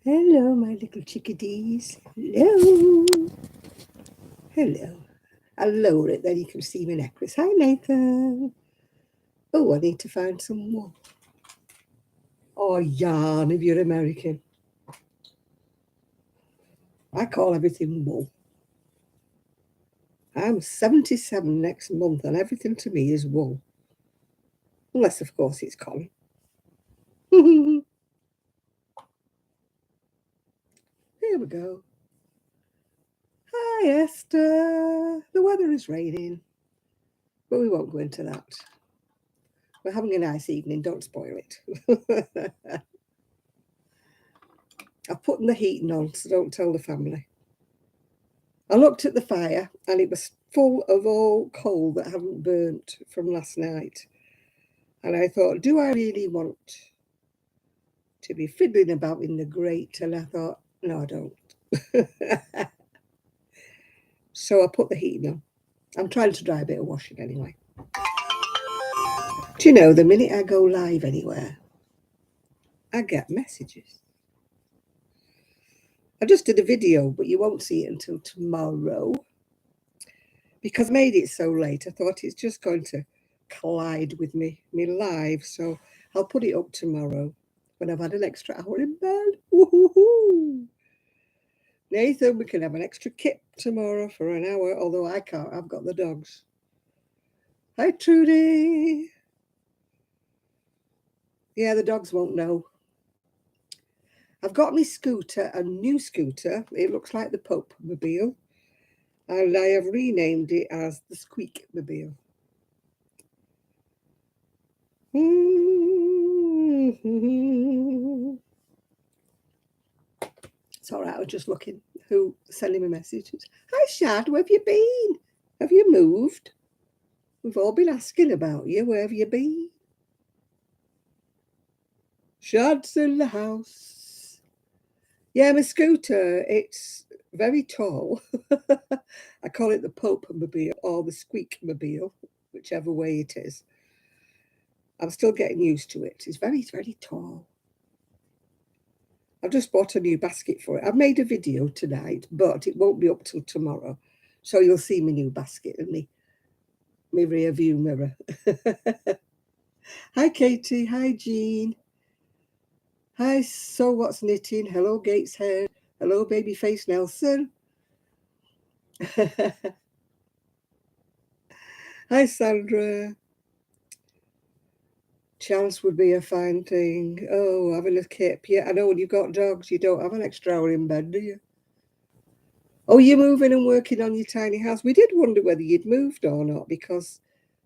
Hello, my little chickadees. Hello. Hello. I'll lower it, then you can see my necklace. Hi, Nathan. Oh, I need to find some wool. Oh, yarn if you're American. I call everything wool. I'm 77 next month, and everything to me is wool. Unless, of course, it's cotton. Here we go. Hi, Esther. The weather is raining, but we won't go into that. We're having a nice evening. Don't spoil it. I've put the heating on, so don't tell the family. I looked at the fire, and it was full of all coal that hadn't burnt from last night. And I thought, do I really want to be fiddling about in the grate? And I thought, no, I don't. So I put the heating on. I'm trying to dry a bit of washing anyway. Do you know, the minute I go live anywhere, I get messages. I just did a video, but you won't see it until tomorrow. Because I made it so late, I thought it's just going to collide with me live. So I'll put it up tomorrow when I've had an extra hour in bed. Woo-hoo-hoo. Nathan, we can have an extra kip tomorrow for an hour, although I can't. I've got the dogs. Hi, Trudy. Yeah, the dogs won't know. I've got my scooter, a new scooter. It looks like the Pope Mobile. And I have renamed it as the Squeak Mobile. It's all right. I was just looking who sending me messages. Hi, Shad. Where have you been? Have you moved? We've all been asking about you. Where have you been? Shad's in the house. Yeah, my scooter. It's very tall. I call it the Pope Mobile or the Squeak Mobile, whichever way it is. I'm still getting used to it. It's very, very tall. I've just bought a new basket for it. I've made a video tonight, but it won't be up till tomorrow. So you'll see my new basket and my rear view mirror. Hi, Katie. Hi, Jean. Hi, So What's Knitting. Hello, Gateshead. Hello, Babyface Nelson. Hi, Sandra. Chance would be a fine thing. Oh, having a kip. Yeah, I know when you've got dogs, you don't have an extra hour in bed, do you? Oh, you're moving and working on your tiny house. We did wonder whether you'd moved or not because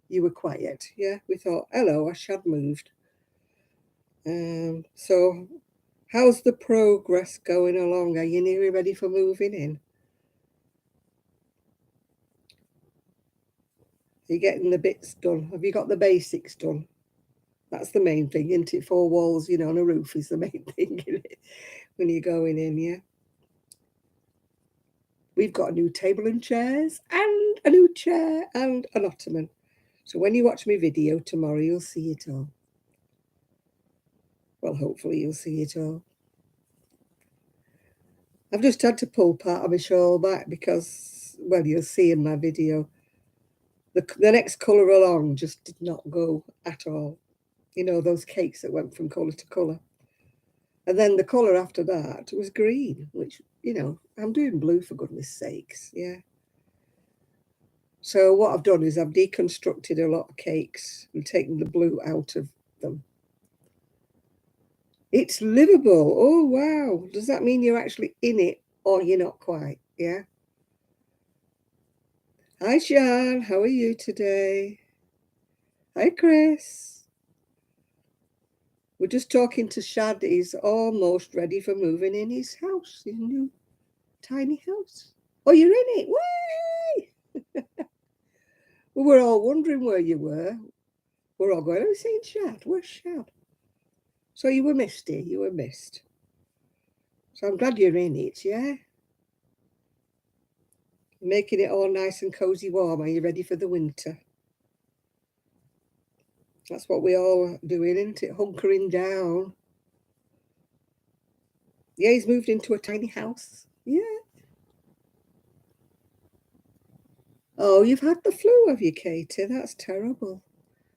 you were quiet. Yeah, we thought, hello, I had moved. So how's the progress going along? Are you nearly ready for moving in? Are you getting the bits done? Have you got the basics done? That's the main thing, isn't it? Four walls, and a roof is the main thing, isn't it? When you're going in, yeah. We've got a new table and chairs and a new chair and an ottoman. So when you watch my video tomorrow, you'll see it all. Well, hopefully you'll see it all. I've just had to pull part of my shawl back because, well, you'll see in my video, the next colour along just did not go at all. You know, those cakes that went from colour to colour. And then the colour after that was green, which, I'm doing blue for goodness sakes, yeah. So what I've done is I've deconstructed a lot of cakes and taken the blue out of them. It's livable. Oh, wow. Does that mean you're actually in it or you're not quite? Yeah. Hi, Sean. How are you today? Hi, Chris. We're just talking to Shad. He's almost ready for moving in his house, his new tiny house. Oh, you're in it. Way! We were all wondering where you were. We're all going, oh, seeing Shad. Where's Shad? So you were misty. You were missed. So I'm glad you're in it, yeah? Making it all nice and cozy warm. Are you ready for the winter? That's what we all doing, isn't it? Hunkering down. Yeah, he's moved into a tiny house. Yeah. Oh, you've had the flu, have you, Katie? That's terrible.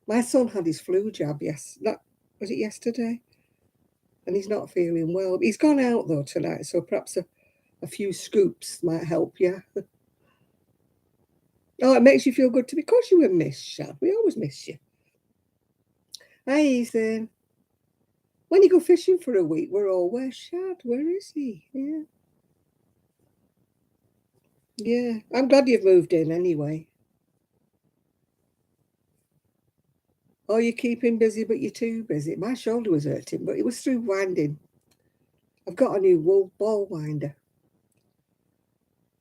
My son had his flu jab, yes. That was it yesterday? And he's not feeling well. He's gone out though tonight, so perhaps a few scoops might help you. Oh, it makes you feel good to because you were missed, Shad. We always miss you. Hi, Ethan. When you go fishing for a week, we're all, where's Shad? Where is he? Yeah. Yeah. I'm glad you've moved in anyway. Oh, you're keeping busy, but you're too busy. My shoulder was hurting, but it was through winding. I've got a new wool ball winder.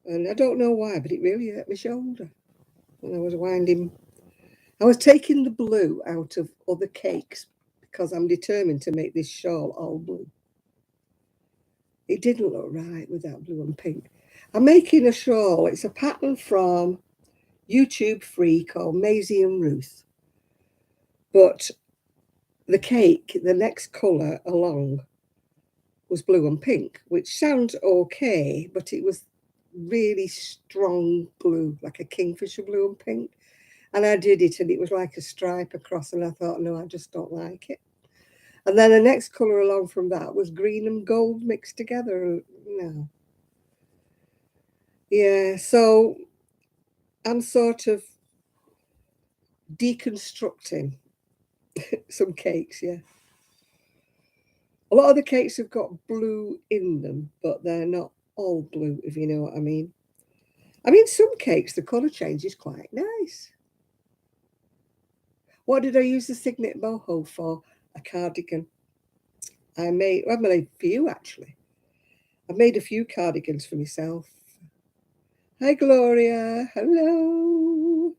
And I don't know why, but it really hurt my shoulder when I was winding. I was taking the blue out of other cakes because I'm determined to make this shawl all blue. It didn't look right with that blue and pink. I'm making a shawl. It's a pattern from YouTube Free called Maisie and Ruth. But the cake, the next colour along was blue and pink, which sounds okay, but it was really strong blue, like a kingfisher blue and pink. And I did it, and it was like a stripe across, and I thought, no, I just don't like it. And then the next colour along from that was green and gold mixed together. No. Yeah, so I'm sort of deconstructing some cakes, yeah. A lot of the cakes have got blue in them, but they're not all blue, if you know what I mean. I mean, some cakes, the colour change is quite nice. What did I use the Signet boho for? A cardigan. I've made a few actually. I've made a few cardigans for myself. Hi, Gloria. Hello.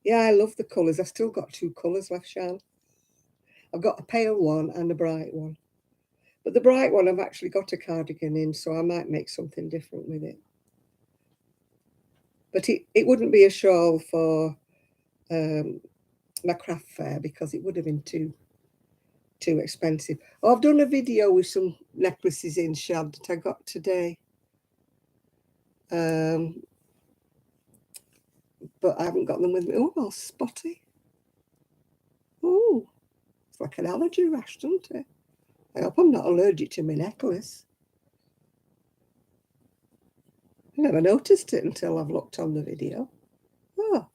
Yeah, I love the colours. I've still got two colours left, Shan. I've got a pale one and a bright one. But the bright one, I've actually got a cardigan in, so I might make something different with it. But it wouldn't be a shawl for my craft fair because it would have been too expensive. Oh, I've done a video with some necklaces in, Shad, that I got today. But I haven't got them with me. Oh, well, spotty. Oh, it's like an allergy rash, doesn't it? I hope I'm not allergic to my necklace. I never noticed it until I've looked on the video. Oh,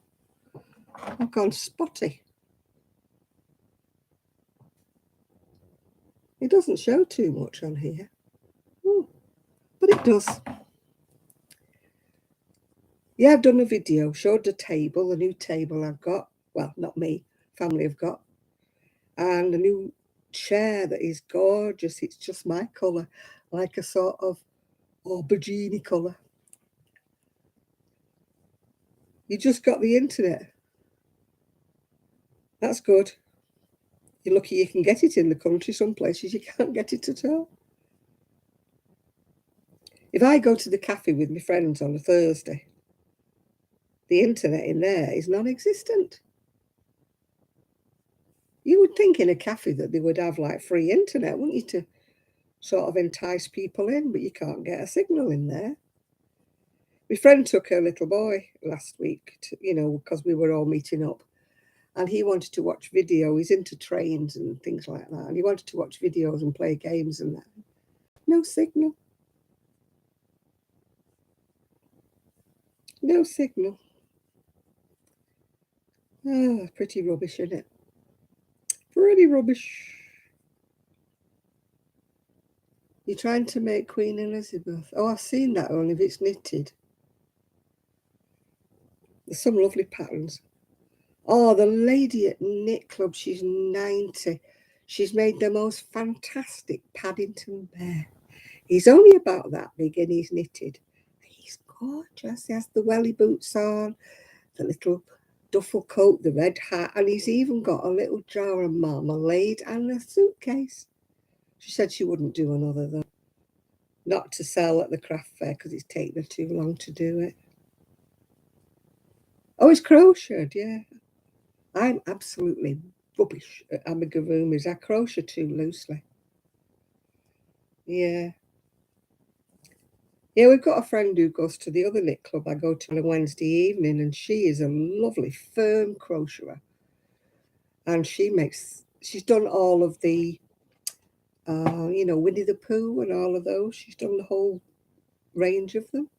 I've gone spotty. It doesn't show too much on here. But it does. Yeah, I've done a video, showed the table, the new table I've got. Well, not me, family have got. And a new chair that is gorgeous. It's just my colour, like a sort of aubergine colour. You just got the internet. That's good. You're lucky you can get it in the country. Some places you can't get it at all. If I go to the cafe with my friends on a Thursday, the internet in there is non-existent. You would think in a cafe that they would have like free internet, wouldn't you, to sort of entice people in, but you can't get a signal in there. My friend took her little boy last week, because we were all meeting up, and he wanted to watch video. He's into trains and things like that, and he wanted to watch videos and play games and that. No signal. No signal. Ah, pretty rubbish, isn't it? Pretty rubbish. You're trying to make Queen Elizabeth. Oh, I've seen that one if it's knitted. There's some lovely patterns. Oh, the lady at Knit Club, she's 90. She's made the most fantastic Paddington Bear. He's only about that big and he's knitted. He's gorgeous. He has the welly boots on, the little duffel coat, the red hat, and he's even got a little jar of marmalade and a suitcase. She said she wouldn't do another though. Not to sell at the craft fair because it's taken her too long to do it. Oh, it's crocheted, yeah. I'm absolutely rubbish at amigurumis. I crochet too loosely. Yeah. Yeah, we've got a friend who goes to the other knit club I go to on a Wednesday evening, and she is a lovely, firm crocheter. And she's done all of the, Winnie the Pooh and all of those. She's done the whole range of them.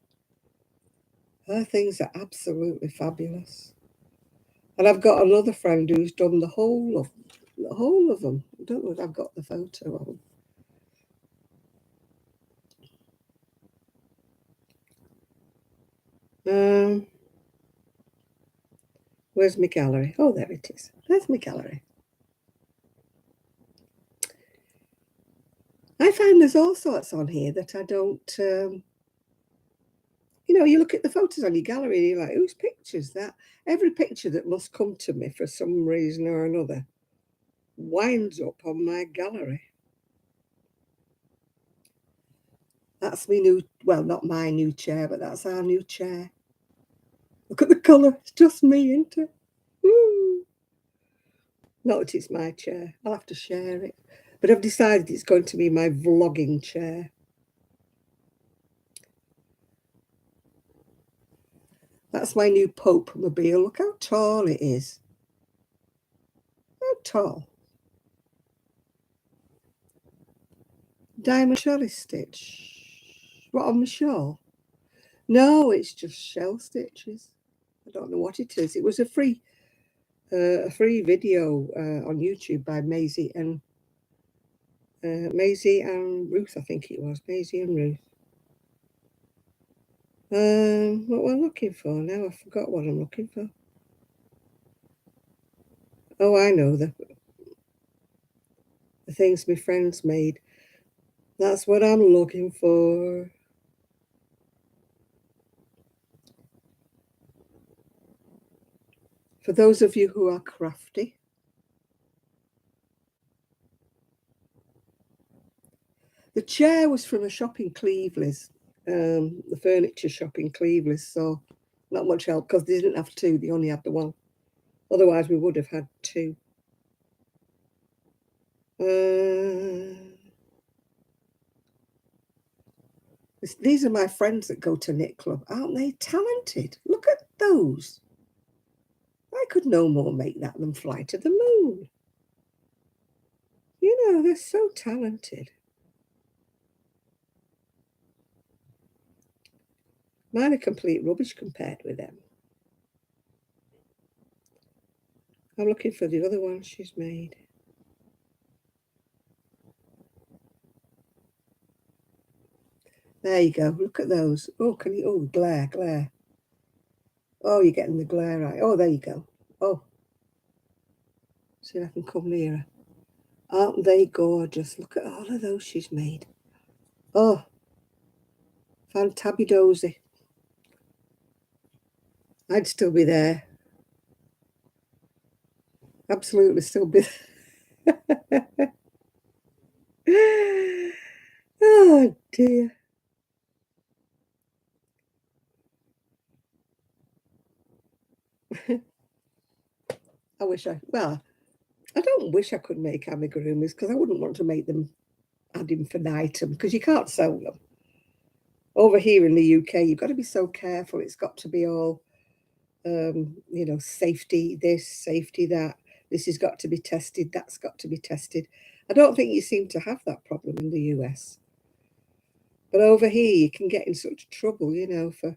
Her things are absolutely fabulous. And I've got another friend who's done the whole of them. I don't know if I've got the photo of them. Um, where's my gallery? Oh, there it is. There's my gallery. I find there's all sorts on here that I don't. You look at the photos on your gallery and you're like, whose picture's that? Every picture that must come to me for some reason or another winds up on my gallery. That's my new, well, not my new chair, but that's our new chair. Look at the colour. It's just me, isn't it? Woo. Not that it's my chair. I'll have to share it. But I've decided it's going to be my vlogging chair. That's my new Pope mobile. Look how tall it is. How tall? Diamond shell stitch. What, on my shawl? No, it's just shell stitches. I don't know what it is. It was a free video on YouTube by Maisie and Ruth, I think it was. Maisie and Ruth. What we're looking for now, I forgot what I'm looking for. Oh, I know the things my friends made. That's what I'm looking for. For those of you who are crafty. The chair was from a shop in Cleveland's, the furniture shop in Cleveland, so not much help because they didn't have two, they only had the one. Otherwise, we would have had two. These are my friends that go to knit club. Aren't they talented? Look at those. I could no more make that than fly to the moon. They're so talented. Mine are complete rubbish compared with them. I'm looking for the other one she's made. There you go. Look at those. Oh, glare. Oh, you're getting the glare right. Oh, there you go. Oh, see if I can come nearer. Aren't they gorgeous? Look at all of those she's made. Oh, fantabidozy. I'd still be there. Absolutely still be there. Oh, dear. I don't wish I could make amigurumis because I wouldn't want to make them ad infinitum because you can't sell them. Over here in the UK, you've got to be so careful. It's got to be all, safety this, safety that. This has got to be tested, that's got to be tested. I don't think you seem to have that problem in the US. But over here, you can get in such trouble, for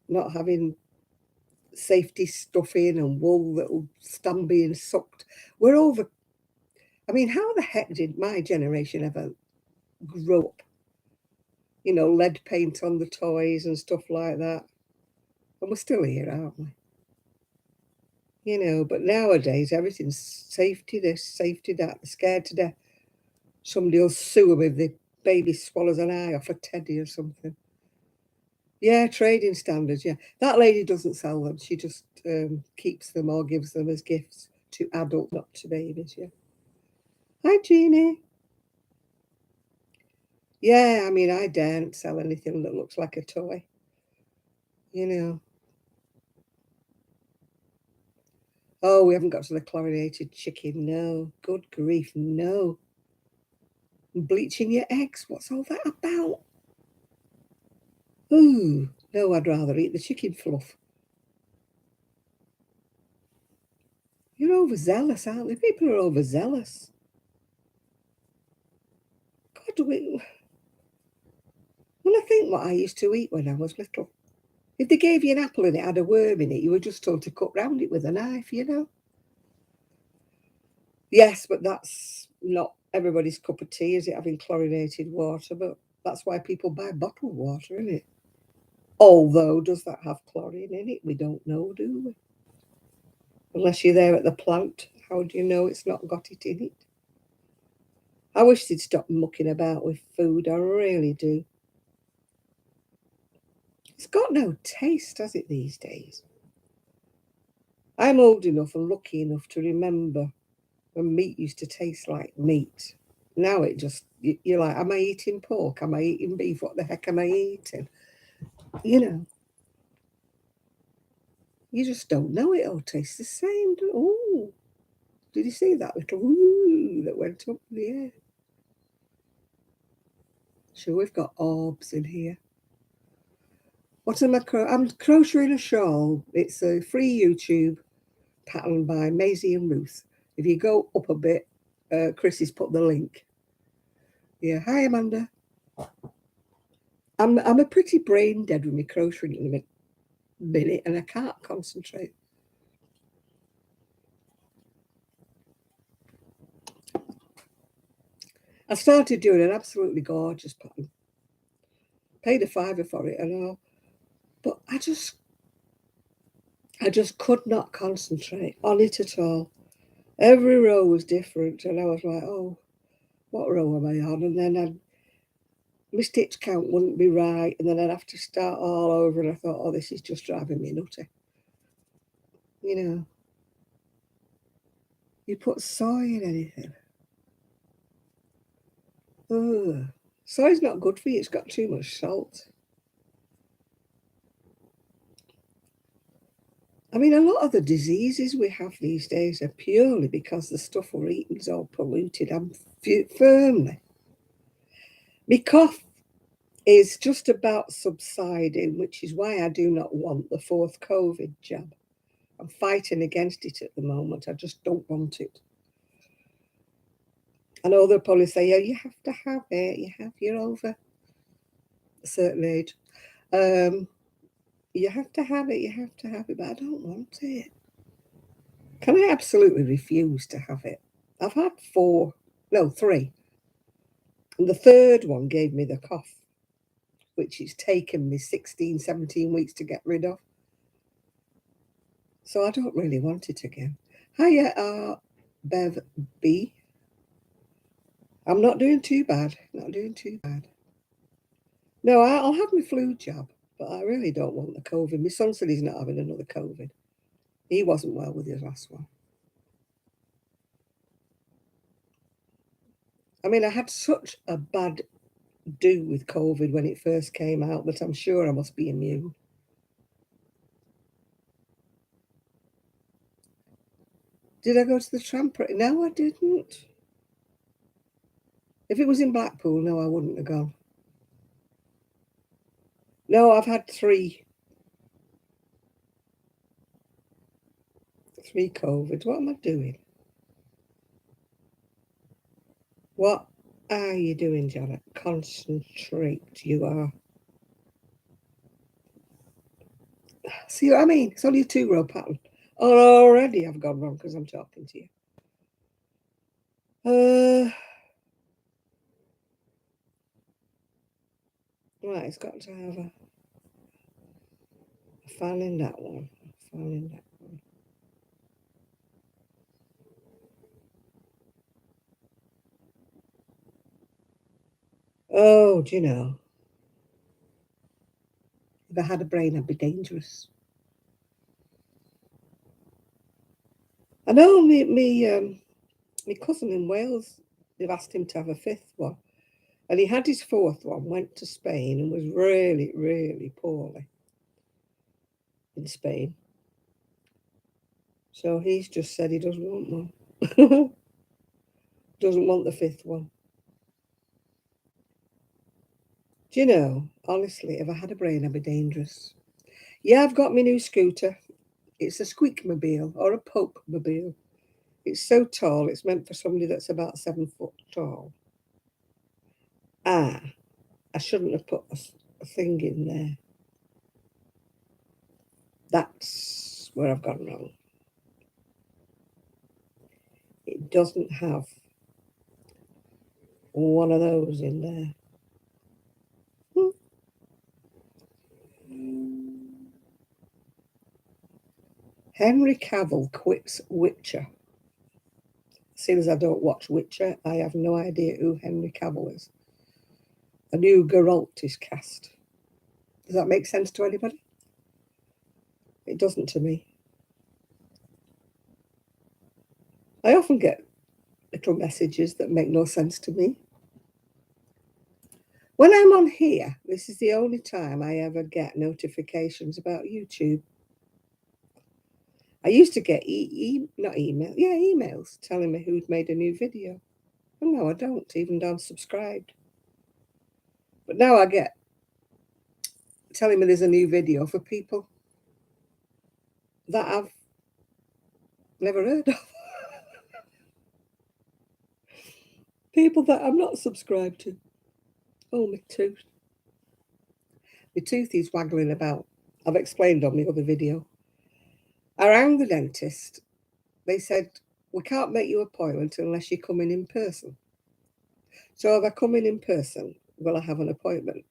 not having safety stuff in and wool that will stand being sucked. We're over. I mean, how the heck did my generation ever grow up? Lead paint on the toys and stuff like that. And we're still here, aren't we? But nowadays everything's safety this, safety that. They're scared to death. Somebody will sue them if the baby swallows an eye off a teddy or something. Yeah, trading standards. Yeah, that lady doesn't sell them. She just keeps them or gives them as gifts to adults, not to babies. Yeah. Hi, Jeannie. Yeah, I mean, I daren't sell anything that looks like a toy. You know. Oh, we haven't got to the chlorinated chicken. No. Good grief, no. Bleaching your eggs. What's all that about? Ooh, no, I'd rather eat the chicken fluff. You're overzealous, aren't they? People are overzealous. God, when I think what I used to eat when I was little, if they gave you an apple and it had a worm in it, you were just told to cut round it with a knife, you know? Yes, but that's not everybody's cup of tea, is it, having chlorinated water? But that's why people buy bottled water, isn't it? Although, does that have chlorine in it? We don't know, do we? Unless you're there at the plant, how do you know it's not got it in it? I wish they'd stop mucking about with food, I really do. It's got no taste, has it, these days? I'm old enough and lucky enough to remember when meat used to taste like meat. Now it just, you're like, am I eating pork? Am I eating beef? What the heck am I eating? You know, you just don't know. It all tastes the same. Oh, did you see that little ooh that went up in the air? Sure, we've got orbs in here. What am I? I'm crocheting a shawl. It's a free YouTube pattern by Maisie and Ruth. If you go up a bit, Chris has put the link. Yeah, hi Amanda. I'm a pretty brain dead with my crocheting in a minute, and I can't concentrate. I started doing an absolutely gorgeous pattern. Paid a fiver for it and all, but I just could not concentrate on it at all. Every row was different, and I was like, oh, what row am I on? And then my stitch count wouldn't be right, and then I'd have to start all over. And I thought, oh, this is just driving me nutty. You know, you put soy in anything. Ugh. Soy's not good for you. It's got too much salt. I mean, a lot of the diseases we have these days are purely because the stuff we're eating is all polluted. I'm firmly. My cough is just about subsiding, which is why I do not want the fourth COVID jab. I'm fighting against it at the moment. I just don't want it. I know they'll probably say, yeah, you have to have it. You're over a certain age. You have to have it. You have to have it, but I don't want it. Can I absolutely refuse to have it? I've had three. And the third one gave me the cough, which it's taken me 16, 17 weeks to get rid of. So I don't really want it again. Hiya, Bev B. I'm not doing too bad. Not doing too bad. No, I'll have my flu jab, but I really don't want the COVID. My son said he's not having another COVID. He wasn't well with his last one. I mean, I had such a bad do with COVID when it first came out that I'm sure I must be immune. Did I go to the tram parade? No, I didn't. If it was in Blackpool, no, I wouldn't have gone. No, I've had three COVIDs. What am I doing? What are you doing, Janet? Concentrate, you are. See what I mean? It's only a 2-row pattern. Oh, already I've gone wrong because I'm talking to you. Right, it's got to have a fan in that one. A fan in that one. Oh, do you know? If I had a brain, I'd be dangerous. I know my cousin in Wales, they've asked him to have a fifth one. And he had his fourth one, went to Spain and was really, really poorly in Spain. So he's just said he doesn't want one. Doesn't want the fifth one. Do you know, honestly, if I had a brain, I'd be dangerous. Yeah, I've got my new scooter. It's a squeakmobile or a poke-mobile. It's so tall, it's meant for somebody that's about 7 foot tall. Ah, I shouldn't have put a thing in there. That's where I've gone wrong. It doesn't have one of those in there. Henry Cavill quits Witcher. Seeing as I don't watch Witcher, I have no idea who Henry Cavill is. A new Geralt is cast. Does that make sense to anybody? It doesn't to me. I often get little messages that make no sense to me. When I'm on here, this is the only time I ever get notifications about YouTube. I used to get emails telling me who'd made a new video. And no, I don't, even though I'm subscribed. But now I get telling me there's a new video for people that I've never heard of. People that I'm not subscribed to. Oh, my tooth. My tooth is waggling about. I've explained on the other video. I rang the dentist. They said, we can't make you an appointment unless you come in person. So if I come in person, will I have an appointment?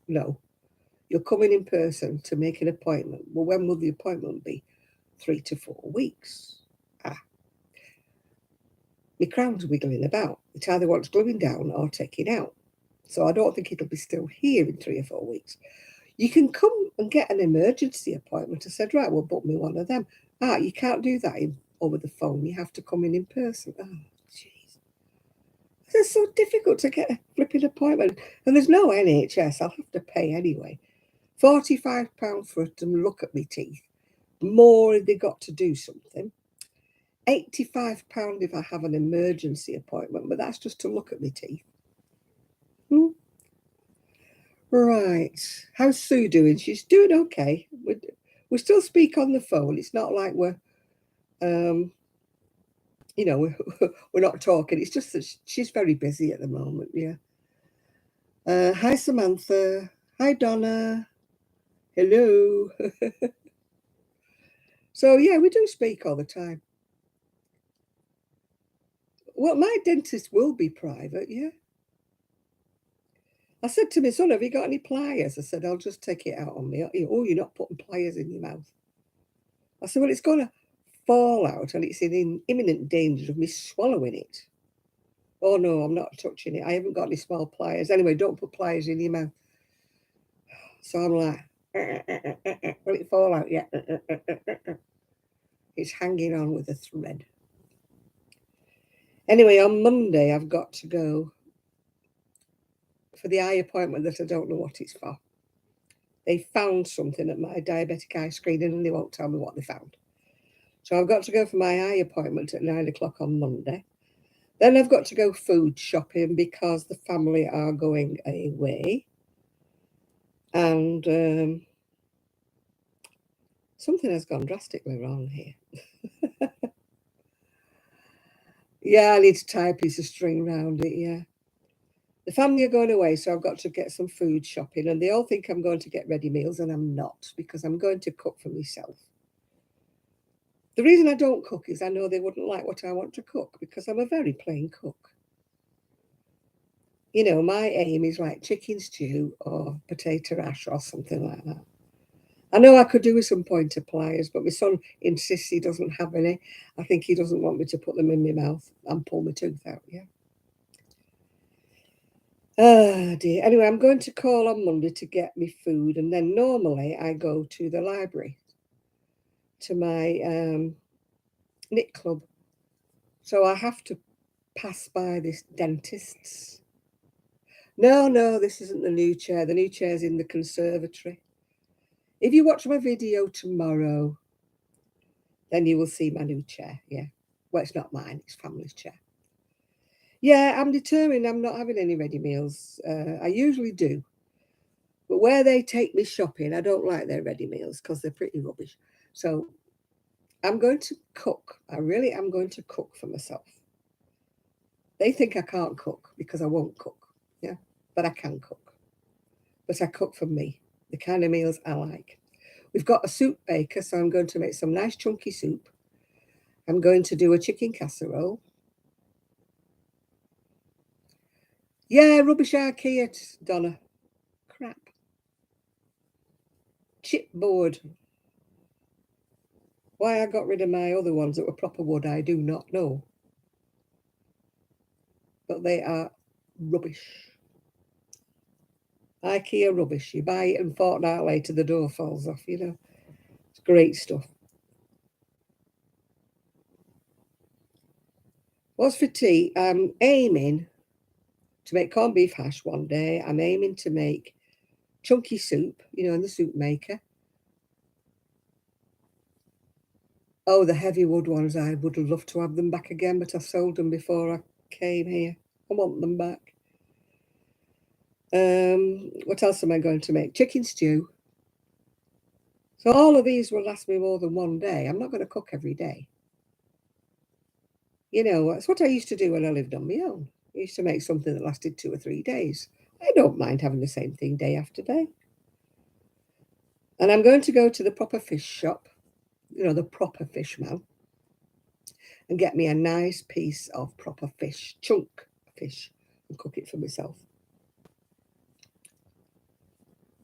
No. You're coming in person to make an appointment. Well, when will the appointment be? 3 to 4 weeks. My crown's wiggling about. It either wants gluing down or taking out. So I don't think it'll be still here in 3 or 4 weeks. You can come and get an emergency appointment. I said, right, well, book me one of them. You can't do that over the phone. You have to come in person. Oh, jeez. It's so difficult to get a flipping appointment. And there's no NHS. I'll have to pay anyway. £45 for it to look at my teeth. More if they got to do something. £85 if I have an emergency appointment, but that's just to look at my teeth. Right. How's Sue doing? She's doing okay. We still speak on the phone. It's not like we're we're not talking. It's just that she's very busy at the moment. Yeah. Hi, Samantha. Hi, Donna. Hello. So, yeah, we do speak all the time. Well, my dentist will be private, yeah. I said to my son, have you got any pliers? I said, I'll just take it out on me. Oh, you're not putting pliers in your mouth. I said, well, it's going to fall out and it's in imminent danger of me swallowing it. Oh, no, I'm not touching it. I haven't got any small pliers. Anyway, don't put pliers in your mouth. So I'm like, will it fall out? Yeah. It's hanging on with a thread. Anyway, on Monday, I've got to go for the eye appointment that I don't know what it's for. They found something at my diabetic eye screening and they won't tell me what they found. So I've got to go for my eye appointment at 9 o'clock on Monday. Then I've got to go food shopping because the family are going away. And something has gone drastically wrong here. Yeah, I need to tie a piece of string around it, yeah. The family are going away, so I've got to get some food shopping. And they all think I'm going to get ready meals, and I'm not, because I'm going to cook for myself. The reason I don't cook is I know they wouldn't like what I want to cook, because I'm a very plain cook. You know, my aim is like chicken stew or potato hash or something like that. I know I could do with some pointer pliers, but my son insists he doesn't have any. I think he doesn't want me to put them in my mouth and pull my tooth out, yeah. Oh dear. Anyway, I'm going to call on Monday to get me food, and then normally I go to the library, to my knit club. So I have to pass by this dentist's. No, this isn't the new chair. The new chair's in the conservatory. If you watch my video tomorrow, then you will see my new chair, yeah. Well, it's not mine, it's family's chair. Yeah, I'm determined I'm not having any ready meals. I usually do. But where they take me shopping, I don't like their ready meals because they're pretty rubbish. So I'm going to cook. I really am going to cook for myself. They think I can't cook because I won't cook. Yeah, but I can cook. But I cook for me, the kind of meals I like. We've got a soup baker, so I'm going to make some nice chunky soup. I'm going to do a chicken casserole. Yeah, rubbish IKEA, Donna. Crap. Chipboard. Why I got rid of my other ones that were proper wood, I do not know. But they are rubbish. IKEA rubbish. You buy it and a fortnight later the door falls off, you know. It's great stuff. What's for tea? I'm aiming to make corned beef hash one day. I'm aiming to make chunky soup, you know, in the soup maker. Oh, the heavy wood ones, I would love to have them back again, but I sold them before I came here. I want them back. What else am I going to make? Chicken stew. So all of these will last me more than one day. I'm not going to cook every day. You know, that's what I used to do when I lived on my own. I used to make something that lasted 2 or 3 days. I don't mind having the same thing day after day. And I'm going to go to the proper fish shop, you know, the proper fish man, and get me a nice piece of proper fish, chunk fish, and cook it for myself.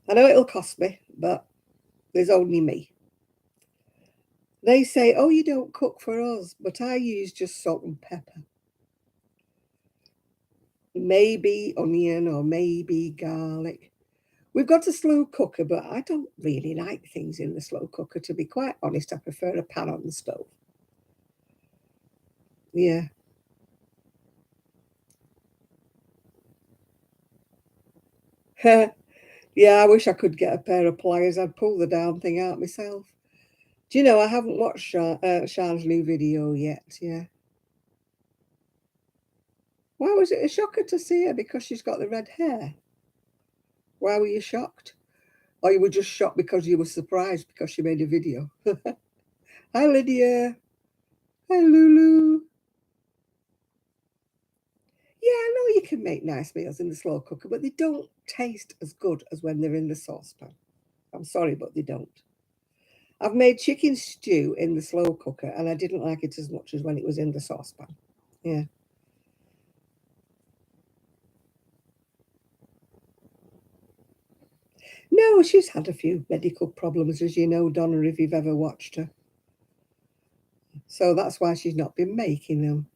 I know it'll cost me, but there's only me. They say, oh, you don't cook for us, but I use just salt and pepper. Maybe onion or maybe garlic. We've got a slow cooker, but I don't really like things in the slow cooker. To be quite honest, I prefer a pan on the stove. Yeah. Yeah, I wish I could get a pair of pliers. I'd pull the damn thing out myself. Do you know, I haven't watched Sean's new video yet. Yeah. Why was it a shocker to see her? Because she's got the red hair. Why were you shocked? Or you were just shocked because you were surprised because she made a video? Hi, Lydia. Hi, Lulu. Yeah, I know you can make nice meals in the slow cooker, but they don't taste as good as when they're in the saucepan. I'm sorry, but they don't. I've made chicken stew in the slow cooker, and I didn't like it as much as when it was in the saucepan. Yeah. No, she's had a few medical problems, as you know, Donna, if you've ever watched her. So that's why she's not been making them.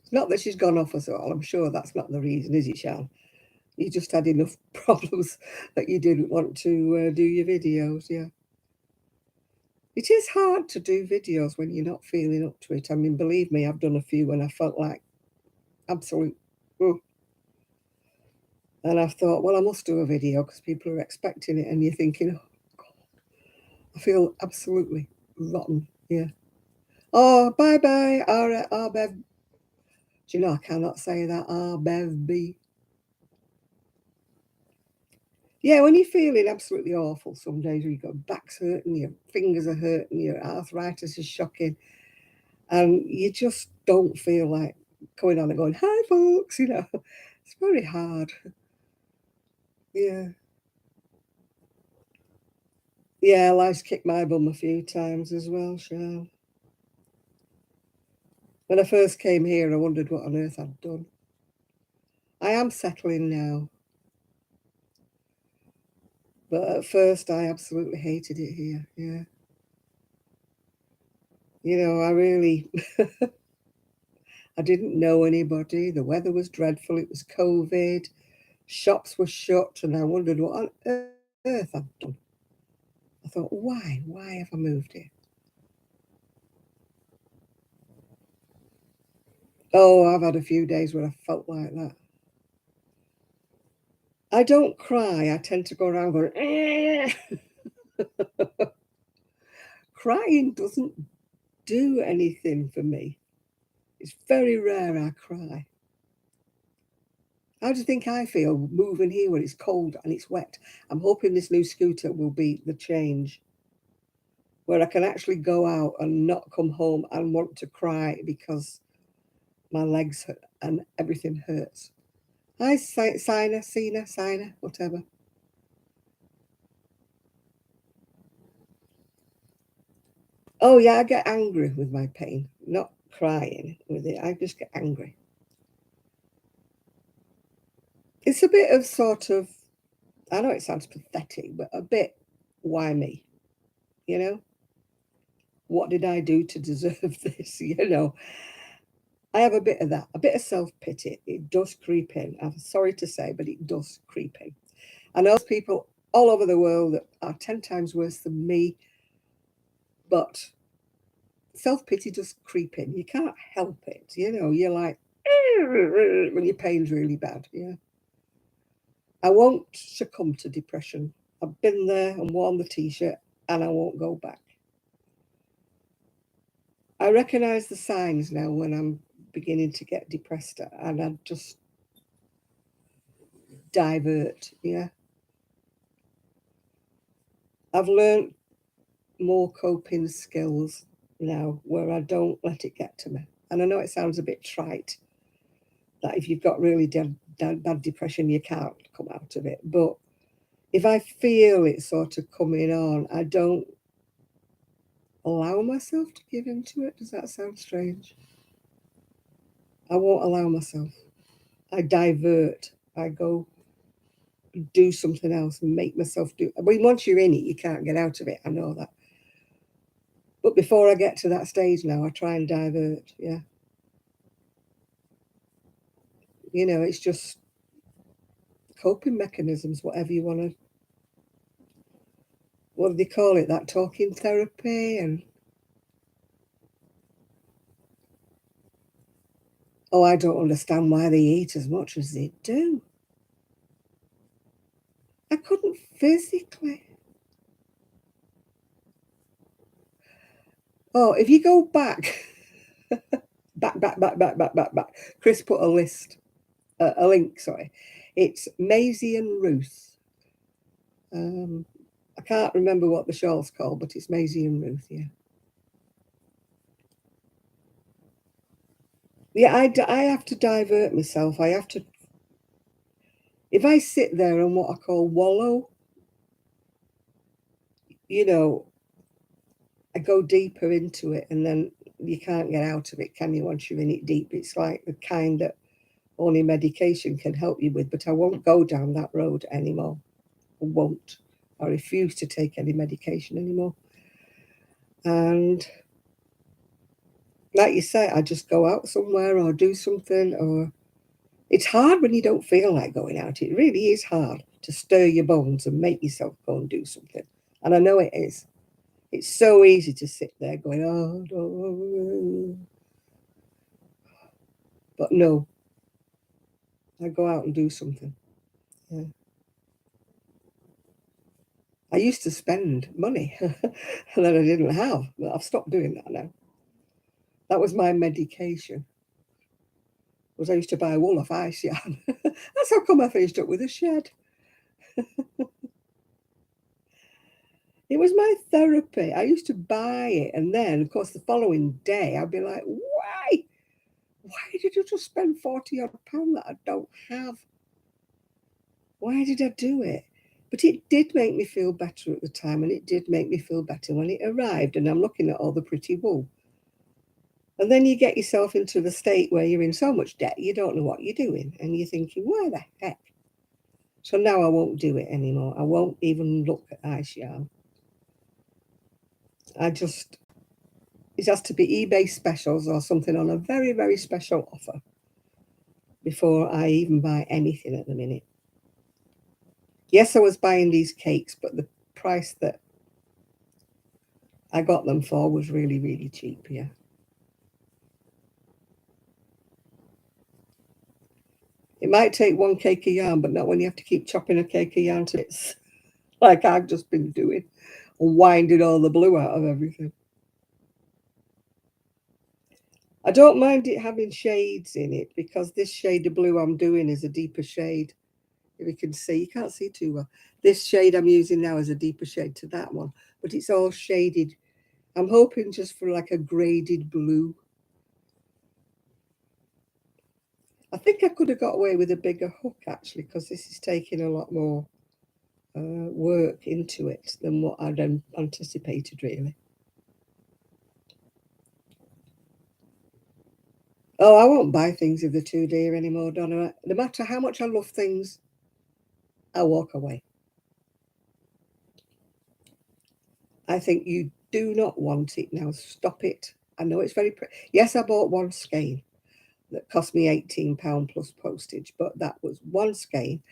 It's not that she's gone off us all. I'm sure that's not the reason, is it, Shan? You just had enough problems that you didn't want to do your videos, yeah. It is hard to do videos when you're not feeling up to it. I mean, believe me, I've done a few when I felt like absolute. Oh. And I've thought, well, I must do a video because people are expecting it, and you're thinking, oh, God, I feel absolutely rotten. Yeah. Oh, bye bye, Arbev. Do you know, I cannot say that, Arbev B. Yeah, when you're feeling absolutely awful, some days your back's hurting, your fingers are hurting, your arthritis is shocking, and you just don't feel like going on and going, hi, folks, you know. It's very hard. Yeah. Yeah, life's kicked my bum a few times as well, Sean. When I first came here, I wondered what on earth I'd done. I am settling now, but at first I absolutely hated it here. Yeah. You know, I really, I didn't know anybody. The weather was dreadful. It was COVID. Shops were shut, and I wondered what on earth I'd done. I thought, why? Why have I moved here? Oh, I've had a few days where I felt like that. I don't cry. I tend to go around going, eh. Crying doesn't do anything for me. It's very rare I cry. How do you think I feel moving here when it's cold and it's wet? I'm hoping this new scooter will be the change where I can actually go out and not come home and want to cry because my legs hurt and everything hurts. Hi, Sina, whatever. Oh, yeah, I get angry with my pain, not crying with it. I just get angry. It's a bit of sort of, I know it sounds pathetic, but a bit, why me? You know, what did I do to deserve this? You know, I have a bit of that, a bit of self pity. It does creep in. I'm sorry to say, but it does creep in. I know people all over the world that are 10 times worse than me, but self pity does creep in. You can't help it. You know, you're like, when your pain's really bad. Yeah. I won't succumb to depression. I've been there and worn the t shirt and I won't go back. I recognize the signs now when I'm beginning to get depressed and I just divert. Yeah. I've learned more coping skills now where I don't let it get to me. And I know it sounds a bit trite that if you've got really bad depression, you can't come out of it. But if I feel it sort of coming on, I don't allow myself to give into it. Does that sound strange? I won't allow myself. I divert. I go do something else and make myself do. I mean, once you're in it, you can't get out of it. I know that. But before I get to that stage now, I try and divert. Yeah. You know, it's just coping mechanisms, whatever you want to, what do they call it? That talking therapy. And oh, I don't understand why they eat as much as they do. I couldn't physically. Oh, if you go back, back. Chris put a link, sorry. It's Maisie and Ruth. I can't remember what the shawl's called, but it's Maisie and Ruth, yeah. Yeah, I have to divert myself. I have to, if I sit there and what I call wallow, you know, I go deeper into it and then you can't get out of it, can you, once you're in it deep? It's like the kind that only medication can help you with, but I won't go down that road anymore. I won't. I refuse to take any medication anymore. And like you say, I just go out somewhere or do something, or it's hard when you don't feel like going out. It really is hard to stir your bones and make yourself go and do something. And I know it is. It's so easy to sit there going, oh, no. But no, I go out and do something. Yeah. I used to spend money that I didn't have, but I've stopped doing that now. That was my medication. Was I used to buy wool off ice yarn. That's how come I finished up with a shed. It was my therapy. I used to buy it, and then, of course, the following day, I'd be like, "Why? Why did you just spend 40 odd pound that I don't have? Why did I do it?" But it did make me feel better at the time, and it did make me feel better when it arrived. And I'm looking at all the pretty wool. And then you get yourself into the state where you're in so much debt, you don't know what you're doing. And you're thinking, why the heck? So now I won't do it anymore. I won't even look at ice yarn. I just, it has to be eBay specials or something on a very, very special offer before I even buy anything at the minute. Yes, I was buying these cakes, but the price that I got them for was really, really cheap. Yeah. It might take one cake of yarn, but not when you have to keep chopping a cake of yarn to bits, like I've just been doing, and winding all the blue out of everything. I don't mind it having shades in it because this shade of blue I'm doing is a deeper shade. If you can see, you can't see too well. This shade I'm using now is a deeper shade to that one, but it's all shaded. I'm hoping just for like a graded blue. I think I could have got away with a bigger hook actually, because this is taking a lot more work into it than what I'd anticipated, really. Oh, I won't buy things if they're too dear anymore, Donna. No matter how much I love things, I'll walk away. I think you do not want it now. Stop it. I know it's very. Yes, I bought one skein that cost me £18 plus postage, but that was one skein,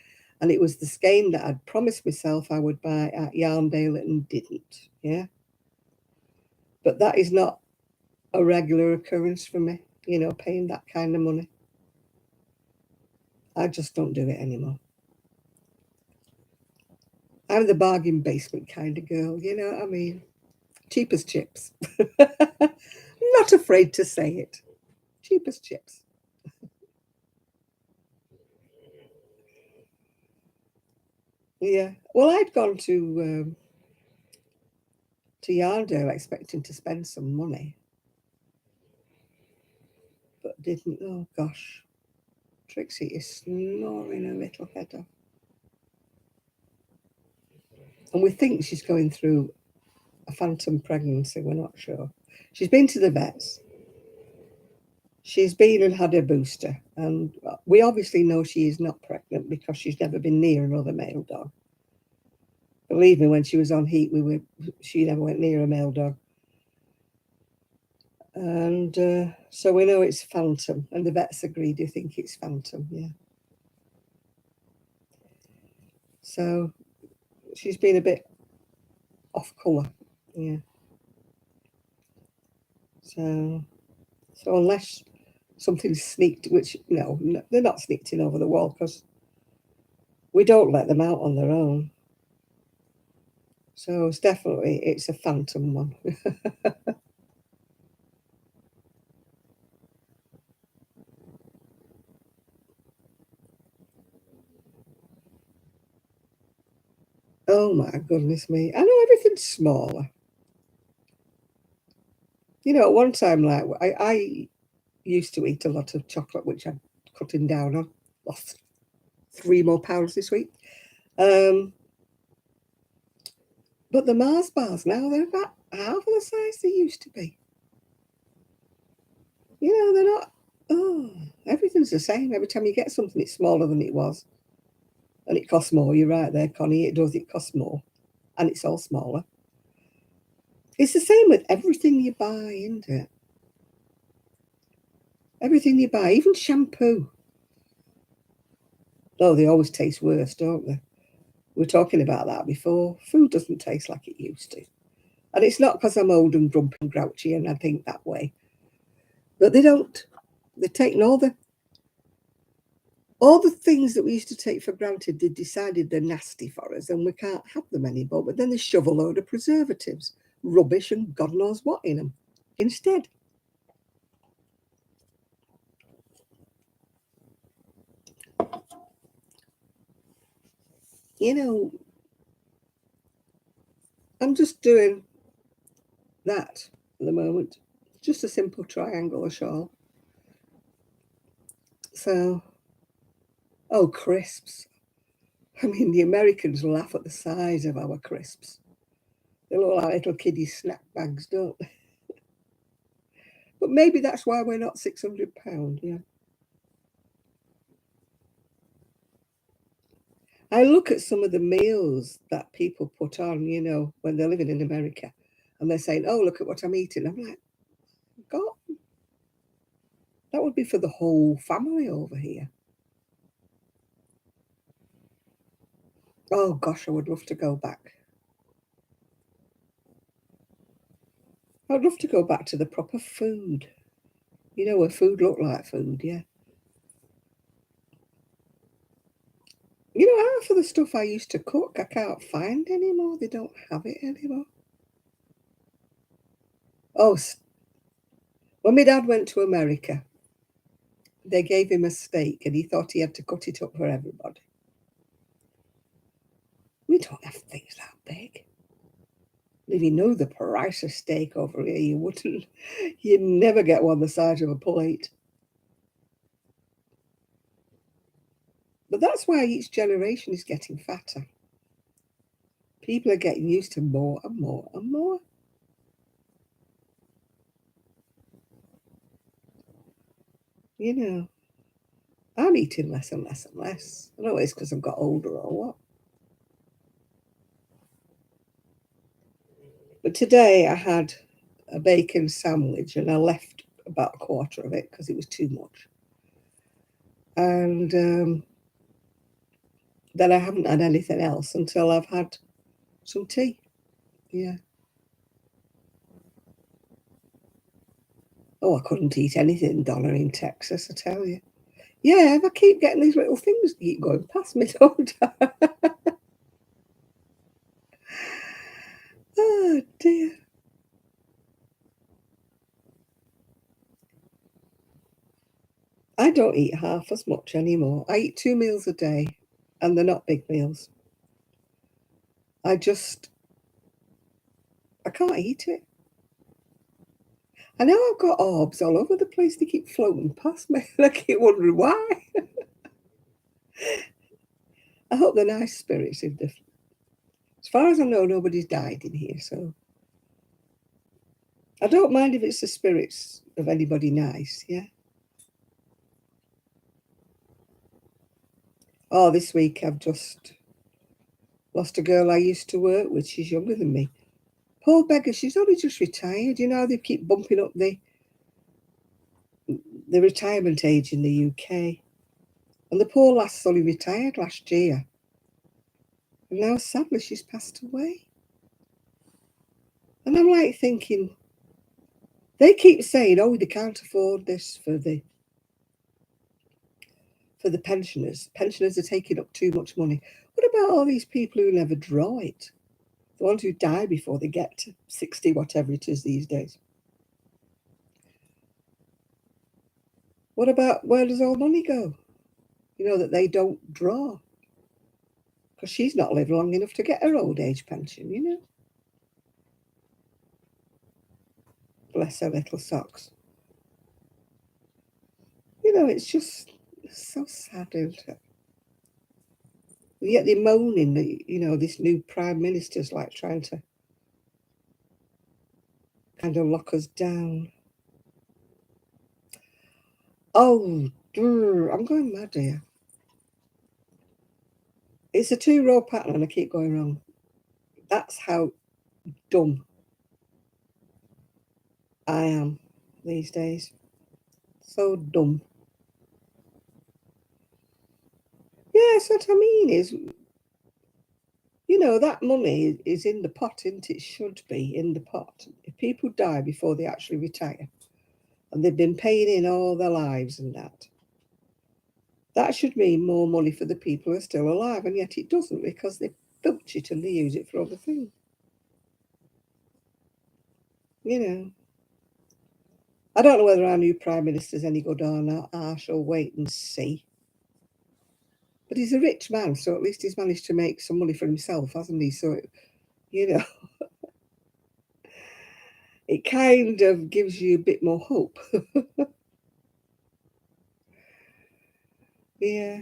and it was the skein that I'd promised myself I would buy at Yarndale and didn't. Yeah, but that is not a regular occurrence for me. You know, paying that kind of money. I just don't do it anymore. I'm the bargain basement kind of girl. You know what I mean? Cheap as chips. Not afraid to say it. Cheap as chips. Yeah. Well, I'd gone to Yarndale expecting to spend some money, but didn't. Oh gosh, Trixie is snoring her little head off, and we think she's going through a phantom pregnancy. We're not sure. She's been to the vets. She's been and had a booster, and we obviously know she is not pregnant because she's never been near another male dog. Believe me, when she was on heat, she never went near a male dog. And so we know it's phantom, and the vets agreed they think it's phantom, yeah. So she's been a bit off colour, yeah. So unless something's sneaked, which no, they're not sneaked in over the wall because we don't let them out on their own. So it's a phantom one. Oh my goodness me! I know everything's smaller. You know, at one time, like I used to eat a lot of chocolate, which I'm cutting down on. Lost 3 more pounds this week. Um, but the Mars bars now, they're about half of the size they used to be. You know, they're not. Oh, everything's the same. Every time you get something, it's smaller than it was. And it costs more. You're right there, Connie. It does. It costs more. And it's all smaller. It's the same with everything you buy, isn't it? Everything you buy, even shampoo. Oh, they always taste worse, don't they? We were talking about that before. Food doesn't taste like it used to. And it's not because I'm old and grumpy and grouchy and I think that way. But they don't. They're taking all the things that we used to take for granted, they decided they're nasty for us and we can't have them anymore. But then they shove a load of preservatives, rubbish, and God knows what in them instead. You know, I'm just doing that at the moment. Just a simple triangular shawl. So, oh, crisps. I mean, the Americans laugh at the size of our crisps. They look like little kiddie snack bags, don't they? But maybe that's why we're not £600, yeah. I look at some of the meals that people put on, you know, when they're living in America and they're saying, oh, look at what I'm eating. I'm like, God, that would be for the whole family over here. Oh, gosh, I would love to go back. I'd love to go back to the proper food. You know, where food looked like food, yeah. You know, half of the stuff I used to cook, I can't find anymore. They don't have it anymore. Oh, When my dad went to America, they gave him a steak and he thought he had to cut it up for everybody. We don't have things that big. If you know the price of steak over here, you'd never get one the size of a plate. But that's why each generation is getting fatter. People are getting used to more and more and more. You know, I'm eating less and less and less. I don't know it's because I've got older or what. But today I had a bacon sandwich and I left about a quarter of it because it was too much. And then I haven't had anything else until I've had some tea. Yeah. Oh, I couldn't eat anything, Donna, in Texas, I tell you. Yeah, I keep getting these little things that keep going past me, don't I? Oh, dear. I don't eat half as much anymore. I eat 2 meals a day, and they're not big meals. I just, I can't eat it. I know I've got orbs all over the place. They keep floating past me, and I keep wondering why. I hope they're nice spirits. As far as I know, nobody's died in here, so I don't mind if it's the spirits of anybody nice, yeah? Oh, this week I've just lost a girl I used to work with. She's younger than me. Poor beggar, she's only just retired. You know, they keep bumping up the retirement age in the UK. And the poor lass only retired last year. And now, sadly, she's passed away. And I'm like thinking, they keep saying, oh, they can't afford this for the pensioners. Pensioners are taking up too much money. What about all these people who never draw it? The ones who die before they get to 60, whatever it is these days. What about where does all money go? You know, that they don't draw. Because she's not lived long enough to get her old age pension, you know. Bless her little socks. You know, it's just so sad, isn't it? And yet they're moaning that, you know, this new prime minister's like trying to kind of lock us down. Oh, I'm going mad here. It's a 2-row pattern and I keep going wrong. That's how dumb I am these days. So dumb. Yeah, that's what I mean is, you know, that money is in the pot, isn't it? Should be in the pot. If people die before they actually retire, and they've been paying in all their lives and that should mean more money for the people who are still alive, and yet it doesn't because they filch it and they use it for other things. You know, I don't know whether our new Prime Minister's any good or not. I shall wait and see. But he's a rich man, so at least he's managed to make some money for himself, hasn't he? So, you know, it kind of gives you a bit more hope. Yeah.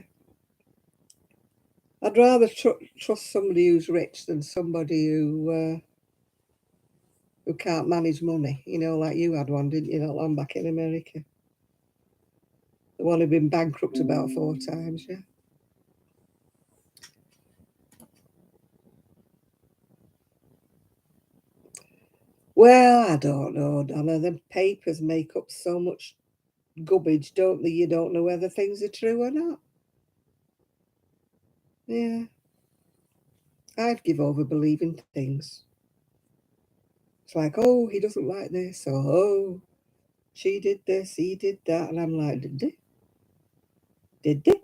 I'd rather trust somebody who's rich than somebody who can't manage money. You know, like you had one, didn't you, not long back in America? The one who'd been bankrupt about 4 times, yeah. Well, I don't know, Donna. The papers make up so much garbage, don't they? You don't know whether things are true or not. Yeah, I'd give over believing things. It's like, oh, he doesn't like this, or oh, she did this, he did that, and I'm like, did they? Did they?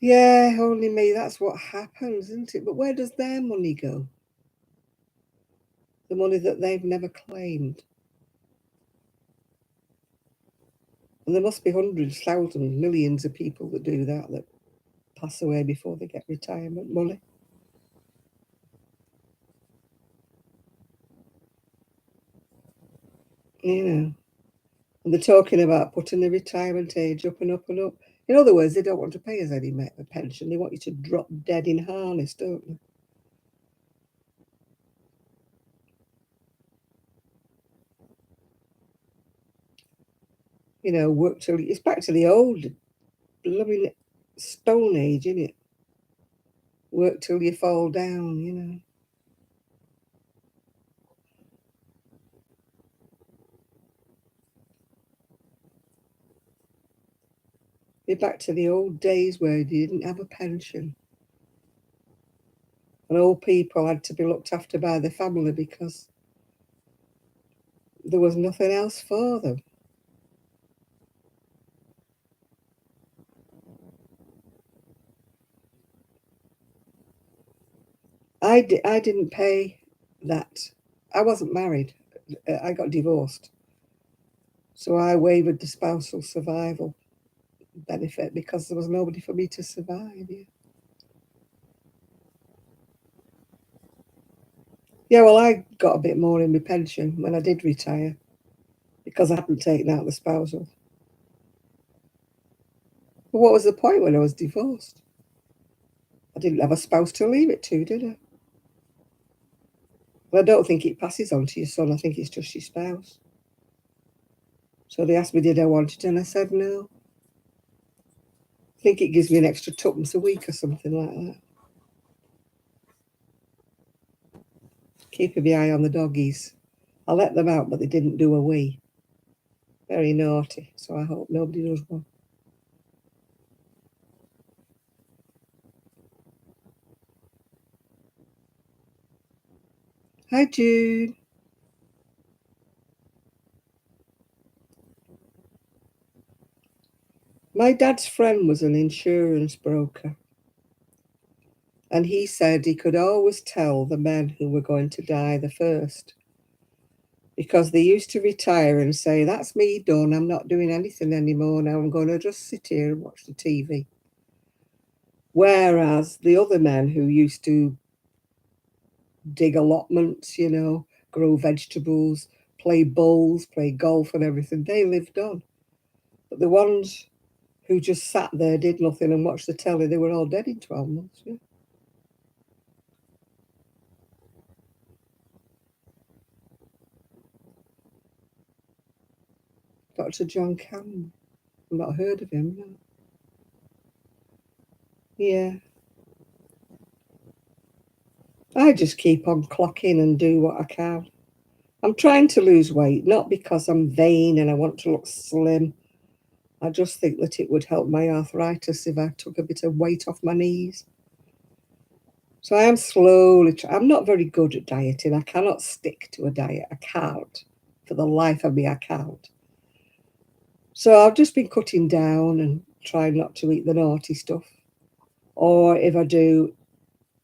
Yeah, only me. That's what happens, isn't it? But where does their money go? the money that they've never claimed. And there must be hundreds, thousands, millions of people that do that pass away before they get retirement money. You know, and they're talking about putting the retirement age up and up and up. In other words, they don't want to pay us any pension. They want you to drop dead in harness, don't they? You know, work till it's back to the old blooming Stone Age, isn't it? Work till you fall down, you know. You're back to the old days where you didn't have a pension. And old people had to be looked after by the family because there was nothing else for them. I didn't pay that. I wasn't married. I got divorced. So I waived the spousal survival benefit because there was nobody for me to survive. Yeah, yeah, well, I got a bit more in my pension when I did retire because I hadn't taken out the spousal. But what was the point when I was divorced? I didn't have a spouse to leave it to, did I? Well, I don't think it passes on to your son. I think it's just your spouse. So they asked me, did I want it? And I said no. I think it gives me an extra twopence a week or something like that. Keeping my eye on the doggies. I let them out, but they didn't do a wee. Very naughty. So I hope nobody does one. Hi, Jude. My dad's friend was an insurance broker, and he said he could always tell the men who were going to die the first because they used to retire and say, that's me done. I'm not doing anything anymore now. I'm going to just sit here and watch the TV. Whereas the other men who used to dig allotments, you know, grow vegetables, play bowls, play golf and everything, they lived on. But the ones who just sat there, did nothing and watched the telly, they were all dead in 12 months. Yeah. Dr. John Campbell. I've not heard of him. No. Yeah. I just keep on clocking and do what I can. I'm trying to lose weight, not because I'm vain and I want to look slim. I just think that it would help my arthritis if I took a bit of weight off my knees. So I am slowly, I'm not very good at dieting. I cannot stick to a diet. I can't. For the life of me, I can't. So I've just been cutting down and trying not to eat the naughty stuff. Or if I do,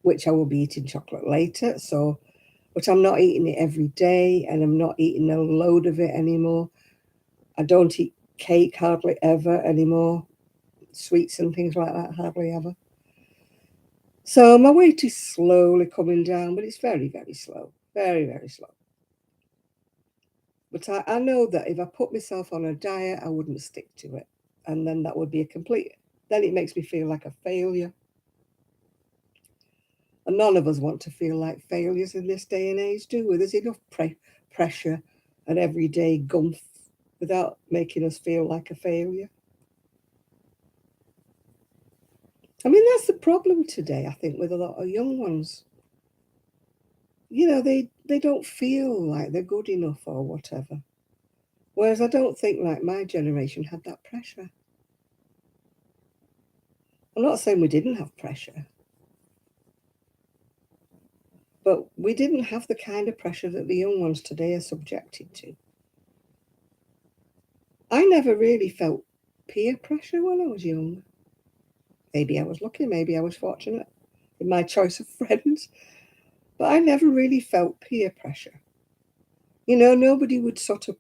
which I will be eating chocolate later. So, but I'm not eating it every day and I'm not eating a load of it anymore. I don't eat cake hardly ever anymore. Sweets and things like that, hardly ever. So my weight is slowly coming down, but it's very, very slow. Very, very slow. But I know that if I put myself on a diet, I wouldn't stick to it. And then that would be a complete, then it makes me feel like a failure. And none of us want to feel like failures in this day and age, do we? There's enough pressure and everyday gumph without making us feel like a failure. I mean, that's the problem today, I think, with a lot of young ones. You know, they don't feel like they're good enough or whatever. Whereas I don't think like my generation had that pressure. I'm not saying we didn't have pressure, but we didn't have the kind of pressure that the young ones today are subjected to. I never really felt peer pressure when I was young. Maybe I was lucky, maybe I was fortunate in my choice of friends, but I never really felt peer pressure. Nobody would sort of,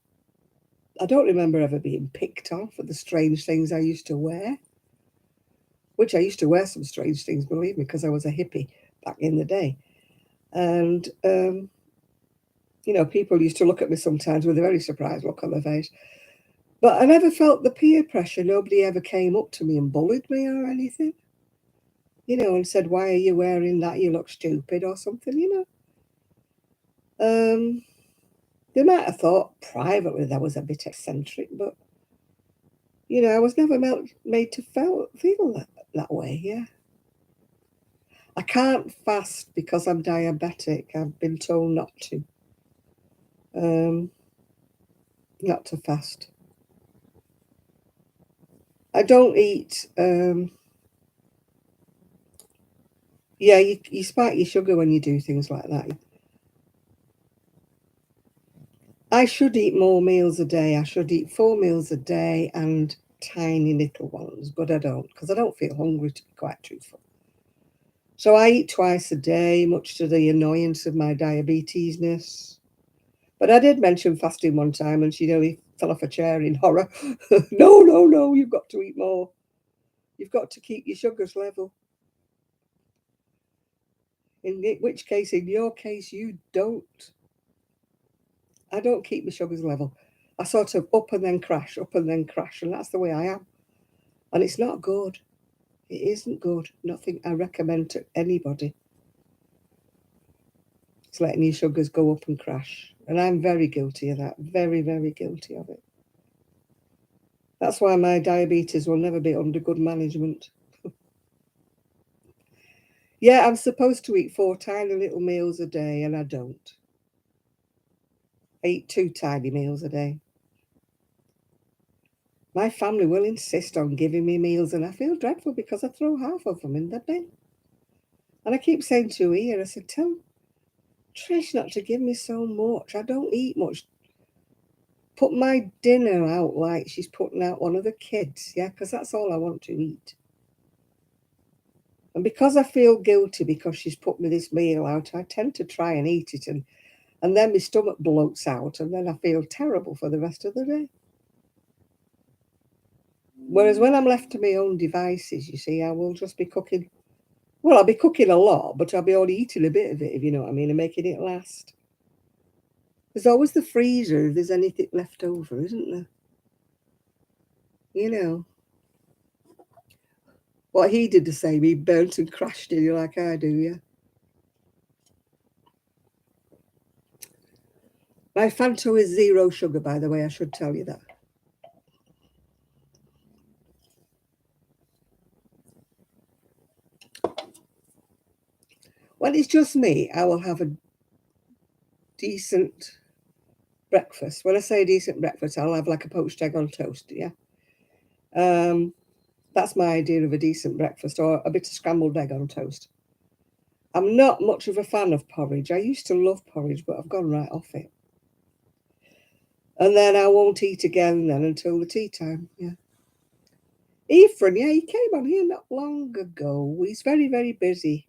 I don't remember ever being picked on for the strange things I used to wear, which I used to wear some strange things, believe me, because I was a hippie back in the day. And, people used to look at me sometimes with a very surprised look on their face. But I never felt the peer pressure. Nobody ever came up to me and bullied me or anything, and said, "Why are you wearing that? You look stupid," or something. Um, they might have thought privately that was a bit eccentric, but, I was never made to feel that way, yeah. I can't fast because I'm diabetic. I've been told um, not to fast. I don't eat. Yeah, you spike your sugar when you do things like that. I should eat more meals a day. I should eat 4 meals a day and tiny little ones, but I don't because I don't feel hungry, to be quite truthful. So I eat twice a day, much to the annoyance of my diabetesness. But I did mention fasting one time, and she nearly fell off a chair in horror. No, no, no, you've got to eat more. You've got to keep your sugars level. In which case, in your case, you don't. I don't keep my sugars level. I sort of up and then crash, up and then crash, and that's the way I am. And it's not good. It isn't good. Nothing I recommend to anybody. It's letting your sugars go up and crash. And I'm very guilty of that. Very, very guilty of it. That's why my diabetes will never be under good management. Yeah, I'm supposed to eat 4 tiny little meals a day, and I don't. I eat 2 tiny meals a day. My family will insist on giving me meals, and I feel dreadful because I throw half of them in the bin. And I keep saying to Ian, I said, tell Trish not to give me so much. I don't eat much. Put my dinner out like she's putting out one of the kids, yeah, because that's all I want to eat. And because I feel guilty because she's put me this meal out, I tend to try and eat it, and then my stomach bloats out, and then I feel terrible for the rest of the day. Whereas when I'm left to my own devices, you see, I will just be cooking. Well, I'll be cooking a lot, but I'll be only eating a bit of it, if you know what I mean, and making it last. There's always the freezer if there's anything left over, isn't there? You know. What he did the same. He burnt and crashed in you like I do, yeah. My Fanta is 0 sugar, by the way. I should tell you that. When it's just me, I will have a decent breakfast. When I say decent breakfast, I'll have like a poached egg on toast, yeah. Um, that's my idea of a decent breakfast, or a bit of scrambled egg on toast. I'm not much of a fan of porridge. I used to love porridge, but I've gone right off it. And then I won't eat again then until the tea time, yeah. Ephraim, yeah, he came on here not long ago. He's very, very busy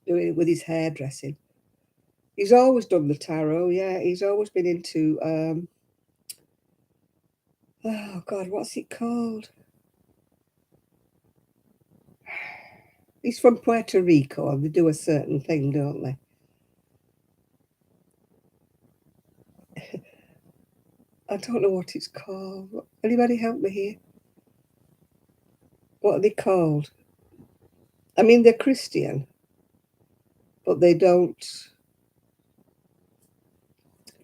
doing it with his hairdressing. He's always done the tarot, yeah. He's always been into oh God, what's it called? He's from Puerto Rico and they do a certain thing, don't they? I don't know what it's called. Anybody help me here? What are they called? I mean, they're Christian, but they don't.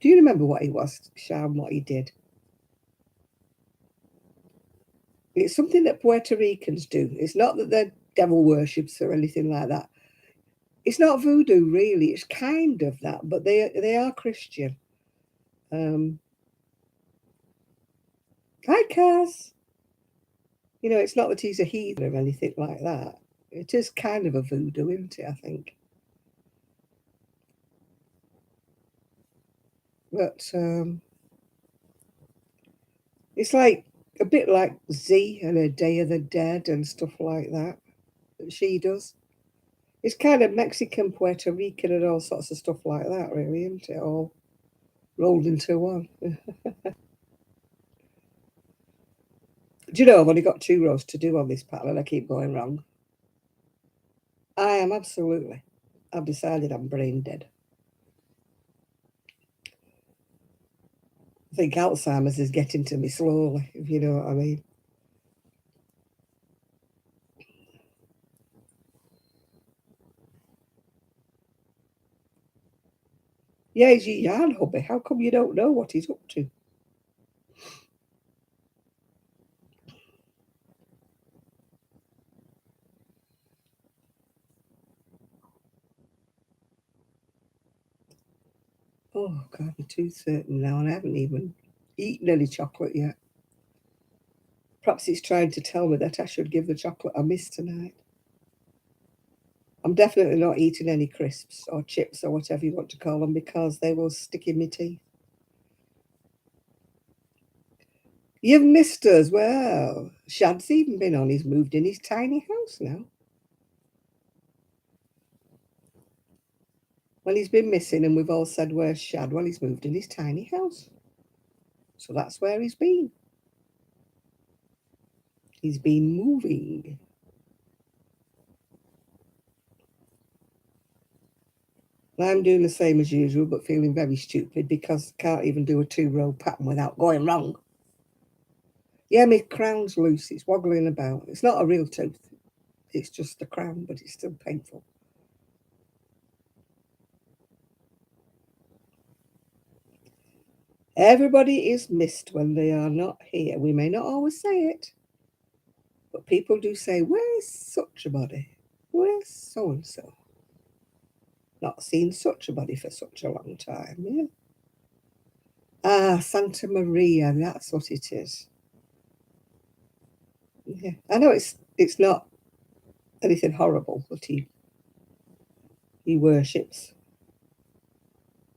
Do you remember what he was, Sham, what he did? It's something that Puerto Ricans do. It's not that they're devil worships or anything like that. It's not voodoo, really. It's kind of that, but they are Christian. Um, Hi, Kaz. It's not that he's a heathen or anything like that. It is kind of a voodoo, isn't it? I think. But it's like a bit like Z and a Day of the Dead and stuff like that she does. It's kind of Mexican, Puerto Rican, and all sorts of stuff like that, really, isn't it? All rolled into one. Do you know I've only got 2 rows to do on this pattern and I keep going wrong? I am absolutely. I've decided I'm brain dead. I think Alzheimer's is getting to me slowly, if you know what I mean. Yeah, he's your yarn hubby. How come you don't know what he's up to? Oh, God, I'm 2:30 now and I haven't even eaten any chocolate yet. Perhaps he's trying to tell me that I should give the chocolate a miss tonight. I'm definitely not eating any crisps or chips or whatever you want to call them because they will stick in my teeth. You've missed us. Well, Shad's even been on. He's moved in his tiny house now. Well, he's been missing and we've all said, where's Shad? Well, he's moved in his tiny house. So that's where he's been. He's been moving. I'm doing the same as usual, but feeling very stupid because I can't even do a 2-row pattern without going wrong. Yeah, my crown's loose. It's woggling about. It's not a real tooth. It's just a crown, but it's still painful. Everybody is missed when they are not here. We may not always say it, but people do say, where's such a body? Where's so-and-so? Not seen such a body for such a long time, yeah. Ah, Santa Maria, that's what it is. Yeah. I know it's not anything horrible, but he worships.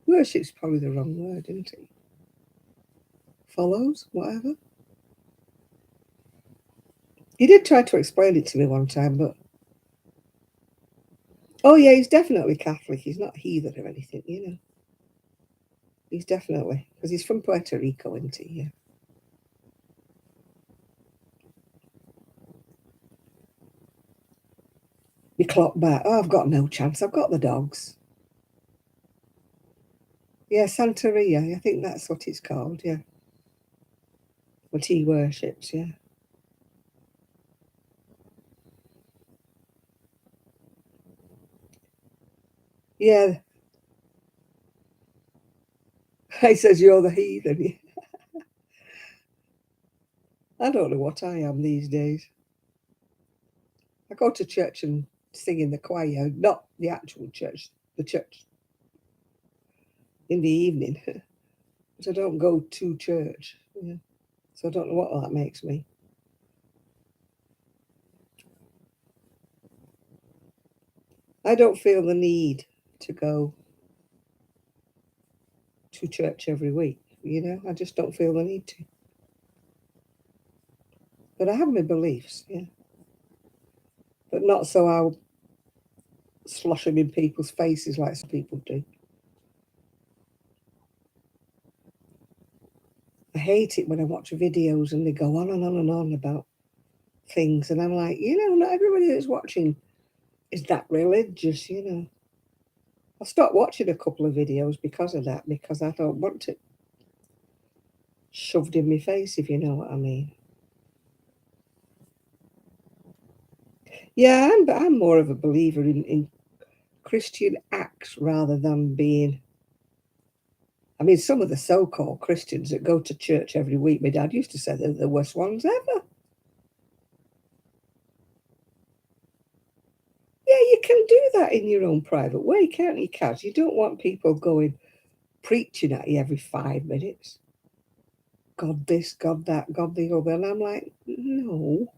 Worship's probably the wrong word, isn't it? Follows, whatever. He did try to explain it to me one time, but oh yeah, he's definitely Catholic. He's not heathen or anything, you know. He's definitely because he's from Puerto Rico, isn't he? Yeah. We clock back. Oh, I've got no chance. I've got the dogs. Yeah, Santeria. I think that's what it's called. Yeah, what he worships. Yeah. Yeah. He says you're the heathen. I don't know what I am these days. I go to church and sing in the choir, not the actual church, the church in the evening. But I don't go to church. Yeah. So I don't know what that makes me. I don't feel the need to go to church every week. You know, I just don't feel the need to. But I have my beliefs, yeah. But not so I'll slosh them in people's faces like some people do. I hate it when I watch videos and they go on and on and on about things. And I'm like, you know, not everybody that's watching is that religious, you know. I stopped watching a couple of videos because of that, because I don't want it shoved in my face, if you know what I mean. Yeah, I'm more of a believer in Christian acts rather than being. I mean, some of the so-called Christians that go to church every week, my dad used to say they're the worst ones ever. Yeah, you can do that in your own private way, can't you, Kaz? You don't want people going preaching at you every 5 minutes. God this, God that, God the other. And I'm like, no,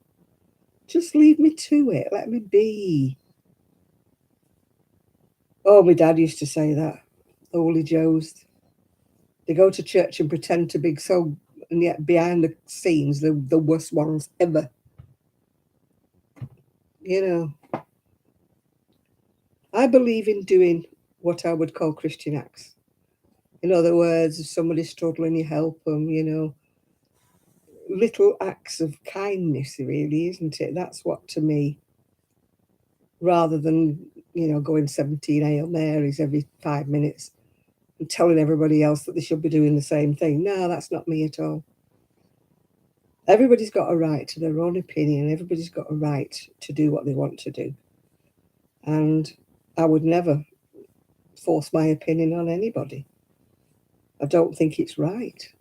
just leave me to it. Let me be. Oh, my dad used to say that. Holy Joes. They go to church and pretend to be so, and yet behind the scenes, they're the worst ones ever. You know, I believe in doing what I would call Christian acts. In other words, if somebody's struggling, you help them, little acts of kindness, really, isn't it? That's what, to me, rather than, going 17 Hail Marys every 5 minutes and telling everybody else that they should be doing the same thing. No, that's not me at all. Everybody's got a right to their own opinion. Everybody's got a right to do what they want to do. And I would never force my opinion on anybody. I don't think it's right.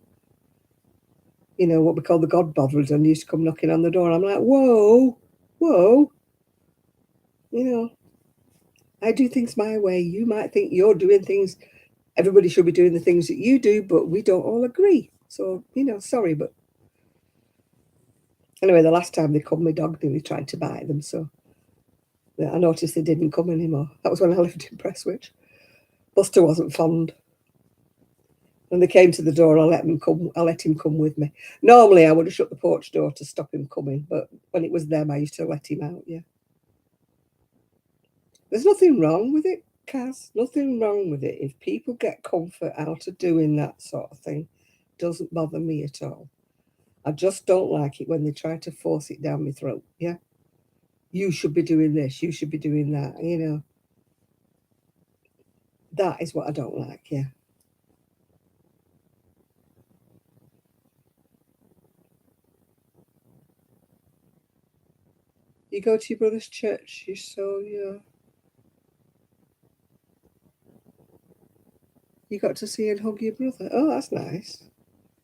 What we call the God botherers and used to come knocking on the door. I'm like, whoa, whoa. I do things my way. You might think you're doing things, everybody should be doing the things that you do, but we don't all agree. So, sorry, but anyway, the last time they come, my dog nearly tried to bite them. So I noticed they didn't come anymore. That was when I lived in Prestwich. Buster wasn't fond. When they came to the door, I let him come with me. Normally, I would have shut the porch door to stop him coming, but when it was them, I used to let him out, yeah. There's nothing wrong with it, Kaz. Nothing wrong with it. If people get comfort out of doing that sort of thing, it doesn't bother me at all. I just don't like it when they try to force it down my throat, yeah? You should be doing this, you should be doing that, That is what I don't like, yeah. You go to your brother's church, you got to see and hug your brother. Oh, that's nice.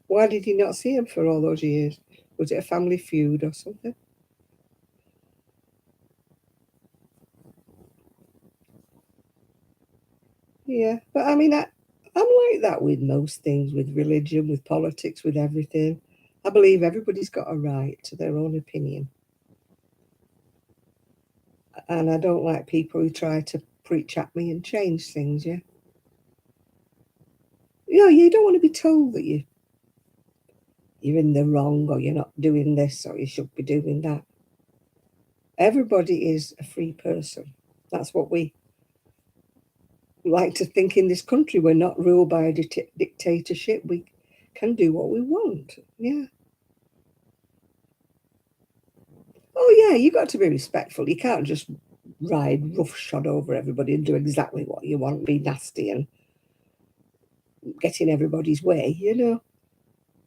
Why did you not see him for all those years? Was it a family feud or something? Yeah, but I mean, I'm like that with most things, with religion, with politics, with everything. I believe everybody's got a right to their own opinion. And I don't like people who try to preach at me and change things, yeah? You don't want to be told that you're in the wrong or you're not doing this or you should be doing that. Everybody is a free person. That's what we like to think in this country. We're not ruled by a dictatorship. We can do what we want. Yeah. Oh, yeah, you got to be respectful. You can't just ride roughshod over everybody and do exactly what you want, be nasty and get in everybody's way.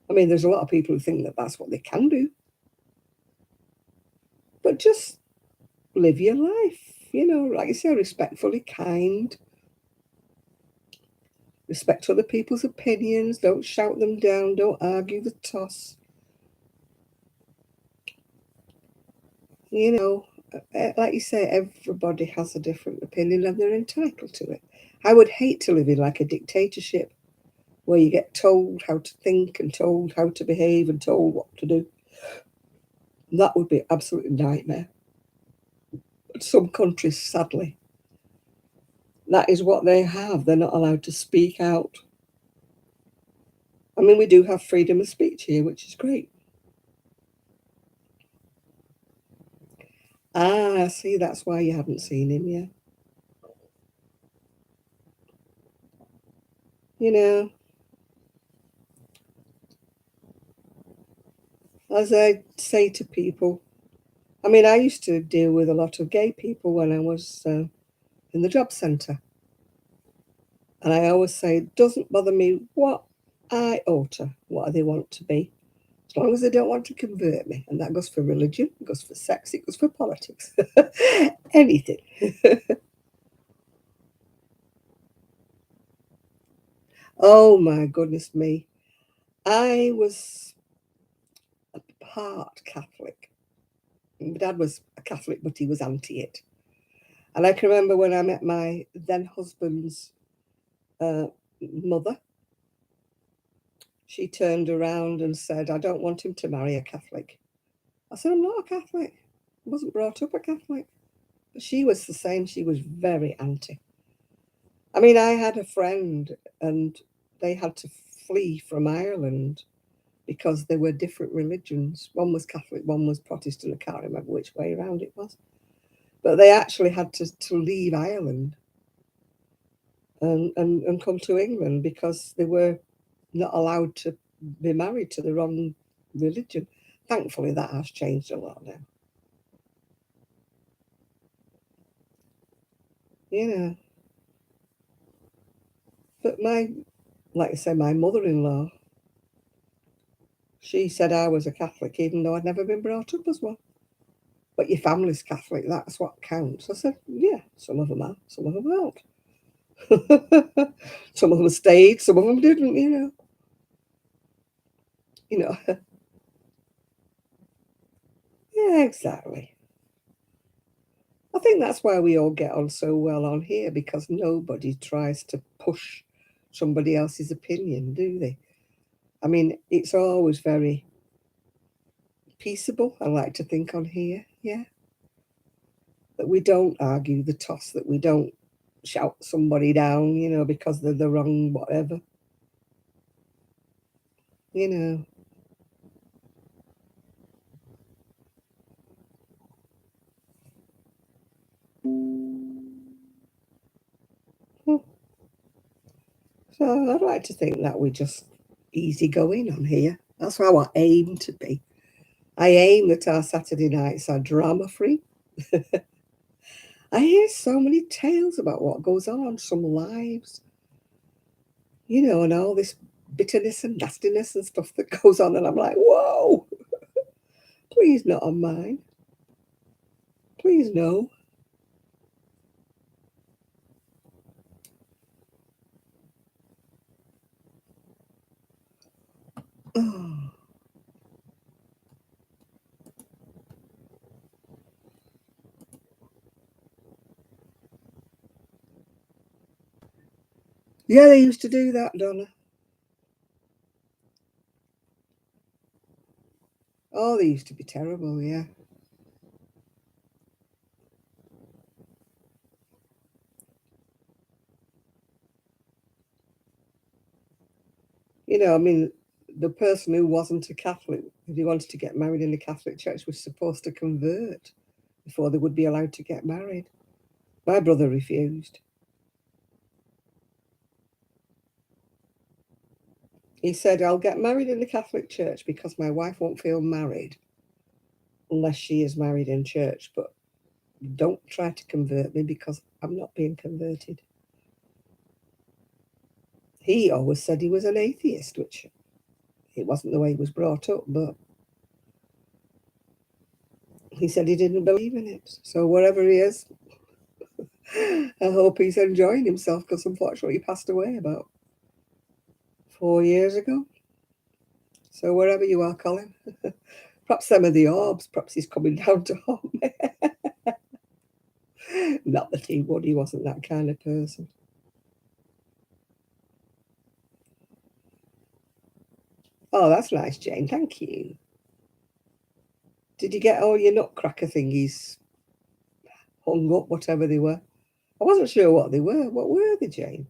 I mean, there's a lot of people who think that that's what they can do. But just live your life, like you say, respectfully, kind, respect other people's opinions, don't shout them down, don't argue the toss. Like you say, everybody has a different opinion and they're entitled to it. I would hate to live in like a dictatorship where you get told how to think and told how to behave and told what to do. That would be an absolute nightmare. But some countries, sadly, that is what they have. They're not allowed to speak out. I mean, we do have freedom of speech here, which is great. Ah, see, that's why you haven't seen him yet. You know, as I say to people, I mean, I used to deal with a lot of gay people when I was in the job centre. And I always say, it doesn't bother me what I alter, what they want to be, as long as they don't want to convert me. And that goes for religion, it goes for sex, it goes for politics, anything. Oh my goodness me. I was a part Catholic. My dad was a Catholic, but he was anti it. And I can remember when I met my then husband's uh, mother, she turned around and said, I don't want him to marry a Catholic. I said, I'm not a Catholic. I wasn't brought up a Catholic. But she was the same. She was very anti. I mean, I had a friend and they had to flee from Ireland because there were different religions. One was Catholic, one was Protestant. I can't remember which way around it was. But they actually had to leave Ireland. and come to England because they were not allowed to be married to the wrong religion. Thankfully, that has changed a lot now. You know, but like I say, my mother-in-law, she said I was a Catholic, even though I'd never been brought up as one. But your family's Catholic, that's what counts. I said, yeah, some of them are, some of them aren't. Some of them stayed, some of them didn't, you know. You know, yeah, exactly. I think that's why we all get on so well on here because nobody tries to push somebody else's opinion, do they? I mean, it's always very peaceable, I like to think on here, yeah. That we don't argue the toss, that we don't shout somebody down, you know, because they're the wrong whatever, you know. Hmm. So I'd like to think that we just easy going on here. That's how I aim to be. I aim that our Saturday nights are drama free. I hear so many tales about what goes on some lives, you know, and all this bitterness and nastiness and stuff that goes on. And I'm like, whoa, please not on mine. Please no. Oh. Yeah, they used to do that, Donna. Oh, they used to be terrible, yeah. You know, I mean, the person who wasn't a Catholic, if he wanted to get married in the Catholic Church, was supposed to convert before they would be allowed to get married. My brother refused. He said, I'll get married in the Catholic Church because my wife won't feel married unless she is married in church. But don't try to convert me because I'm not being converted. He always said he was an atheist, which it wasn't the way he was brought up, but he said he didn't believe in it. So wherever he is, I hope he's enjoying himself because unfortunately he passed away about 4 years ago. So wherever you are, Colin, perhaps some of the orbs, perhaps he's coming down to haunt me. Not that he would, he wasn't that kind of person. Oh, that's nice, Jane. Thank you. Did you get all your nutcracker thingies hung up, whatever they were? I wasn't sure what they were. What were they, Jane?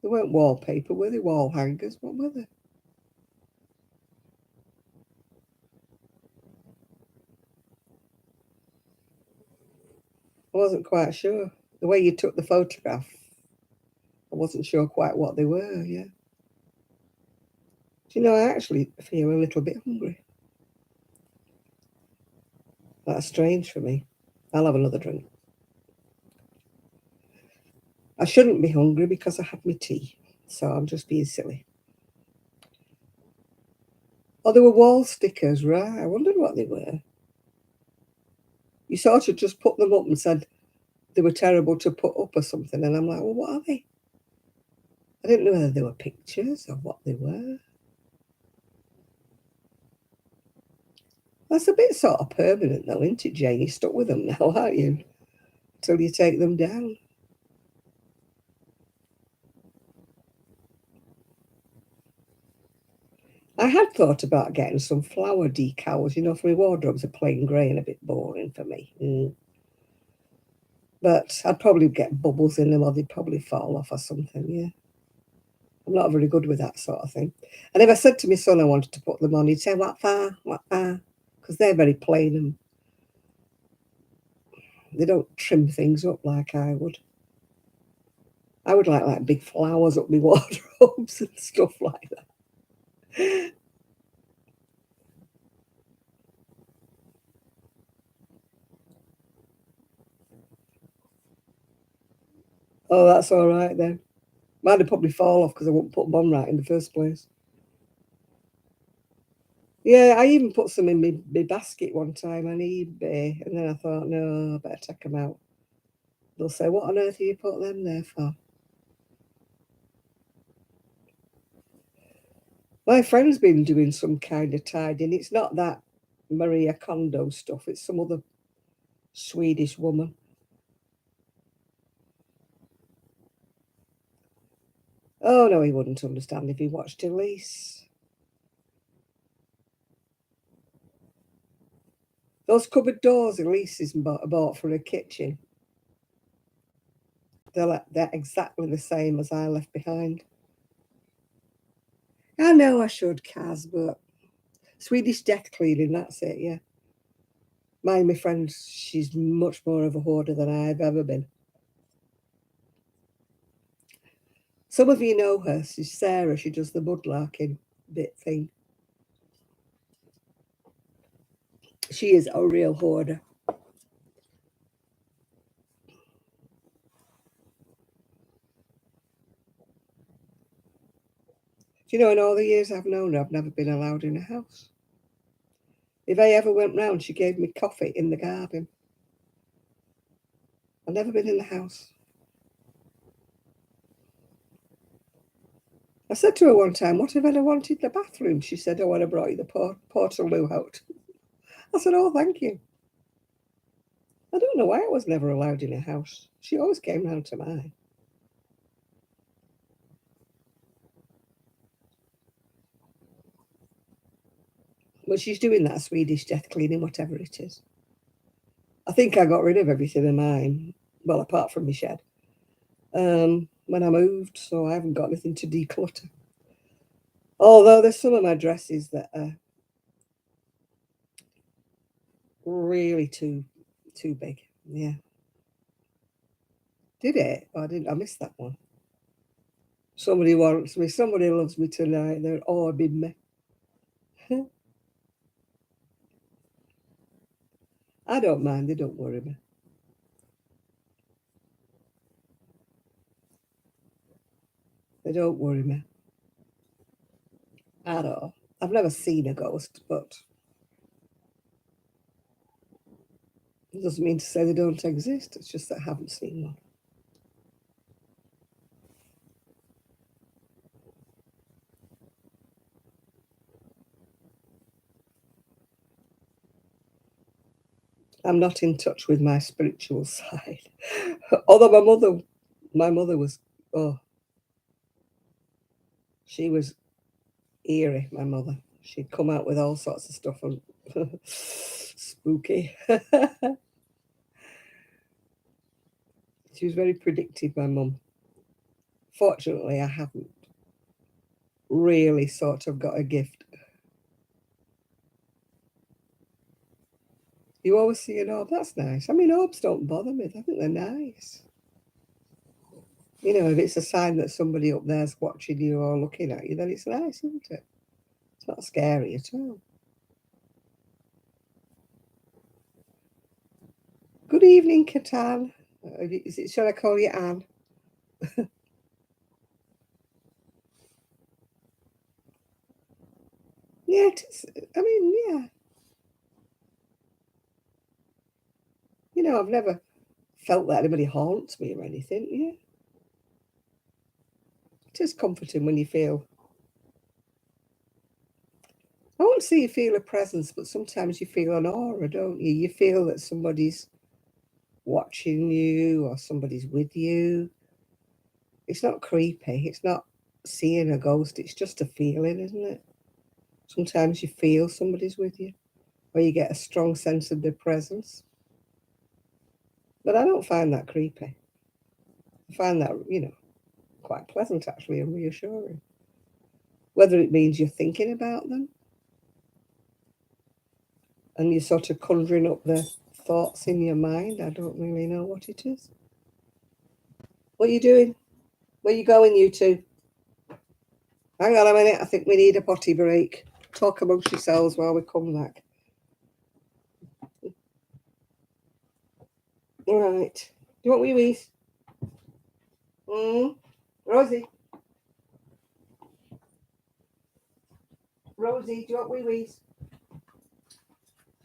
They weren't wallpaper, were they? Wall hangers? What were they? I wasn't quite sure. The way you took the photograph, I wasn't sure quite what they were, yeah. Do you know, I actually feel a little bit hungry. That's strange for me. I'll have another drink. I shouldn't be hungry because I had my tea, so I'm just being silly. Oh, they were wall stickers, right? I wondered what they were. You sort of just put them up and said they were terrible to put up or something, and I'm like, well, what are they? I didn't know whether they were pictures or what they were. That's a bit sort of permanent, though, isn't it, Jane? You're stuck with them now, aren't you? Till you take them down. I had thought about getting some flower decals, you know, for my wardrobes are plain grey and a bit boring for me. But I'd probably get bubbles in them or they'd probably fall off or something, yeah. I'm not very good with that sort of thing. And if I said to my son I wanted to put them on, he'd say, what for? What for? Because they're very plain and they don't trim things up like I would. I would like big flowers up my wardrobes and stuff like that. Oh, that's all right then. Mine would probably fall off because I wouldn't put them on right in the first place. Yeah, I even put some in my basket one time on eBay, and then I thought, no, I better take them out. They'll say, what on earth have you put them there for? My friend's been doing some kind of tidying. It's not that Maria Kondo stuff, it's some other Swedish woman. Oh, no, he wouldn't understand if he watched Elise. Those cupboard doors Elise bought for her kitchen, they're exactly the same as I left behind. I know I should, Kaz, but Swedish death cleaning, that's it, yeah. My friend, she's much more of a hoarder than I've ever been. Some of you know her. She's Sarah. She does the mudlarking bit thing. She is a real hoarder. Do you know, in all the years I've known her, I've never been allowed in a house. If I ever went round, she gave me coffee in the garden. I've never been in the house. I said to her one time, what if I wanted the bathroom? She said, oh, I brought you the Portaloo out. I said, oh, thank you. I don't know why I was never allowed in a house. She always came round to mine. But she's doing that Swedish death cleaning, whatever it is. I think I got rid of everything in mine, well, apart from my shed, when I moved, so I haven't got anything to declutter. Although there's some of my dresses that are really too big. Yeah. Did it? Oh, I didn't. I missed that one. Somebody wants me. Somebody loves me tonight. They're orbing me. I don't mind. They don't worry me. They don't worry me at all. I've never seen a ghost, but it doesn't mean to say they don't exist. It's just that I haven't seen one. I'm not in touch with my spiritual side. Although my mother was, oh, she was eerie, my mother. She'd come out with all sorts of stuff and spooky. She was very predictive, my mum. Fortunately, I haven't really sort of got a gift. You always see an orb, that's nice. I mean, orbs don't bother me, I think they're nice. You know, if it's a sign that somebody up there's watching you or looking at you, then it's nice, isn't it? It's not scary at all. Good evening, Catan. Shall I call you Anne? Yeah, it is. I mean, yeah. You know, I've never felt that anybody haunts me or anything. Yeah, it is comforting when you feel. I won't say you feel a presence, but sometimes you feel an aura, don't you? You feel that somebody's watching you or somebody's with you. It's not creepy. It's not seeing a ghost. It's just a feeling, isn't it? Sometimes you feel somebody's with you, or you get a strong sense of their presence. But I don't find that creepy. I find that, quite pleasant actually and reassuring. Whether it means you're thinking about them and you're sort of conjuring up the thoughts in your mind, I don't really know what it is. What are you doing? Where you going, you two? Hang on a minute. I think we need a potty break. Talk amongst yourselves while we come back. All right. Do you want wee wees? Rosie. Rosie, do you want wee wees?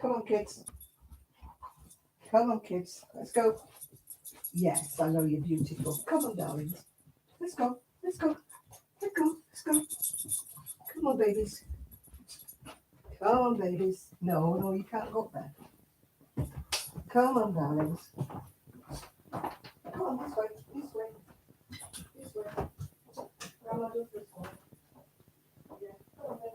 Come on, kids. Come on, kids. Let's go. Yes, I know you're beautiful. Come on, darlings. Let's go. Let's go. Let's go. Let's go. Come on, babies. Come on, babies. No, no, you can't go up there. Come on, darlings. Come on, this way. This way. This way. Grandma does this way. Yeah. Come on, baby.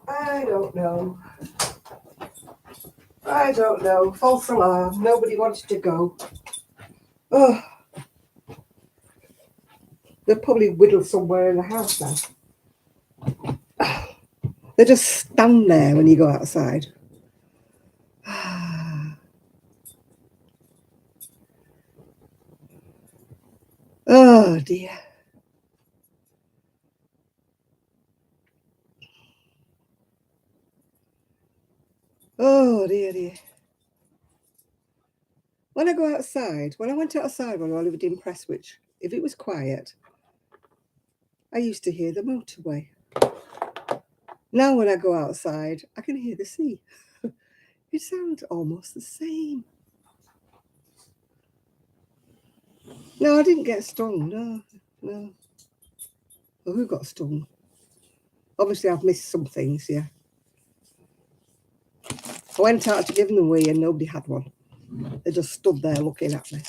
I don't know. I don't know. False alarm. Nobody wanted to go. Oh, they're probably whittled somewhere in the house now. They just stand there when you go outside. Oh dear. Oh dear, dear. When I go outside, when I went outside when I lived in Prestwich, if it was quiet, I used to hear the motorway. Now when I go outside, I can hear the sea. It sounds almost the same. No, I didn't get stung. No, no. Oh, who got stung? Obviously, I've missed some things, yeah. I went out to give them the wee and nobody had one. They just stood there looking at me.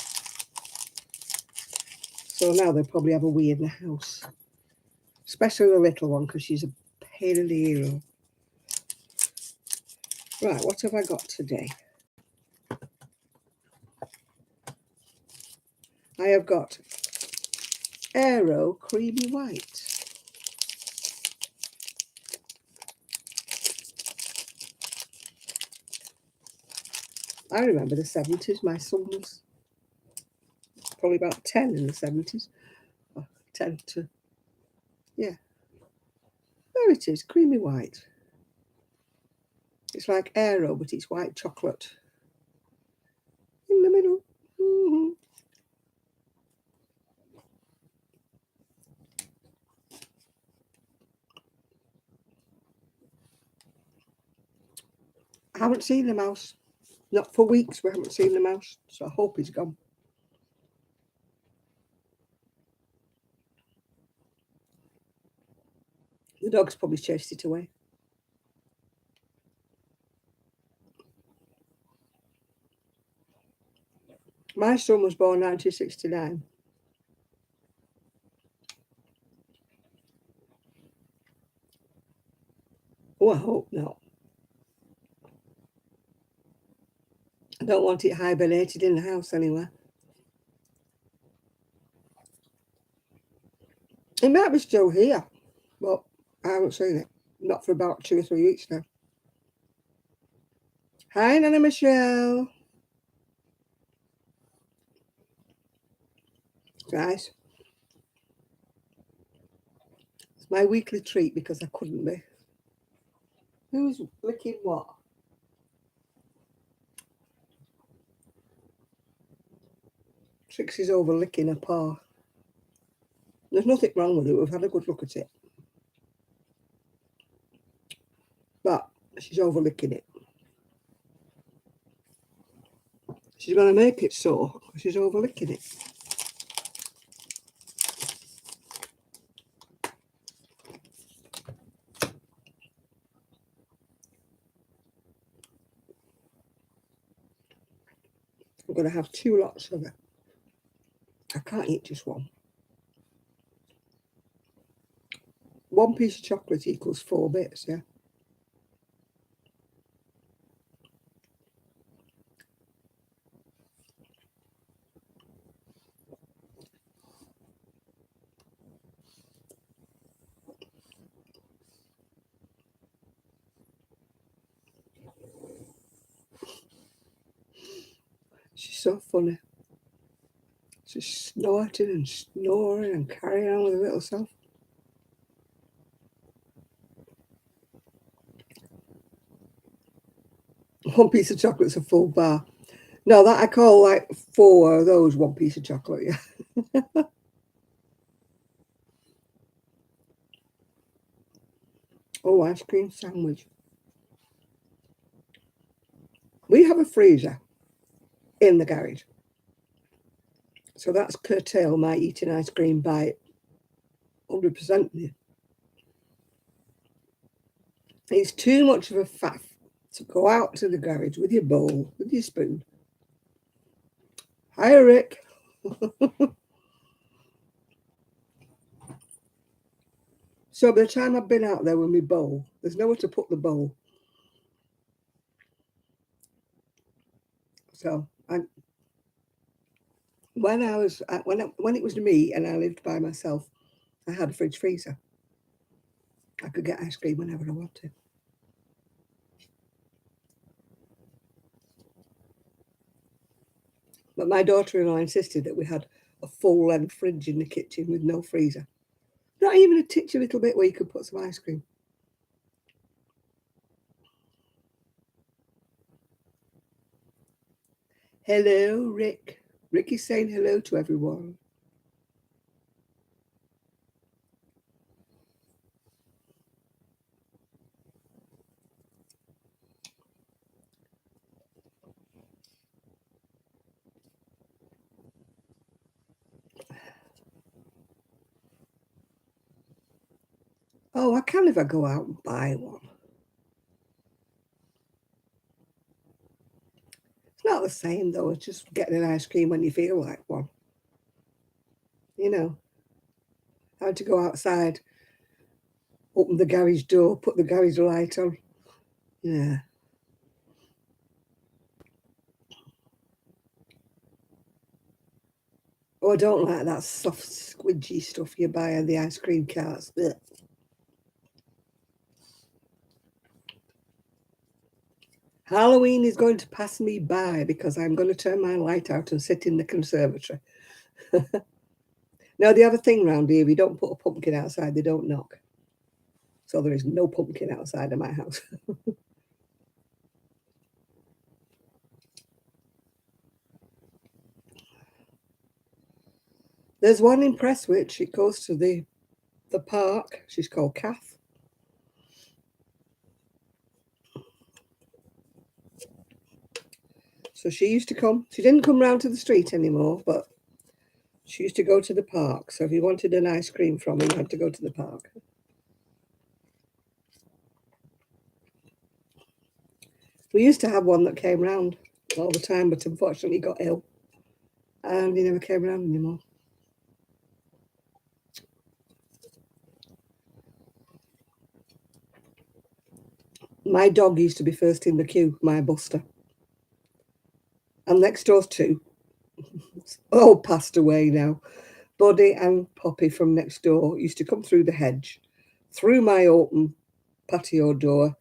So now they probably have a wee in the house. Especially the little one, because she's a pain in the ear. Right, what have I got today? I have got Aero Creamy White. I remember the 70s. My son was probably about 10 in the 70s. Oh, 10 to, yeah. There it is, Creamy White. It's like Aero, but it's white chocolate. In the middle. Mm-hmm. I haven't seen the mouse. Not for weeks we haven't seen the mouse, so I hope he's gone. dog's probably chased it away. My son was born 1969. Oh, I hope not. I don't want it hibernated in the house anywhere. It might be still here, but I haven't seen it. Not for about 2 or 3 weeks now. Hi, Nana Michelle. Guys, it's my weekly treat because I couldn't be. Who's licking what? Trixie's over licking her paw. There's nothing wrong with it. We've had a good look at it. But she's over licking it. She's going to make it so because she's over licking it. I'm going to have 2 lots of it. I can't eat just one. 1 piece of chocolate equals 4 bits, yeah? She's so funny. She's snorting and snoring and carrying on with her little self. One piece of chocolate's a full bar. No, that I call like 4 of those 1 piece of chocolate, yeah. Oh, ice cream sandwich. We have a freezer in the garage. So that's curtailed my eating ice cream by 100%. It's too much of a faff to go out to the garage with your bowl, with your spoon. Hi, Rick. So by the time I've been out there with my bowl, there's nowhere to put the bowl. So when it was me and I lived by myself, I had a fridge freezer. I could get ice cream whenever I wanted. But my daughter-in-law insisted that we had a full-length fridge in the kitchen with no freezer. Not even a titchy little bit where you could put some ice cream. Hello, Rick. Ricky's saying hello to everyone. Oh, I can if I go out and buy one. It's not the same, though, as just getting an ice cream when you feel like one. You know, I had to go outside, open the garage door, put the garage light on. Yeah. Oh, I don't like that soft, squidgy stuff you buy in the ice cream carts. Blech. Halloween is going to pass me by because I'm going to turn my light out and sit in the conservatory. Now, the other thing round here, if you don't put a pumpkin outside, they don't knock. So there is no pumpkin outside of my house. There's one in Prestwich. It goes to the park. She's called Kath. So she used to come. She didn't come round to the street anymore, but she used to go to the park. So if you wanted an ice cream from her, you had to go to the park. We used to have one that came round all the time, but unfortunately got ill. And he never came around anymore. My dog used to be first in the queue, my Buster. And next door's two. All passed away now. Buddy and Poppy from next door used to come through the hedge, through my open patio door,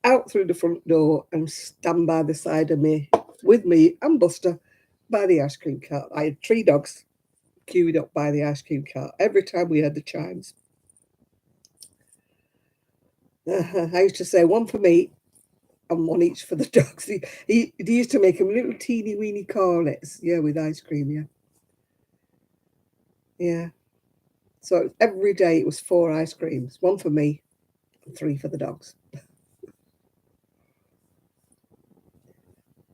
out through the front door, and stand by the side of me, with me and Buster, by the ice cream cart. I had 3 dogs queued up by the ice cream cart every time we heard the chimes. I used to say one for me and one each for the dogs. He used to make them little teeny weeny cornets, yeah, with ice cream, yeah. Yeah. So every day it was 4 ice creams, one for me and 3 for the dogs.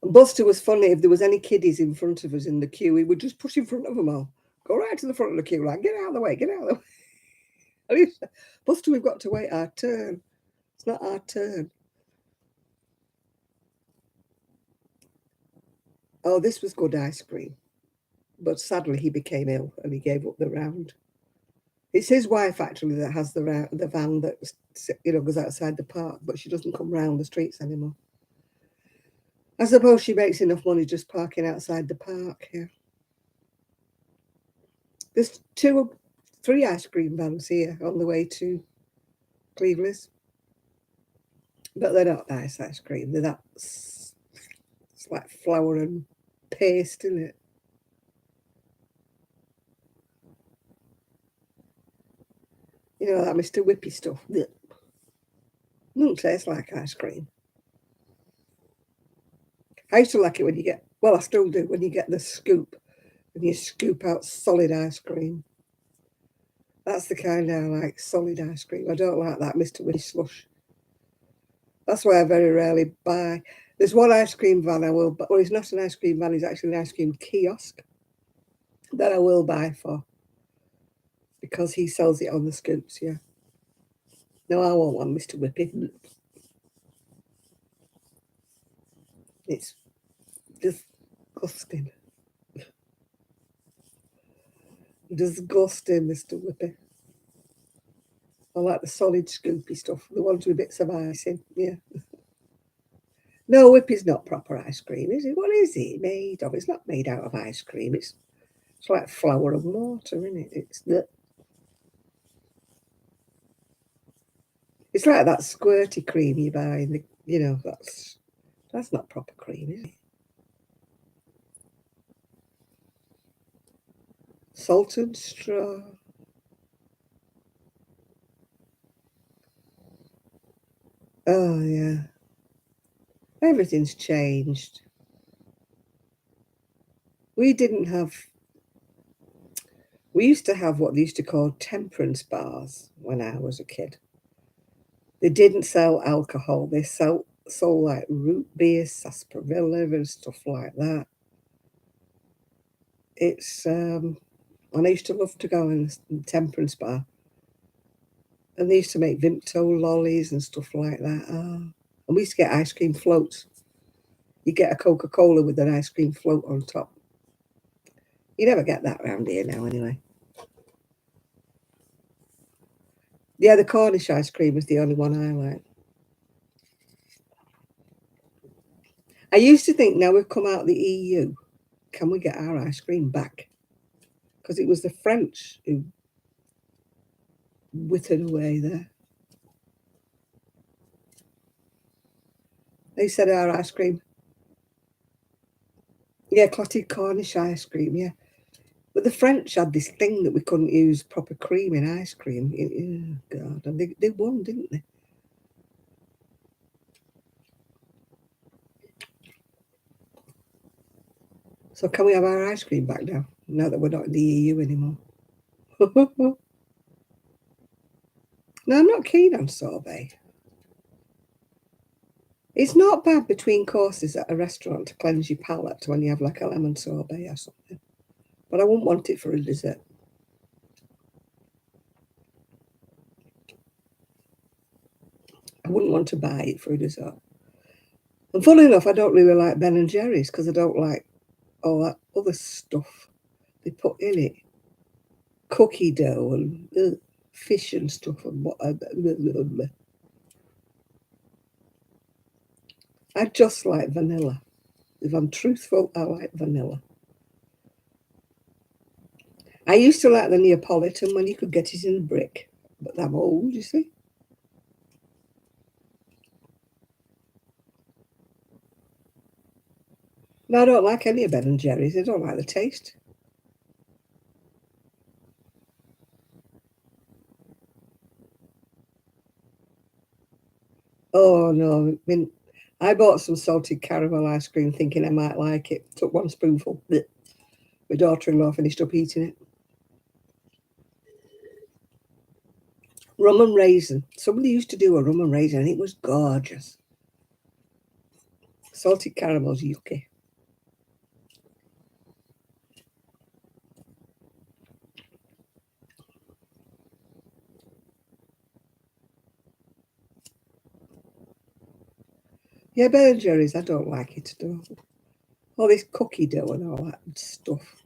And Buster was funny. If there was any kiddies in front of us in the queue, he would just push in front of them all. Go right to the front of the queue, like, get out of the way, get out of the way. And he said, Buster, we've got to wait our turn. It's not our turn. Oh, this was good ice cream. But sadly, he became ill and he gave up the round. It's his wife, actually, that has the van that, goes outside the park, but she doesn't come round the streets anymore. I suppose she makes enough money just parking outside the park, yeah. There's 3 ice cream vans here on the way to Cleveland's. But they're not nice ice cream. They're that, it's like flour and paste, isn't it? You know, that Mr. Whippy stuff. It doesn't taste like ice cream. I used to like it when you get, well, I still do, when you get the scoop, when you scoop out solid ice cream. That's the kind I like, solid ice cream. I don't like that Mr. Whippy slush. That's why I very rarely buy. There's one ice cream van I will buy. Well, it's not an ice cream van, it's actually an ice cream kiosk that I will buy for, because he sells it on the scoops, yeah. No, I want one, Mr. Whippy. It's disgusting. Disgusting, Mr. Whippy. I like the solid scoopy stuff, the ones with bits of ice in, yeah. No, Whippy's not proper ice cream, is it? What is it made of? It's not made out of ice cream. It's like flour and water, isn't it? It's like that squirty cream you buy in the, that's not proper cream, is it? Salted straw. Oh, yeah. Everything's changed. We didn't have, we used to have what they used to call temperance bars when I was a kid. They didn't sell alcohol. They sold like root beer, sarsaparilla, and stuff like that. And I used to love to go in the temperance bar, and they used to make Vimto lollies and stuff like that. Oh. And we used to get ice cream floats. You get a Coca-Cola with an ice cream float on top. You never get that around here now, anyway. Yeah, the Cornish ice cream is the only one I like. I used to think, now we've come out of the EU, can we get our ice cream back? Because it was the French who withered away there. They said our ice cream. Yeah, clotted Cornish ice cream, yeah. But the French had this thing that we couldn't use proper cream in ice cream. Oh, God. And they won, didn't they? So can we have our ice cream back now that we're not in the EU anymore? No, I'm not keen on sorbet. It's not bad between courses at a restaurant to cleanse your palate when you have like a lemon sorbet or something. But I wouldn't want it for a dessert. I wouldn't want to buy it for a dessert. And funnily enough, I don't really like Ben and Jerry's because I don't like all that other stuff they put in it. Cookie dough and fish and stuff and what. I just like vanilla. If I'm truthful, I like vanilla. I used to like the Neapolitan when you could get it in a brick, but I'm old, you see. No, I don't like any of Ben and Jerry's. I don't like the taste. Oh no! I mean, I bought some salted caramel ice cream thinking I might like it. Took one spoonful. Blech. My daughter-in-law finished up eating it. Rum and raisin. Somebody used to do a rum and raisin, and it was gorgeous. Salted caramel's yucky. Yeah, Ben and Jerry's. I don't like it at all. All this cookie dough and all that stuff.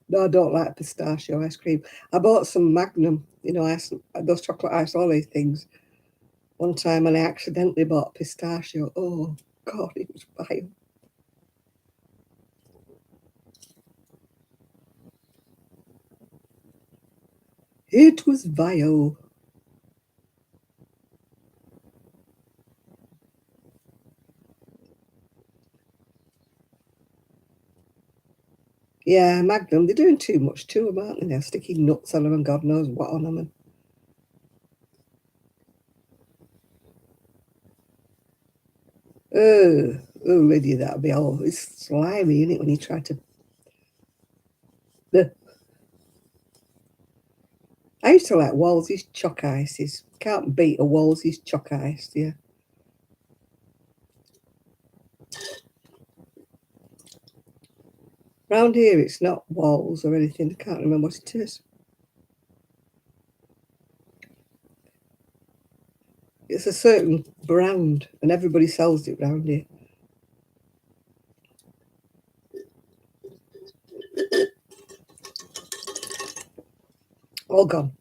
No, I don't like pistachio ice cream. I bought some Magnum, ice, those chocolate ice lolly things one time, and I accidentally bought pistachio. Oh God, it was vile. It was vile. Yeah, Magnum, they're doing too much to them, aren't they? They're sticking nuts on them and God knows what on them. Oh, oh, Lydia, that'll be all. It's slimy, isn't it, when you try to. Uh, I used to like Walsey's choc ices. Can't beat a Walsey's choc ice, yeah. Round here, it's not Walls or anything. I can't remember what it is. It's a certain brand, and everybody sells it round here. All gone.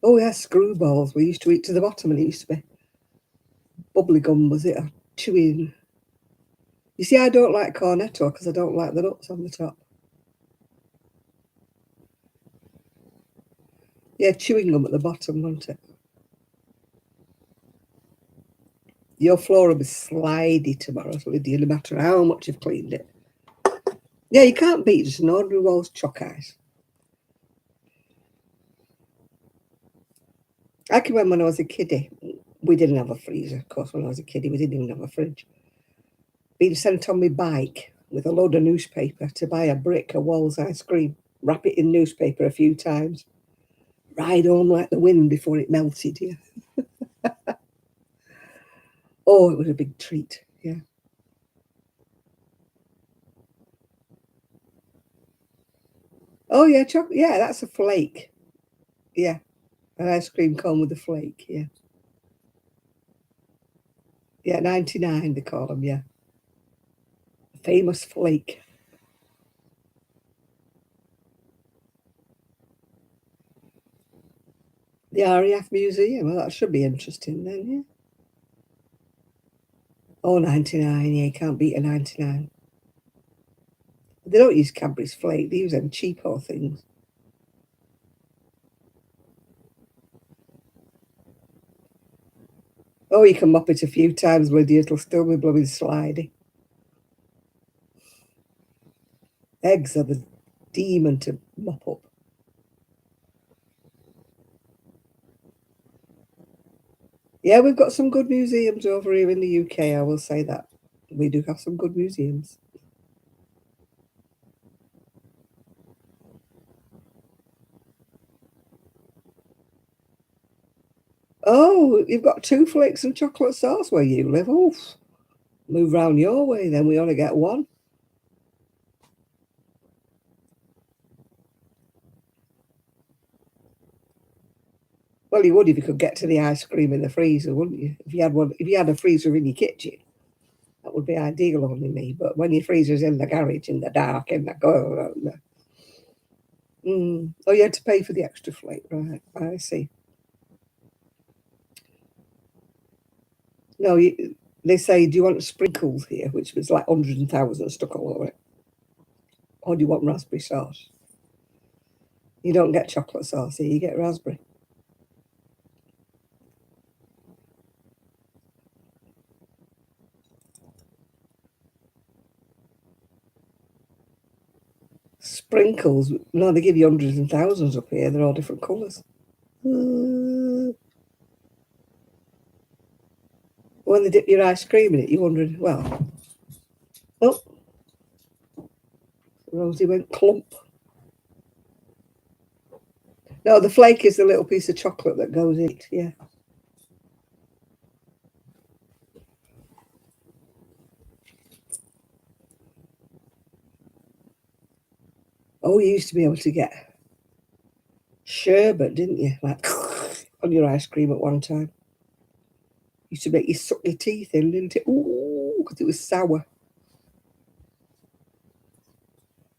Oh, yeah, screwballs. We used to eat to the bottom, and it used to be bubbly gum, was it? Or chewing. You see, I don't like cornetto because I don't like the nuts on the top. Yeah, chewing gum at the bottom, wasn't it? Your floor will be slidey tomorrow, Lydia, no matter how much you've cleaned it. Yeah, you can't beat just an ordinary Walls choc ice. I can remember when I was a kiddie, we didn't have a freezer, of course, when I was a kiddie, we didn't even have a fridge. Being sent on my bike with a load of newspaper to buy a brick of Walls ice cream, wrap it in newspaper a few times, ride home like the wind before it melted, yeah. Oh, it was a big treat, yeah. Oh, yeah, chocolate, yeah, that's a flake, yeah. An ice cream cone with a flake, yeah. Yeah, 99 they call them, yeah. Famous flake. The RAF Museum, well, that should be interesting then, yeah. Oh, 99, yeah, you can't beat a 99. They don't use Cadbury's flake, they use them cheapo things. Oh, you can mop it a few times with you, it'll still be blowing slidey. Eggs are the demon to mop up. Yeah, we've got some good museums over here in the UK, I will say that. We do have some good museums. Oh, you've got two flakes and chocolate sauce where you live. Oh, move round your way, then we only get one. Well, you would if you could get to the ice cream in the freezer, wouldn't you? If you had one, if you had a freezer in your kitchen, that would be ideal, only me. But when your freezer's in the garage in the dark, in the oh, you had to pay for the extra flake, right? I see. No, they say, do you want sprinkles here, which was like hundreds and thousands stuck all over it, or do you want raspberry sauce? You don't get chocolate sauce here; you get raspberry. Sprinkles? No, they give you hundreds and thousands up here. They're all different colours. When they dip your ice cream in it, you're wondering, well, oh, Rosie went clump. No, the flake is the little piece of chocolate that goes in it, yeah. Oh, you used to be able to get sherbet, didn't you? Like on your ice cream at one time. Used to make you suck your teeth in, didn't it? Ooh, because it was sour.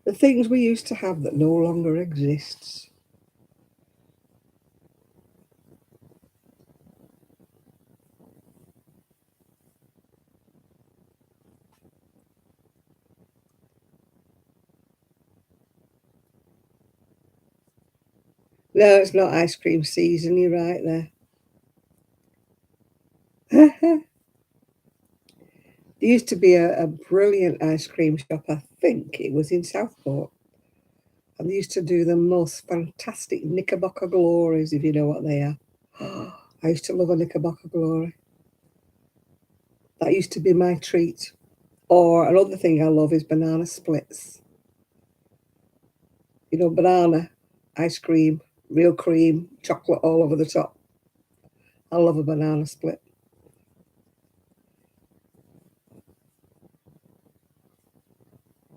The things we used to have that no longer exists. No, it's not ice cream season, you're right there. There used to be a brilliant ice cream shop, I think it was in Southport. And they used to do the most fantastic Knickerbocker glories, if you know what they are. I used to love a Knickerbocker glory. That used to be my treat. Or another thing I love is banana splits. You know, banana, ice cream, real cream, chocolate all over the top. I love a banana split.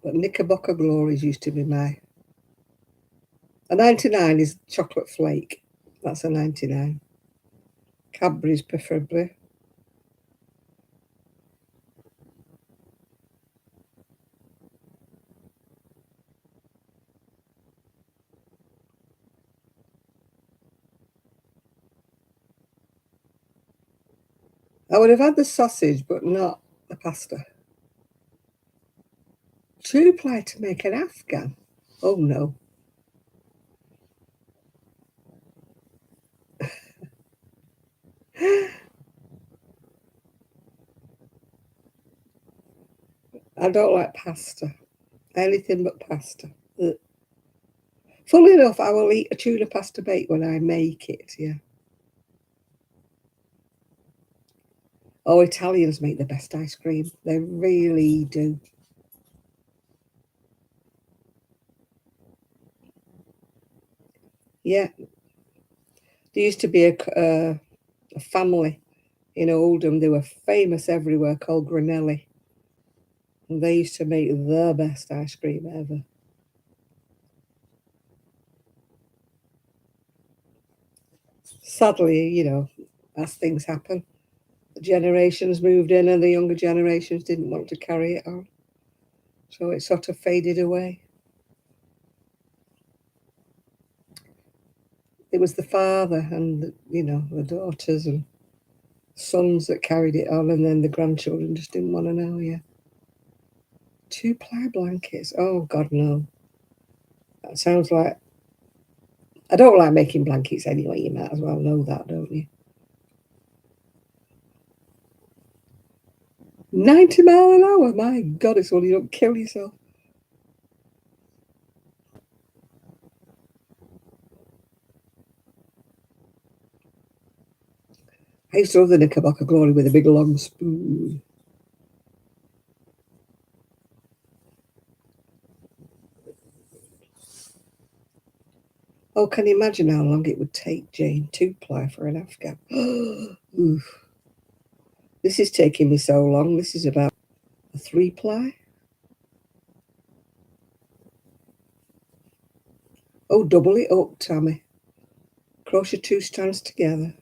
But Knickerbocker glories used to be my. A 99 is chocolate flake. That's a 99. Cadbury's preferably. I would have had the sausage, but not the pasta. Two-ply to make an Afghan? Oh no. I don't like pasta. Anything but pasta. Ugh. Funnily enough, I will eat a tuna pasta bake when I make it, yeah. Oh, Italians make the best ice cream. They really do. Yeah. There used to be a family in Oldham. They were famous everywhere called Granelli. And they used to make the best ice cream ever. Sadly, you know, as things happen, the generations moved in and the younger generations didn't want to carry it on. So it sort of faded away. It was the father and, you know, the daughters and sons that carried it on, and then the grandchildren just didn't want to know, yeah. Two-ply blankets. Oh, God, no. That sounds like. I don't like making blankets anyway. You might as well know that, don't you? 90 mile an hour. My God, it's only you don't kill yourself. I used to love the Knickerbocker glory with a big long spoon. Oh, can you imagine how long it would take Jane two-ply for an Afghan? Oof. This is taking me so long. This is about a three-ply. Oh, double it up, Tammy. Crochet 2 strands together.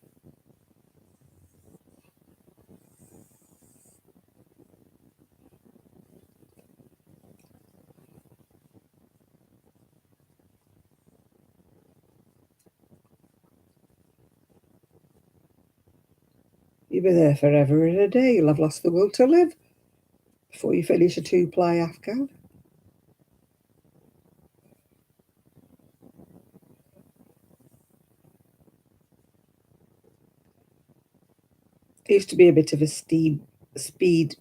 You'll be there forever and a day. You'll have lost the will to live before you finish a 2-ply afghan. I used to be a bit of a speed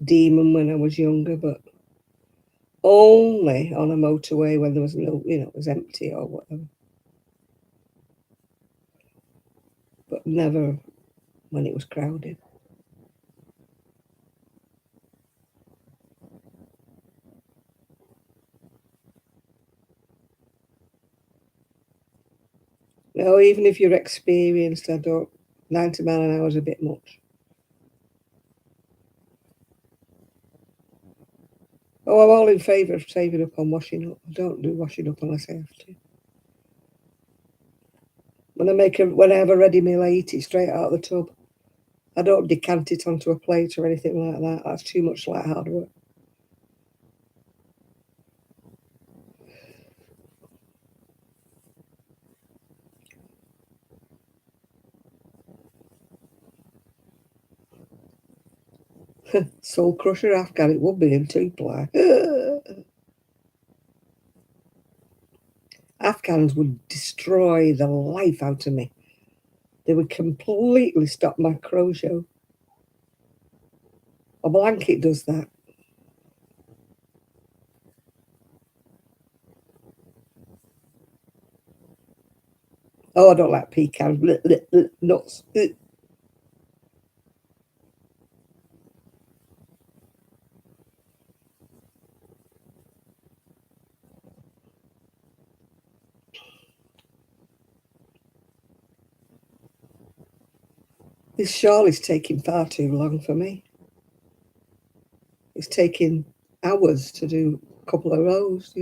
demon when I was younger, but only on a motorway when there was no, it was empty or whatever. But never when it was crowded. No, even if you're experienced, 90 mile an hour is a bit much. Oh, I'm all in favour of saving up on washing up. I don't do washing up unless I have to. When I have a ready meal, I eat it straight out of the tub. I don't decant it onto a plate or anything like that. That's too much like hard work. Soul Crusher Afghan, it would be in 2-ply. Afghans would destroy the life out of me. They would completely stop my crochet. A blanket does that. Oh, I don't like pecans. Nuts. This shawl is taking far too long for me. It's taking hours to do a couple of rows,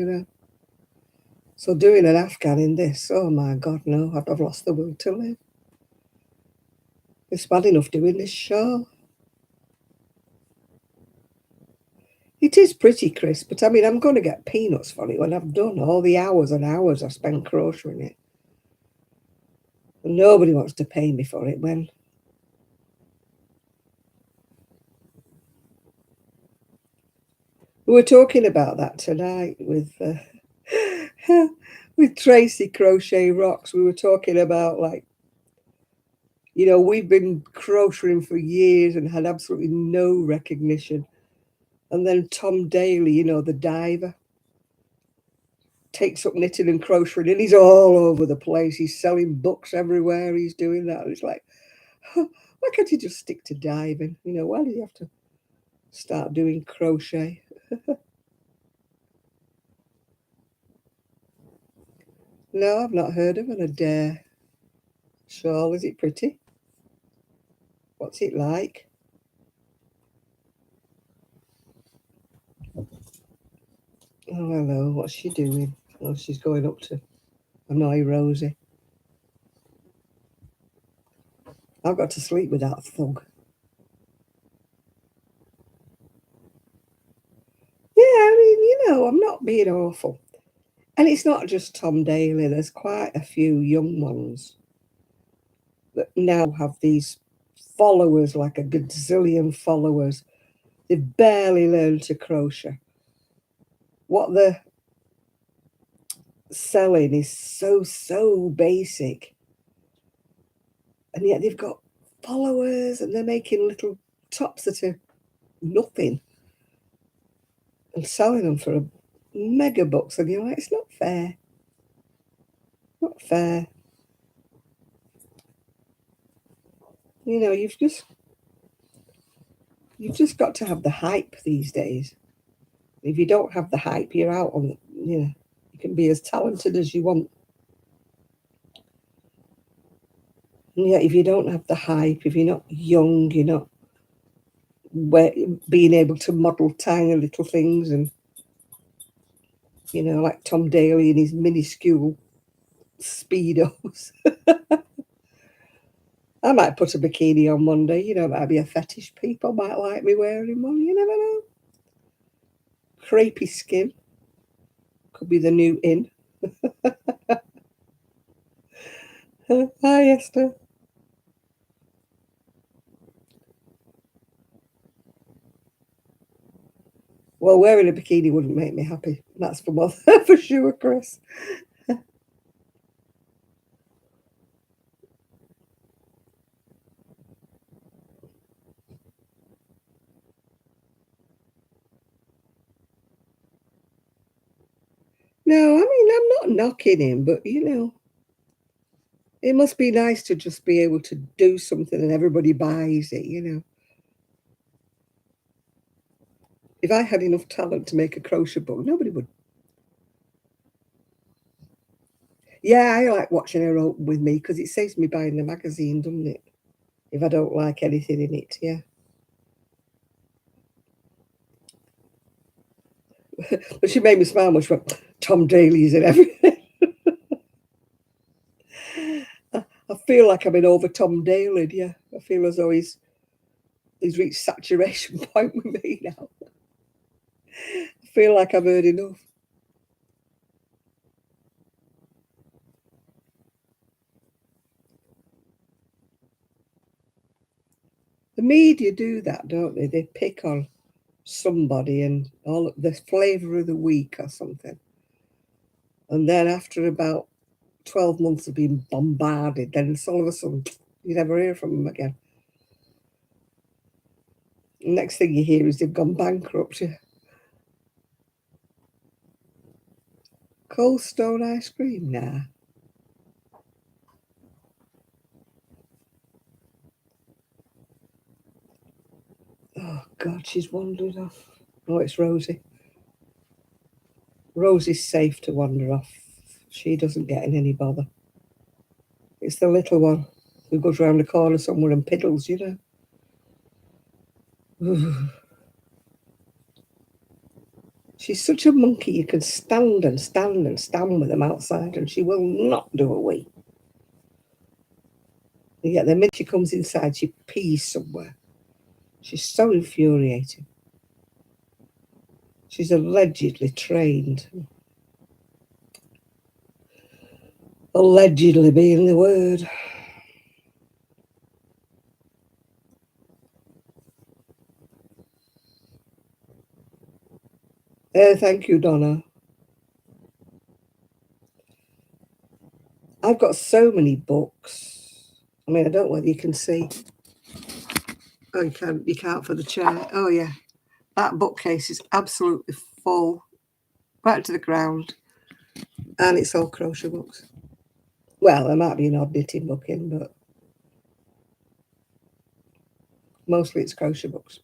So doing an Afghan in this, oh my God, no, I've lost the will to live. It's bad enough doing this shawl. It is pretty crisp, but I mean, I'm going to get peanuts for it when I've done all the hours and hours I've spent crocheting it. And nobody wants to pay me for it when... We were talking about that tonight with with Tracey Crochet Rocks. We were talking about, like, we've been crocheting for years and had absolutely no recognition. And then Tom Daly, the diver, takes up knitting and crocheting, and he's all over the place. He's selling books everywhere. He's doing that. And it's like, why can't you just stick to diving? Why do you have to start doing crochet? No, I've not heard of an Adair shawl. Is it pretty? What's it like? Oh, hello. What's she doing? Oh, she's going up to annoy Rosie. I've got to sleep with that thug. Yeah, I mean, I'm not being awful. And it's not just Tom Daly. There's quite a few young ones that now have these followers, like a gazillion followers. They've barely learned to crochet. What they're selling is so basic. And yet they've got followers and they're making little tops that are nothing and selling them for mega bucks. And you're like, it's not fair. Not fair. You've got to have the hype these days. If you don't have the hype, you're out on, you can be as talented as you want. And yet, if you don't have the hype, if you're not young, you're not being able to model tiny little things and, like Tom Daly and his minuscule Speedos. I might put a bikini on one day. You know, it might be a fetish. People might like me wearing one. You never know. Crepey skin could be the new in. Hi, Esther. Well, wearing a bikini wouldn't make me happy. That's for one, for sure, Chris. No, I mean, I'm not knocking him, but it must be nice to just be able to do something and everybody buys it. If I had enough talent to make a crochet book, nobody would. Yeah, I like watching her open with me because it saves me buying the magazine, doesn't it? If I don't like anything in it, yeah. But she made me smile when she went, Tom Daly's and everything. I feel like I'm in over Tom Daly, yeah. I feel as though he's reached saturation point with me now. I feel like I've heard enough. The media do that, don't they? They pick on somebody and all the flavour of the week or something. And then after about 12 months of being bombarded, then all of a sudden you never hear from them again. The next thing you hear is they've gone bankrupt. Yeah. Cold Stone ice cream? Nah. Oh, God, she's wandered off. Oh, it's Rosie. Rosie's safe to wander off. She doesn't get in any bother. It's the little one who goes round the corner somewhere and piddles. She's such a monkey. You can stand and stand and stand with them outside, and she will not do a wee. And yet, the minute she comes inside, she pees somewhere. She's so infuriating. She's allegedly trained. Allegedly being the word. Thank you, Donna. I've got so many books. I mean, I don't know whether you can see. Oh, you can. You can't for the chair. Oh, yeah. That bookcase is absolutely full, right to the ground, and it's all crochet books. Well, there might be an odd knitting book in, but mostly it's crochet books.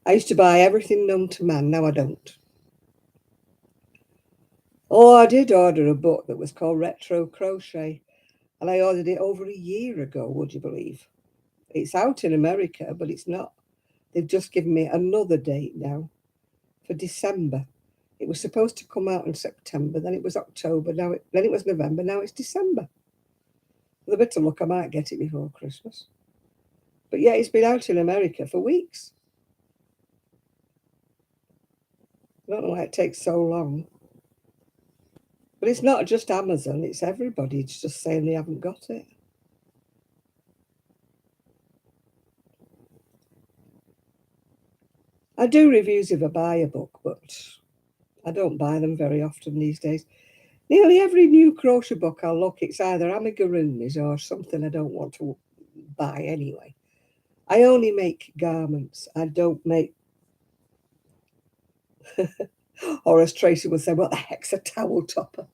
I used to buy everything known to man. Now I don't. Oh, I did order a book that was called Retro Crochet, and I ordered it over a year ago, would you believe? It's out in America, but it's not. They've just given me another date now for December. It was supposed to come out in September, then it was October, then it was November, now it's December. With a bit of luck, I might get it before Christmas. But yeah, it's been out in America for weeks. I don't know why it takes so long. But it's not just Amazon, it's everybody. It's just saying they haven't got it. I do reviews if I buy a book, but I don't buy them very often these days. Nearly every new crochet book I look, it's either amigurumis or something I don't want to buy anyway. I only make garments. I don't make, or as Tracy would say, what the heck's a towel topper?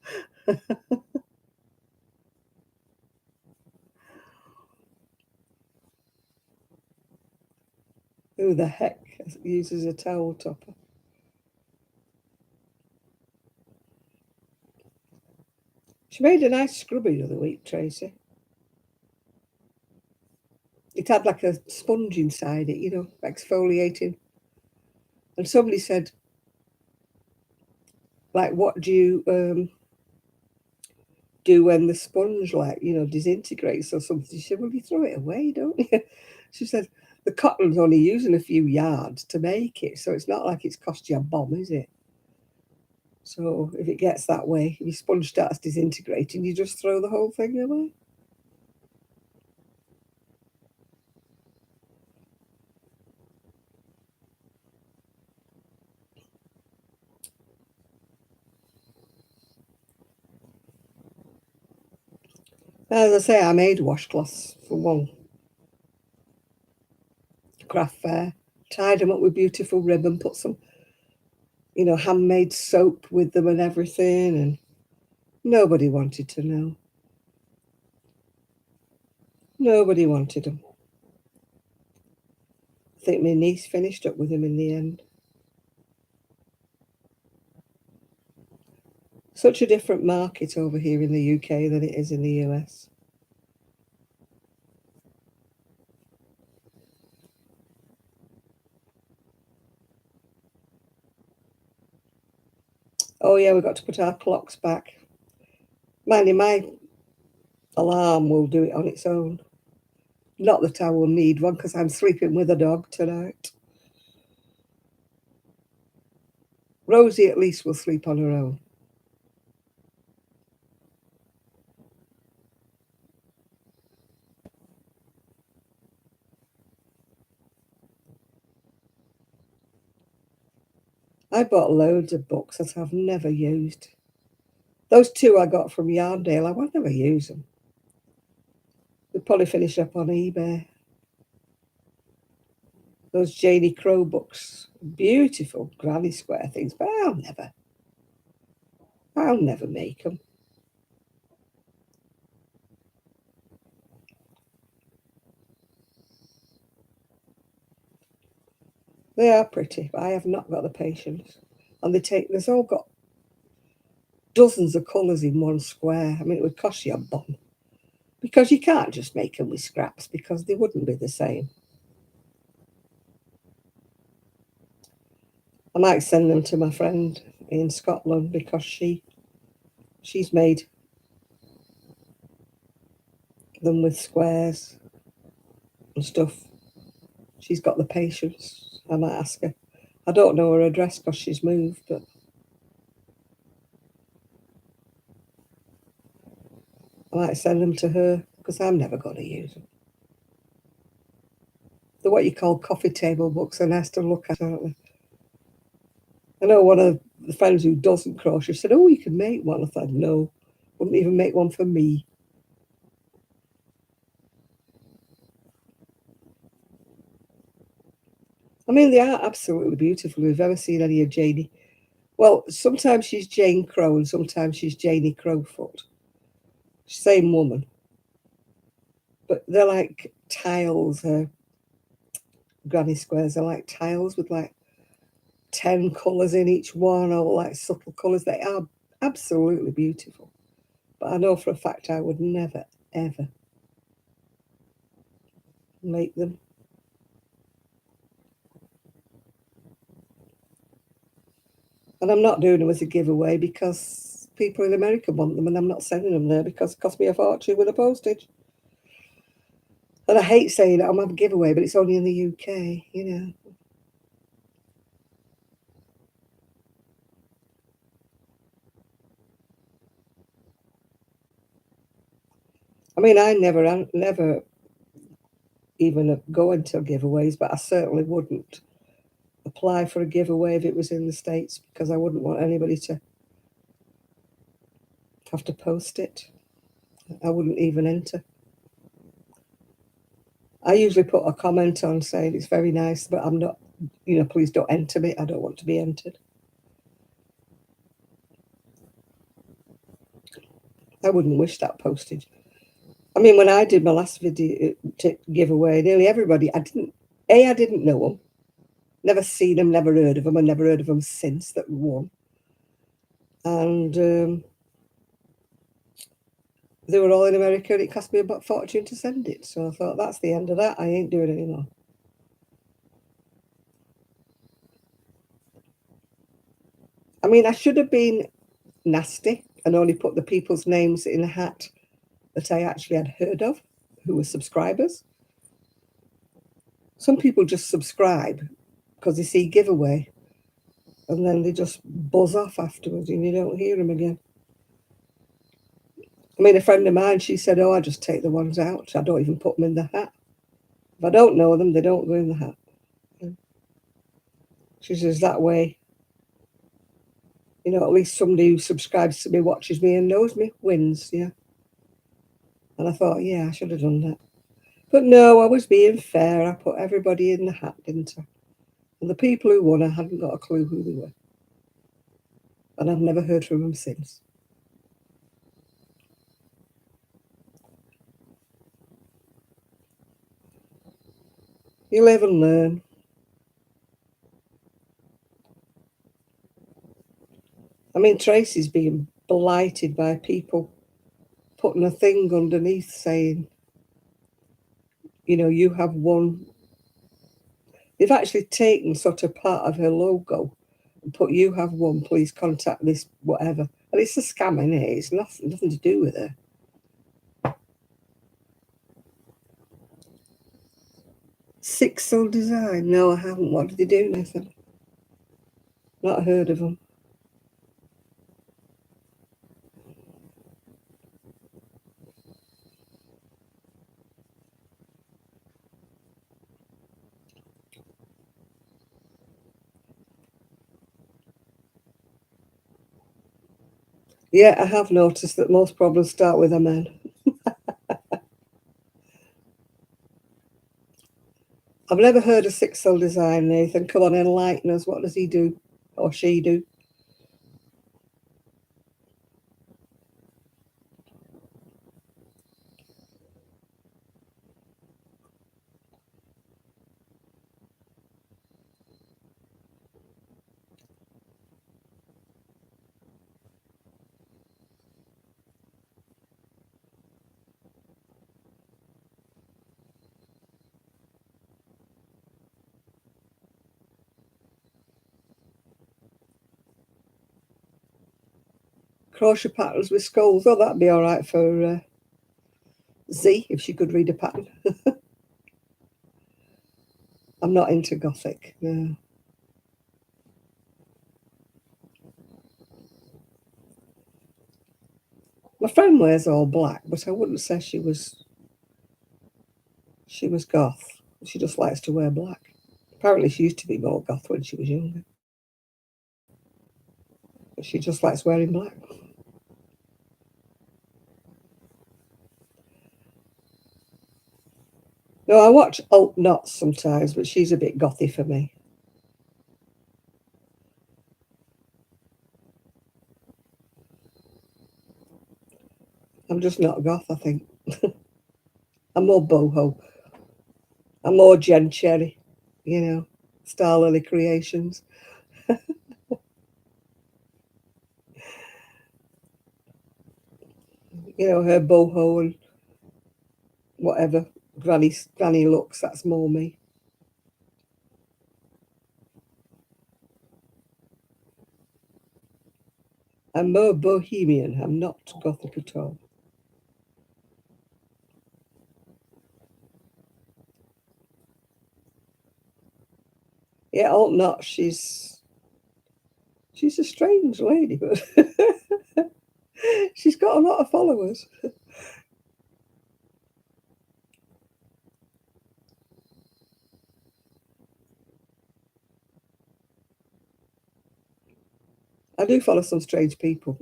Who the heck uses a towel topper? She made a nice scrubby the other week, Tracy. It had like a sponge inside it, exfoliating. And somebody said, like, what do you do when the sponge, like, disintegrates or something. She said, well, you throw it away, don't you? She said, the cotton's only using a few yards to make it, so it's not like it's cost you a bomb, is it? So if it gets that way, if your sponge starts disintegrating, you just throw the whole thing away. As I say, I made washcloths for one craft fair, tied them up with beautiful ribbon, put some, handmade soap with them and everything, and nobody wanted to know. Nobody wanted them. I think my niece finished up with them in the end. Such a different market over here in the UK than it is in the US. Oh yeah, we've got to put our clocks back. Mind you, my alarm will do it on its own. Not that I will need one because I'm sleeping with a dog tonight. Rosie at least will sleep on her own. I bought loads of books that I've never used. Those two I got from Yarndale, I will never use them. They'll probably finish up on eBay. Those Janie Crow books, beautiful granny square things, but I'll never make them. They are pretty, but I have not got the patience. And there's all got dozens of colours in one square. I mean, it would cost you a bomb. Because you can't just make them with scraps because they wouldn't be the same. I might send them to my friend in Scotland because she's made them with squares and stuff. She's got the patience. I might ask her. I don't know her address because she's moved, but I might send them to her because I'm never going to use them. They're what you call coffee table books. They're nice to look at, aren't they? I know one of the friends who doesn't crochet said, "Oh, you can make one." I thought, no, wouldn't even make one for me. I mean, they are absolutely beautiful. If you've ever seen any of Janie, well, sometimes she's Jane Crow and sometimes she's Janie Crowfoot. Same woman, but they're like tiles. Granny squares are like tiles with like 10 colours in each one, all like subtle colours. They are absolutely beautiful. But I know for a fact I would never, ever make them. And I'm not doing them as a giveaway because people in America want them and I'm not sending them there because it cost me a fortune with the postage. And I hate saying it, I'm a giveaway, but it's only in the UK. I mean, I never even go into giveaways, but I certainly wouldn't apply for a giveaway if it was in the States because I wouldn't want anybody to have to post it. I wouldn't even enter. I usually put a comment on saying it's very nice, but I'm not, please don't enter me. I don't want to be entered. I wouldn't wish that postage. I mean, when I did my last video to giveaway, nearly everybody, I didn't know them, never seen them, never heard of them, and never heard of them since that won. And they were all in America, and it cost me about fortune to send it. So I thought, that's the end of that. I ain't doing it anymore. I mean, I should have been nasty and only put the people's names in a hat that I actually had heard of, who were subscribers. Some people just subscribe because they see giveaway, and then they just buzz off afterwards and you don't hear them again. I mean, a friend of mine, she said, oh, I just take the ones out. I don't even put them in the hat. If I don't know them, they don't go in the hat. She says, that way, you know, at least somebody who subscribes to me, watches me and knows me, wins, yeah. And I thought, yeah, I should have done that. But no, I was being fair. I put everybody in the hat, didn't I? And the people who won, I hadn't got a clue who they were. And I've never heard from them since. You live and learn. I mean, Tracy's being blighted by people putting a thing underneath saying, you know, you have won. They've actually taken sort of part of her logo and put, you have won, please contact this, whatever. And it's a scam, innit? It's nothing to do with her. Six Soul Design? No, I haven't. What did they do, Nathan? Not heard of them. Yeah, I have noticed that most problems start with a man. I've never heard of Six Soul Design, Nathan. Come on, enlighten us. What does he do? Or she do? Crochet patterns with skulls. Oh, that'd be all right for Z, if she could read a pattern. I'm not into Gothic, no. My friend wears all black, but I wouldn't say she was goth. She just likes to wear black. Apparently she used to be more goth when she was younger. But she just likes wearing black. No, I watch Alt Knots sometimes, but she's a bit gothy for me. I'm just not goth, I think. I'm more boho. I'm more Jen Cherry, you know, Star Lily Creations. You know, her boho and whatever granny looks. That's more me. I'm more bohemian. I'm not gothic at all. Yeah, Alt Knot. She's a strange lady, but she's got a lot of followers. I do follow some strange people.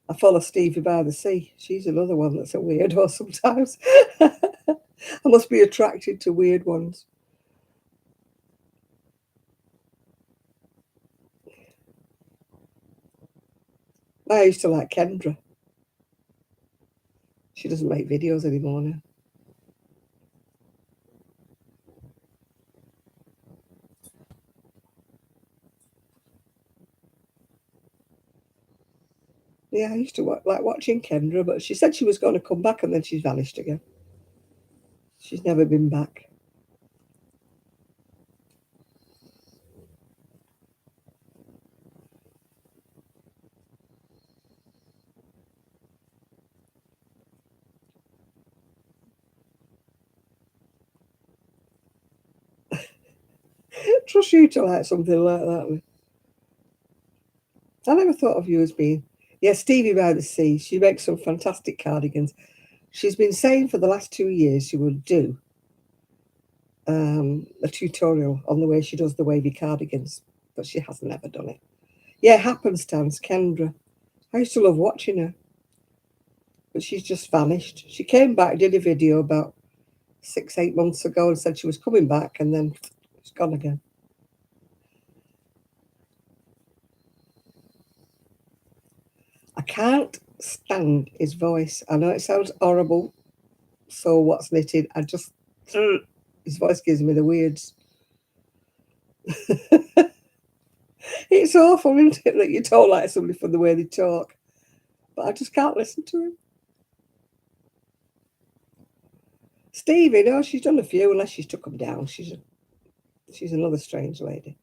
I follow Stevie by the Sea. She's another one that's a weirdo sometimes. I must be attracted to weird ones. I used to like Kendra. She doesn't make videos anymore now. Yeah, I used to like watching Kendra, but she said she was going to come back and then she's vanished again. She's never been back. trust you to like something like that. I never thought of you as being. Yeah, Stevie by the Sea. She makes some fantastic cardigans. She's been saying for the last 2 years she would do a tutorial on the way she does the wavy cardigans, but she hasn't ever done it. Yeah, happenstance, Kendra. I used to love watching her, but she's just vanished. She came back, did a video about 6, 8 months ago and said she was coming back, and then she's gone again. I can't stand his voice. I know it sounds horrible. So what's knitted? His voice gives me the weirds. It's awful, isn't it, that you don't like somebody for the way they talk? But I just can't listen to him. Stevie, no, she's done a few, unless she's took them down. She's another strange lady.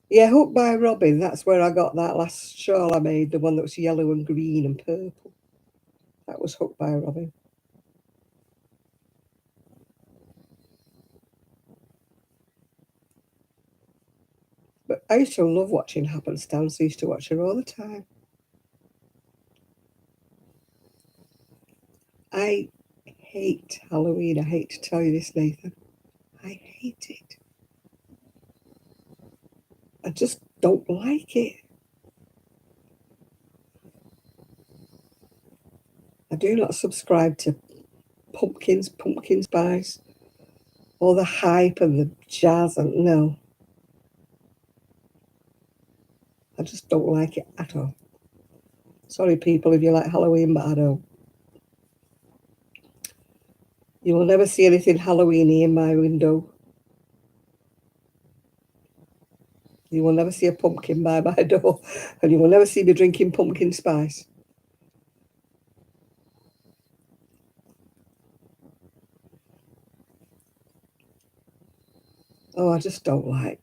Yeah, Hooked by Robin. That's where I got that last shawl I made, the one that was yellow and green and purple. That was Hooked by Robin. But I used to love watching Happenstance. I used to watch her all the time. I hate Halloween. I hate to tell you this, Nathan. I hate it. I just don't like it. I do not subscribe to pumpkin spice, all the hype and the jazz, and no. I just don't like it at all. Sorry, people, if you like Halloween, but I don't. You will never see anything Halloweeny in my window. You will never see a pumpkin by my door, and you will never see me drinking pumpkin spice. Oh, I just don't like.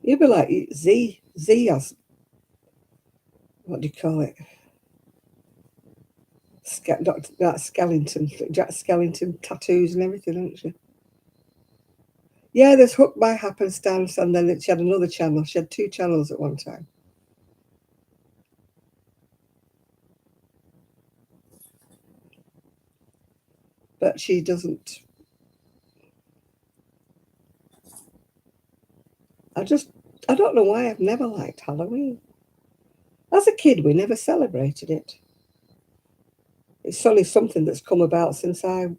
You'd be like Z. Z has, what do you call it? Jack Skellington tattoos and everything, hasn't she? Yeah, there's Hooked by Happenstance, and then she had another channel. She had 2 channels at one time. But she doesn't. I don't know why I've never liked Halloween. As a kid, we never celebrated it. It's only something that's come about since Ian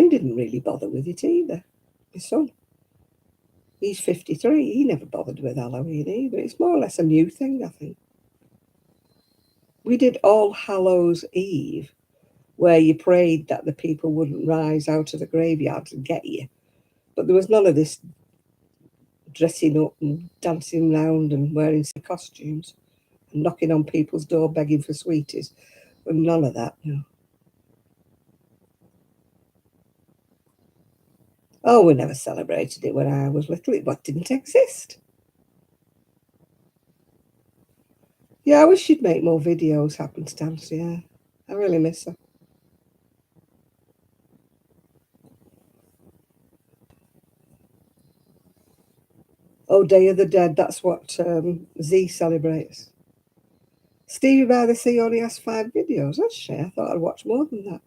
didn't really bother with it either. My son, he's 53. He never bothered with Halloween either. It's more or less a new thing, I think. We did All Hallows Eve, where you prayed that the people wouldn't rise out of the graveyards and get you. But there was none of this dressing up and dancing around and wearing costumes and knocking on people's door begging for sweeties. But none of that, no. Oh, we never celebrated it when I was little. It didn't exist. Yeah, I wish she'd make more videos, Happenstance, yeah. I really miss her. Oh, Day of the Dead, that's what Z celebrates. Stevie by the Sea only has 5 videos. That's a shame. I thought I'd watch more than that.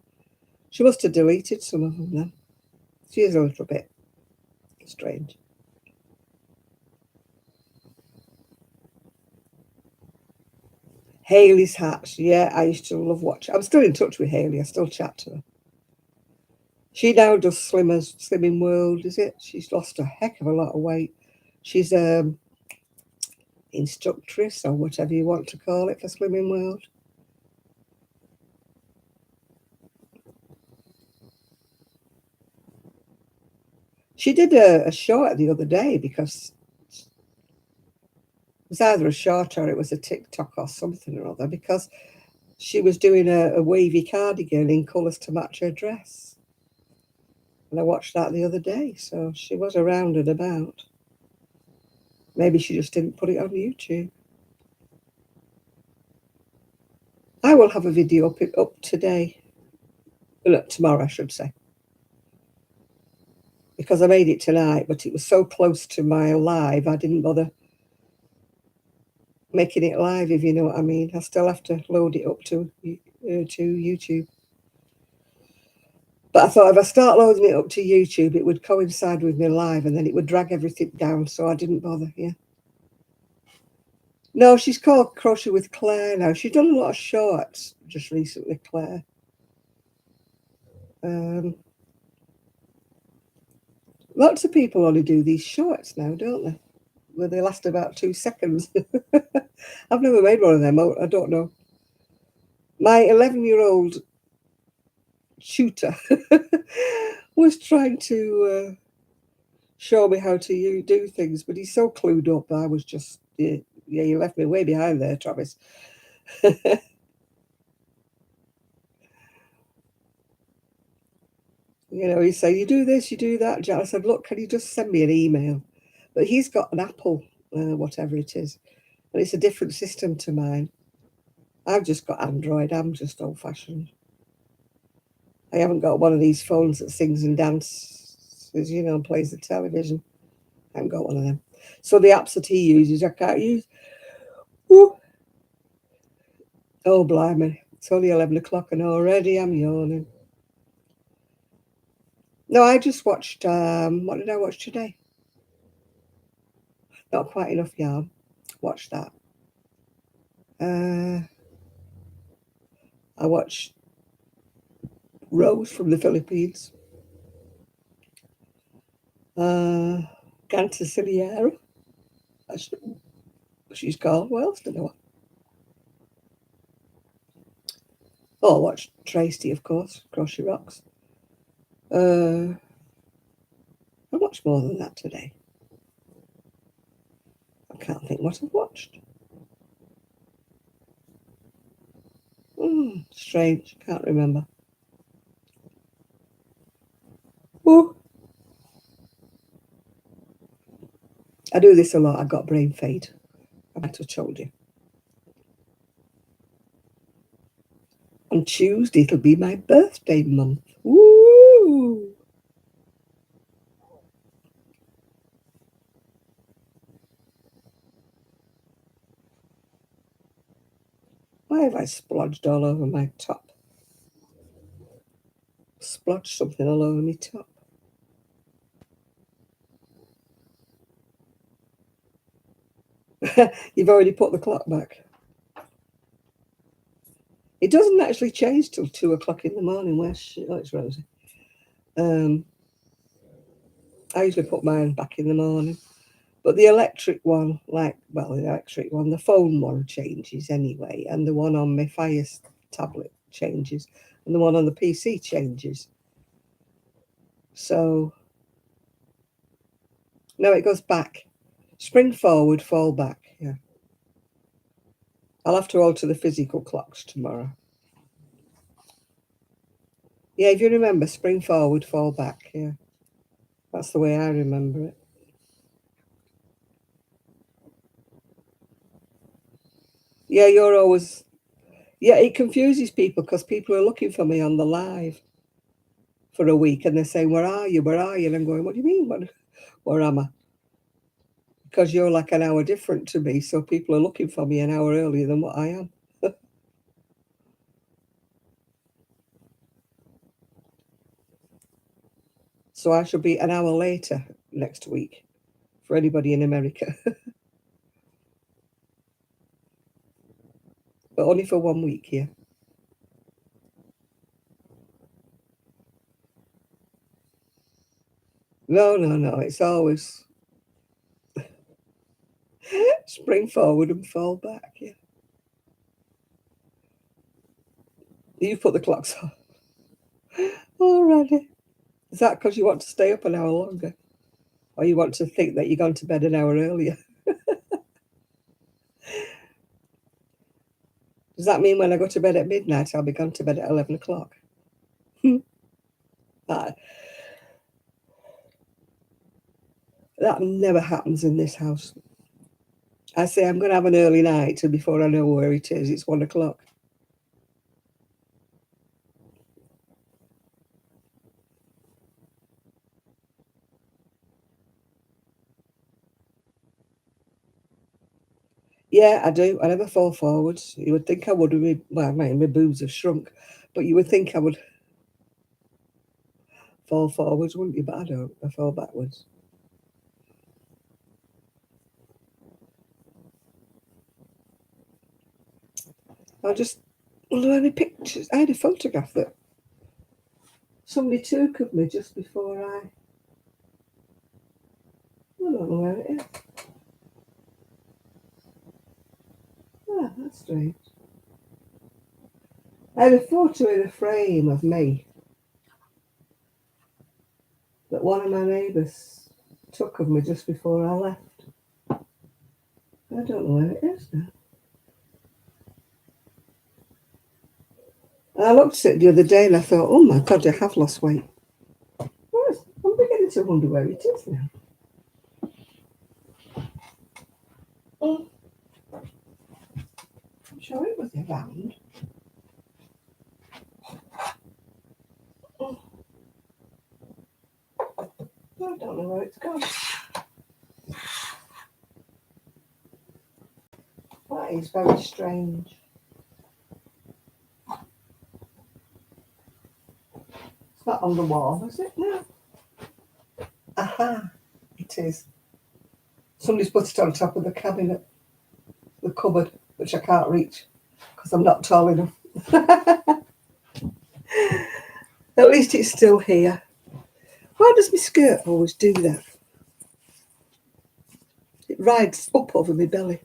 She must have deleted some of them then. She is a little bit strange. Hayley's hats. Yeah, I used to love watching. I'm still in touch with Hayley. I still chat to her. She now does Slimming World, is it? She's lost a heck of a lot of weight. She's instructress or whatever you want to call it for Slimming World. She did a short the other day because it was either a short or it was a TikTok or something or other, because she was doing a wavy cardigan in colours to match her dress. And I watched that the other day, so she was around and about. Maybe she just didn't put it on YouTube. I will have a video up today. Well, tomorrow, I should say. Because I made it tonight, but it was so close to my live, I didn't bother making it live, if you know what I mean. I still have to load it up to YouTube. But I thought if I start loading it up to YouTube, it would coincide with me live, and then it would drag everything down, so I didn't bother, yeah. No, she's called Crochet with Claire now. She's done a lot of shorts just recently, Claire. Lots of people only do these shorts now, don't they? Where they last about 2 seconds. I've never made one of them. I don't know. My 11-year-old tutor was trying to show me how to do things, but he's so clued up. I was just, yeah, you left me way behind there, Travis. You know, he said, you do this, you do that. I said, look, can you just send me an email? But he's got an Apple, whatever it is, and it's a different system to mine. I've just got Android. I'm just old-fashioned. I haven't got one of these phones that sings and dances, you know, and plays the television. I haven't got one of them. So the apps that he uses, I can't use. Woo. Oh, blimey. It's only 11 o'clock and already I'm yawning. No, I just watched, what did I watch today? Not Quite Enough Yarn. Watched that. I watched Rose from the Philippines. Gantasiliera. That's what she's called. What else did I watch? Oh, I watched Trixie, of course. Crochet Rocks. I watched more than that today. I can't think what I've watched. Strange. Can't remember. Oh, I do this a lot. I've got brain fade. I might have told you. On Tuesday, it'll be my birthday month. Woo! Why have I splodged all over my top? Splodged something all over my top. You've already put the clock back. It doesn't actually change till 2 o'clock in the morning. Where's she? Oh, it's Rosie. I usually put mine back in the morning. But the electric one, the phone one changes anyway, and the one on my Fire tablet changes, and the one on the PC changes. So, no, it goes back. Spring forward, fall back, yeah. I'll have to alter the physical clocks tomorrow. Yeah, if you remember, spring forward, fall back, yeah. That's the way I remember it. Yeah, you're always... Yeah, it confuses people because people are looking for me on the live for a week and they're saying, where are you? Where are you? And I'm going, what do you mean? Where am I? Because you're like an hour different to me, so people are looking for me an hour earlier than what I am. So I shall be an hour later next week for anybody in America. But only for 1 week here. No. It's always spring forward and fall back, yeah. You put the clocks on. Already. Is that because you want to stay up an hour longer? Or you want to think that you're going to bed an hour earlier? Does that mean when I go to bed at midnight, I'll be gone to bed at 11 o'clock? That never happens in this house. I say I'm going to have an early night, and before I know where it is, it's 1 o'clock. Yeah, I do. I never fall forwards. You would think I would. Well, my boobs have shrunk, but you would think I would fall forwards, wouldn't you? But I don't. I fall backwards. I just, well, any pictures. I had a photograph that somebody took of me just before I don't know where it is. Ah, that's strange. I had a photo in a frame of me that one of my neighbours took of me just before I left. I don't know where it is now. I looked at it the other day and I thought, oh my God, I have lost weight. Well, I'm beginning to wonder where it is now. Oh, I'm sure it was around. Oh, I don't know where it's gone. That is very strange. It's not on the wall, is it? No. Aha, it is. Somebody's put it on top of the cabinet, the cupboard, which I can't reach because I'm not tall enough. At least it's still here. Why does my skirt always do that? It rides up over my belly.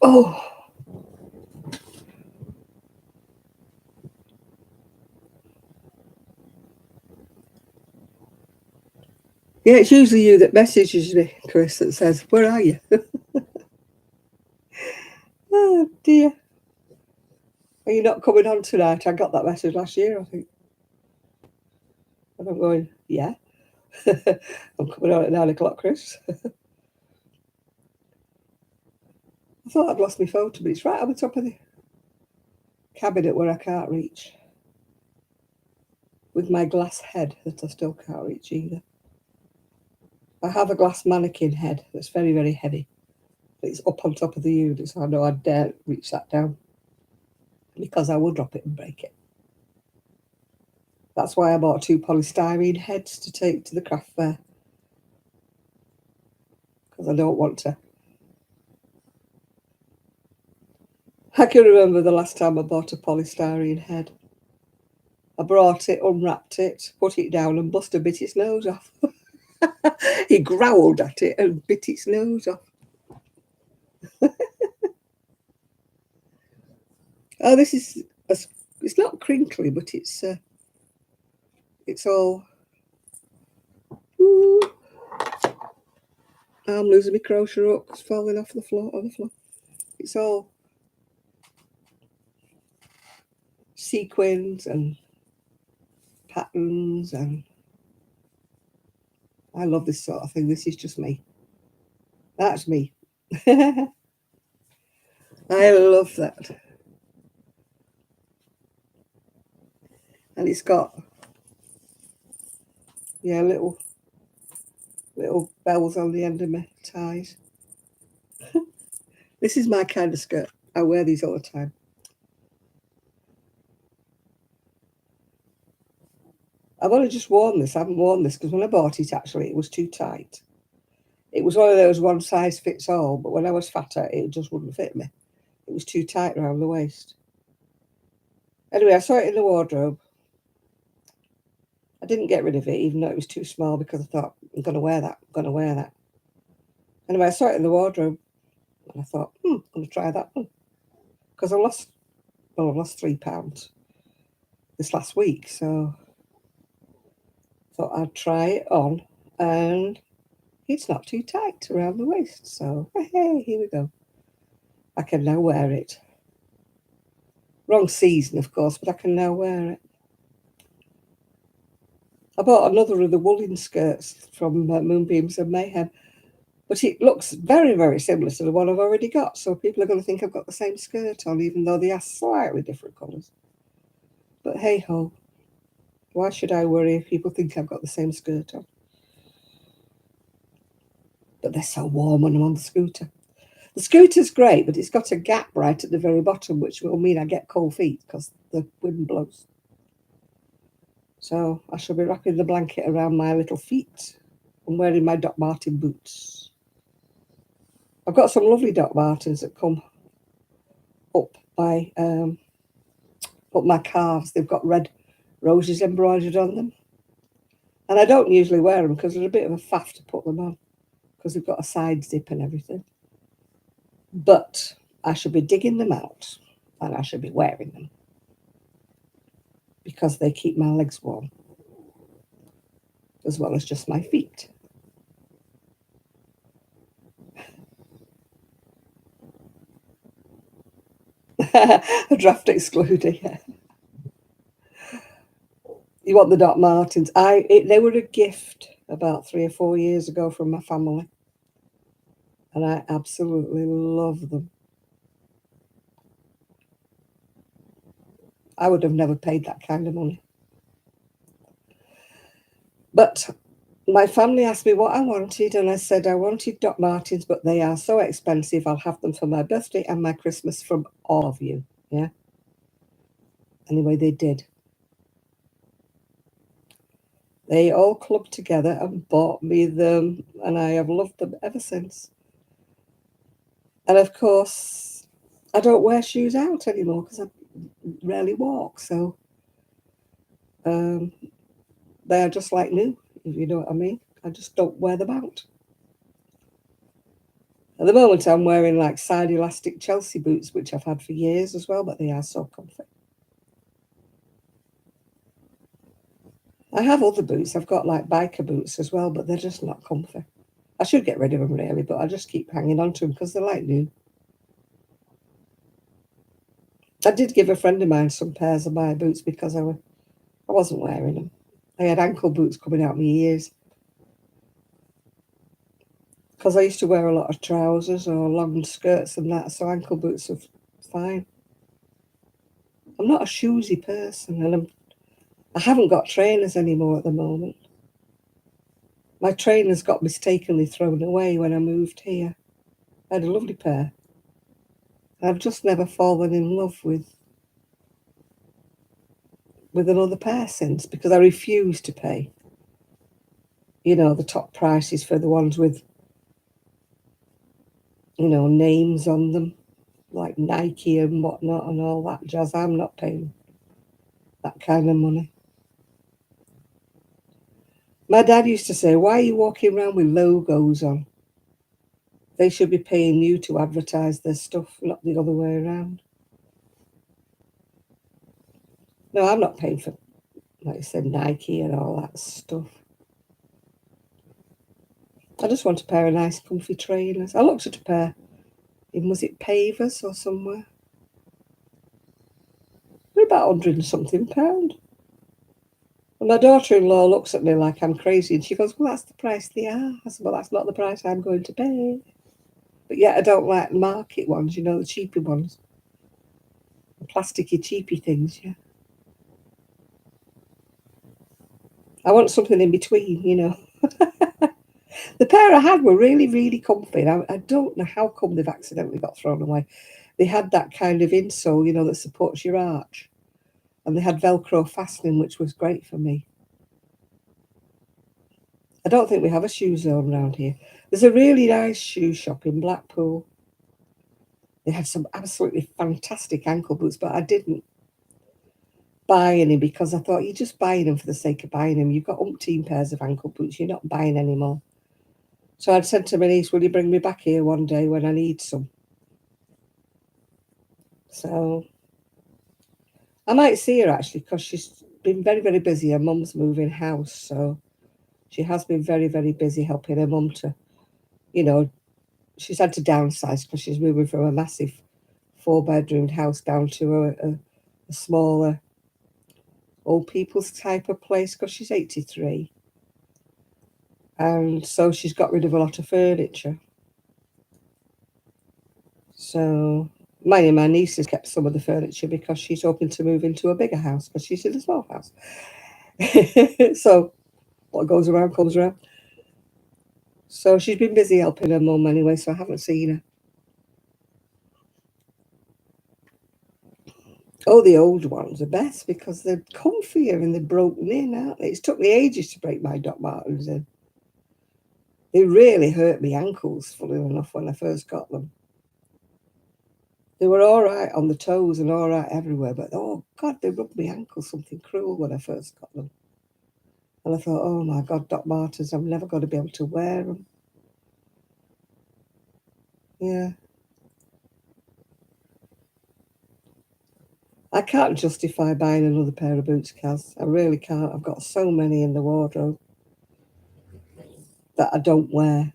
Oh, yeah, it's usually you that messages me, Chris, that says, where are you? Oh, dear. Are you not coming on tonight? I got that message last year, I think. And I'm going, yeah. I'm coming on at 9 o'clock, Chris. I thought I'd lost my photo, but it's right on the top of the cabinet where I can't reach. With my glass head that I still can't reach either. I have a glass mannequin head that's very, very heavy. It's up on top of the unit, so I know I dare reach that down because I will drop it and break it. That's why I bought 2 polystyrene heads to take to the craft fair because I don't want to. I can remember the last time I bought a polystyrene head. I brought it, unwrapped it, put it down, and Buster bit its nose off. He growled at it and bit its nose off. Oh, this is it's not crinkly, but it's all. Ooh, I'm losing my crochet hook. It's falling off the floor. On the floor. It's all sequins and patterns, and I love this sort of thing. This is just me. That's me. I love that. And it's got little bells on the end of my ties. This is my kind of skirt. I wear these all the time. I've only just worn this. I haven't worn this because when I bought it, actually, it was too tight. It was one of those one size fits all, but when I was fatter, it just wouldn't fit me. It was too tight around the waist. Anyway, I saw it in the wardrobe. I didn't get rid of it, even though it was too small, because I thought, I'm going to wear that. I'm going to wear that. Anyway, I saw it in the wardrobe, and I thought, I'm going to try that one. Because I've lost £3 this last week, so I thought I'd try it on, and it's not too tight around the waist. So, hey, here we go. I can now wear it. Wrong season, of course, but I can now wear it. bought another of the woolen skirts from Moonbeams and Mayhem, but it looks very, very similar to the one I've already got. So people are going to think I've got the same skirt on, even though they are slightly different colours. But hey ho, why should I worry if people think I've got the same skirt on? But they're so warm when I'm on the scooter. The scooter's great, but it's got a gap right at the very bottom, which will mean I get cold feet because the wind blows. So I shall be wrapping the blanket around my little feet and wearing my Doc Martin boots. I've got some lovely Doc Martens that come up my calves. They've got red roses embroidered on them. And I don't usually wear them because they're a bit of a faff to put them on because they've got a side zip and everything. But I should be digging them out and I should be wearing them because they keep my legs warm as well as just my feet. A draft excluded, yeah. You want the Doc Martens? They were a gift about 3 or 4 years ago from my family, and I absolutely love them. I would have never paid that kind of money. But my family asked me what I wanted, and I said I wanted Doc Martens, but they are so expensive. I'll have them for my birthday and my Christmas from all of you. Yeah. Anyway, they did. They all clubbed together and bought me them, and I have loved them ever since. And of course, I don't wear shoes out anymore because I rarely walk. So they are just like new, if you know what I mean. I just don't wear them out. At the moment, I'm wearing like side elastic Chelsea boots, which I've had for years as well, but they are so comfy. I have other boots. I've got like biker boots as well, but they're just not comfy. I should get rid of them really, but I just keep hanging on to them because they're like new. I did give a friend of mine some pairs of my boots because I wasn't wearing them. I had ankle boots coming out my ears because I used to wear a lot of trousers or long skirts and that, so ankle boots are fine. I'm not a shoesy person, and I haven't got trainers anymore at the moment. My trainers got mistakenly thrown away when I moved here. I had a lovely pair. I've just never fallen in love with another pair since because I refuse to pay, the top prices for the ones with, names on them, like Nike and whatnot and all that jazz. I'm not paying that kind of money. My dad used to say, why are you walking around with logos on? They should be paying you to advertise their stuff, not the other way around. No, I'm not paying for, like I said, Nike and all that stuff. I just want a pair of nice comfy trainers. I looked at a pair in, was it Pavers or somewhere? They're about £100 and something. And my daughter-in-law looks at me like I'm crazy and she goes, well, that's the price they are. I said, well, that's not the price I'm going to pay. But yet I don't like market ones, the cheapy ones. The plasticky, cheapy things, yeah. I want something in between. The pair I had were really, really comfy. I don't know how come they've accidentally got thrown away. They had that kind of insole, that supports your arch. And they had Velcro fastening, which was great for me. I don't think we have a shoe zone around here. There's a really nice shoe shop in Blackpool. They had some absolutely fantastic ankle boots, but I didn't buy any because I thought you're just buying them for the sake of buying them. You've got umpteen pairs of ankle boots. You're not buying any more. So I'd said to my niece, will you bring me back here one day when I need some? So I might see her actually because she's been very, very busy. Her mum's moving house. So she has been very, very busy helping her mum to, she's had to downsize because she's moving from a massive 4-bedroom house down to a smaller old people's type of place because she's 83. And so she's got rid of a lot of furniture. So my niece has kept some of the furniture because she's hoping to move into a bigger house because she's in a small house. So what goes around comes around. So she's been busy helping her mum anyway, so I haven't seen her. Oh, the old ones are best because they're comfier and they're broken in, aren't they? It's took me ages to break my Doc Martens in. They really hurt my ankles, funnily enough, when I first got them. They were all right on the toes and all right everywhere, but oh God, they rubbed my ankles something cruel when I first got them. And I thought, oh my God, Doc Martens, I'm never going to be able to wear them. Yeah. I can't justify buying another pair of boots, Kaz. I really can't. I've got so many in the wardrobe that I don't wear.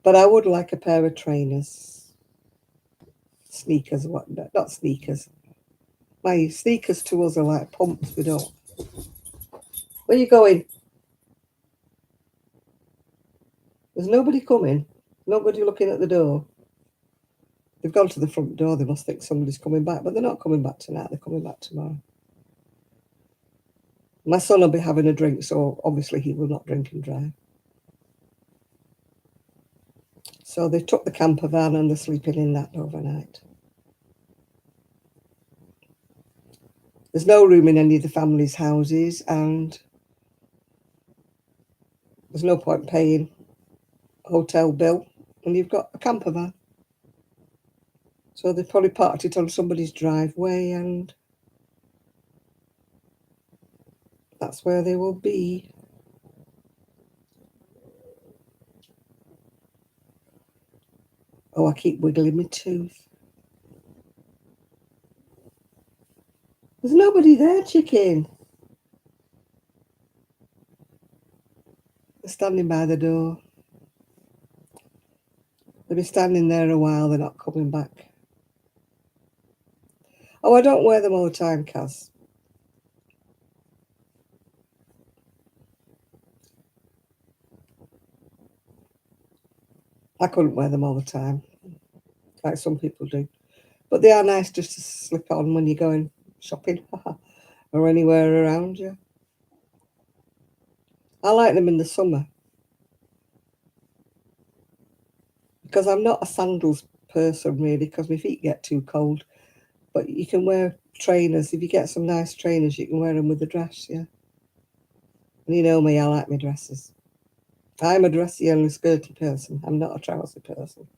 But I would like a pair of trainers. Sneakers, what? Not sneakers. My sneakers to us are like pumps. We don't. Where are you going? There's nobody coming. Nobody looking at the door. They've gone to the front door. They must think somebody's coming back, but they're not coming back tonight. They're coming back tomorrow. My son will be having a drink, so obviously he will not drink and drive. So they took the camper van and they're sleeping in that overnight. There's no room in any of the family's houses, and there's no point paying a hotel bill when you've got a camper van. So they probably parked it on somebody's driveway, and that's where they will be. Oh, I keep wiggling my tooth. There's nobody there, chicken. They're standing by the door. They'll be standing there a while. They're not coming back. Oh, I don't wear them all the time, Kaz. I couldn't wear them all the time, like some people do. But they are nice just to slip on when you're going shopping or anywhere around you. I like them in the summer because I'm not a sandals person really because my feet get too cold. But you can wear trainers. If you get some nice trainers, you can wear them with a dress, yeah. And you know me, I like my dresses. I'm a dressy and skirty person. I'm not a trouser person.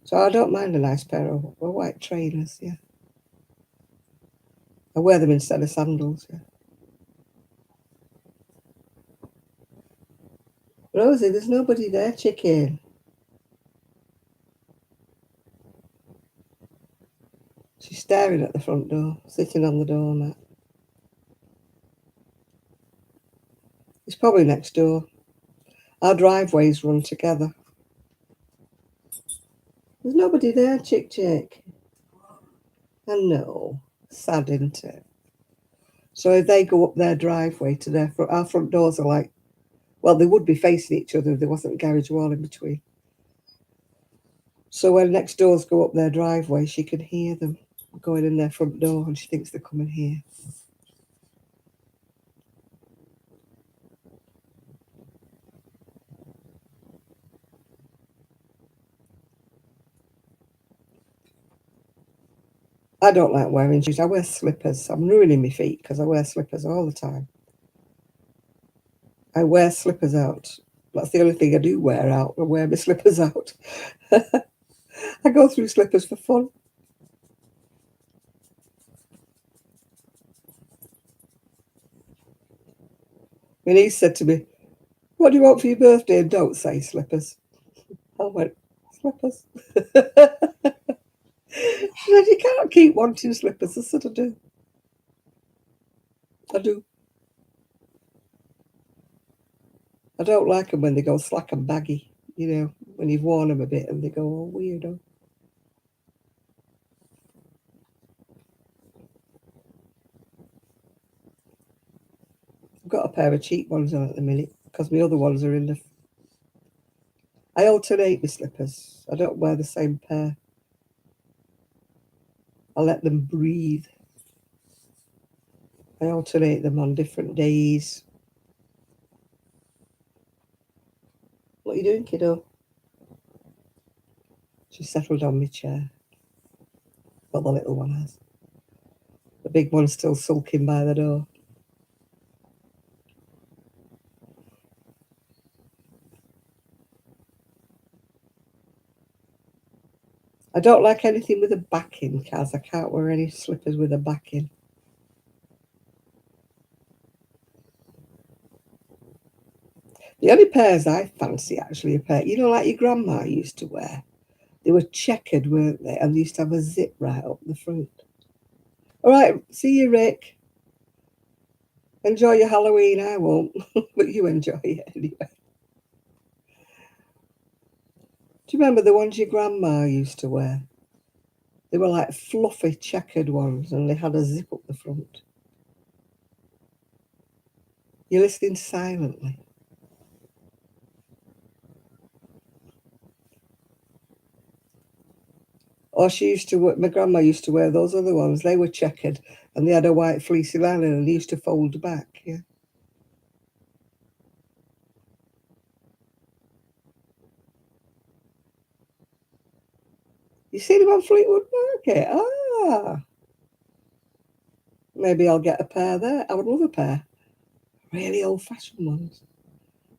So I don't mind a nice pair of white trainers, yeah. I wear them instead of sandals, yeah. Rosie, there's nobody there, chicken. She's staring at the front door, sitting on the doormat. It's probably next door. Our driveways run together. There's nobody there, chick. I know. Sad, isn't it? So if they go up their driveway to their front, our front doors are like, well, they would be facing each other if there wasn't a garage wall in between. So when next doors go up their driveway, she can hear them going in their front door and she thinks they're coming here. I don't like wearing shoes. I wear slippers. I'm ruining my feet because I wear slippers all the time. I wear slippers out. That's the only thing I do wear out. I wear my slippers out. I go through slippers for fun. My niece said to me, "What do you want for your birthday?" And don't say slippers. I went, "Slippers." She said, "You can't keep wanting slippers." I said, "I do. I do. I don't like them when they go slack and baggy, you know, when you've worn them a bit and they go all weirdo." I've got a pair of cheap ones on at the minute because my other ones are in the... I alternate my slippers. I don't wear the same pair. I let them breathe. I alternate them on different days. What are you doing, kiddo? She settled on my chair. Well, the little one has. The big one's still sulking by the door. I don't like anything with a backing, Kaz. I can't wear any slippers with a backing. The only pairs I fancy actually are pair, like your grandma used to wear. They were checkered, weren't they? And they used to have a zip right up the front. All right, see you, Rick. Enjoy your Halloween. I won't, but you enjoy it anyway. Do you remember the ones your grandma used to wear? They were like fluffy checkered ones and they had a zip up the front. You're listening silently. Or my grandma used to wear those other ones. They were checkered and they had a white fleecy lining and they used to fold back. Yeah. You see them on Fleetwood Market? Ah. Maybe I'll get a pair there. I would love a pair. Really old-fashioned ones.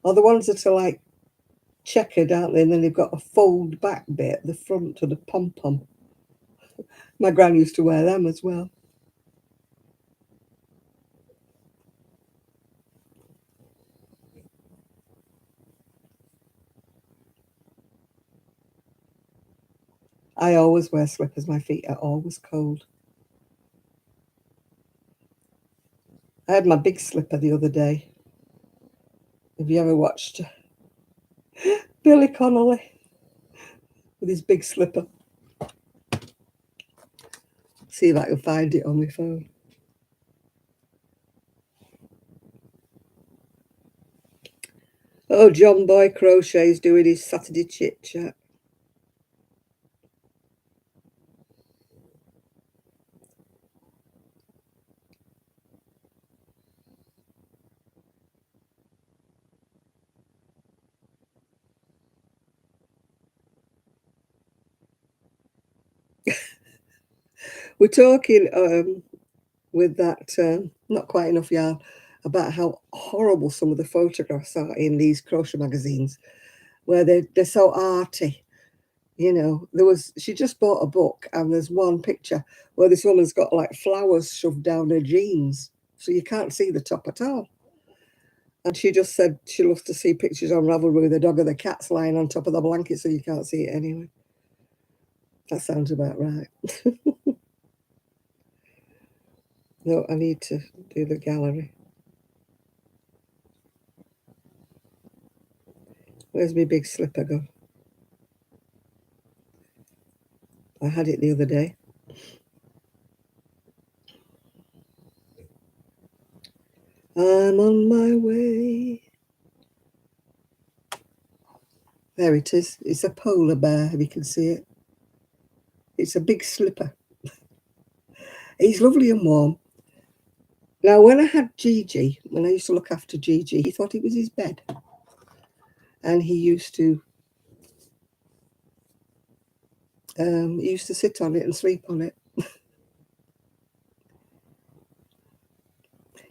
Or the ones that are like checkered, aren't they? And then they've got a fold back bit at the front of the pom-pom. My gran used to wear them as well. I always wear slippers. My feet are always cold. I had my big slipper the other day. Have you ever watched Billy Connolly with his big slipper? See if I can find it on my phone. Oh, John Boy Crochet's doing his Saturday chit chat. We're talking with that not quite enough yarn about how horrible some of the photographs are in these crochet magazines, where they're so arty. She just bought a book and there's one picture where this woman's got like flowers shoved down her jeans, so you can't see the top at all. And she just said she loves to see pictures on Ravelry with the dog or the cat's lying on top of the blanket, so you can't see it anyway. That sounds about right. No, I need to do the gallery. Where's my big slipper go? I had it the other day. I'm on my way. There it is. It's a polar bear, if you can see it. It's a big slipper. He's lovely and warm. Now, when I had Gigi, when I used to look after Gigi, he thought it was his bed. And he used to sit on it and sleep on it.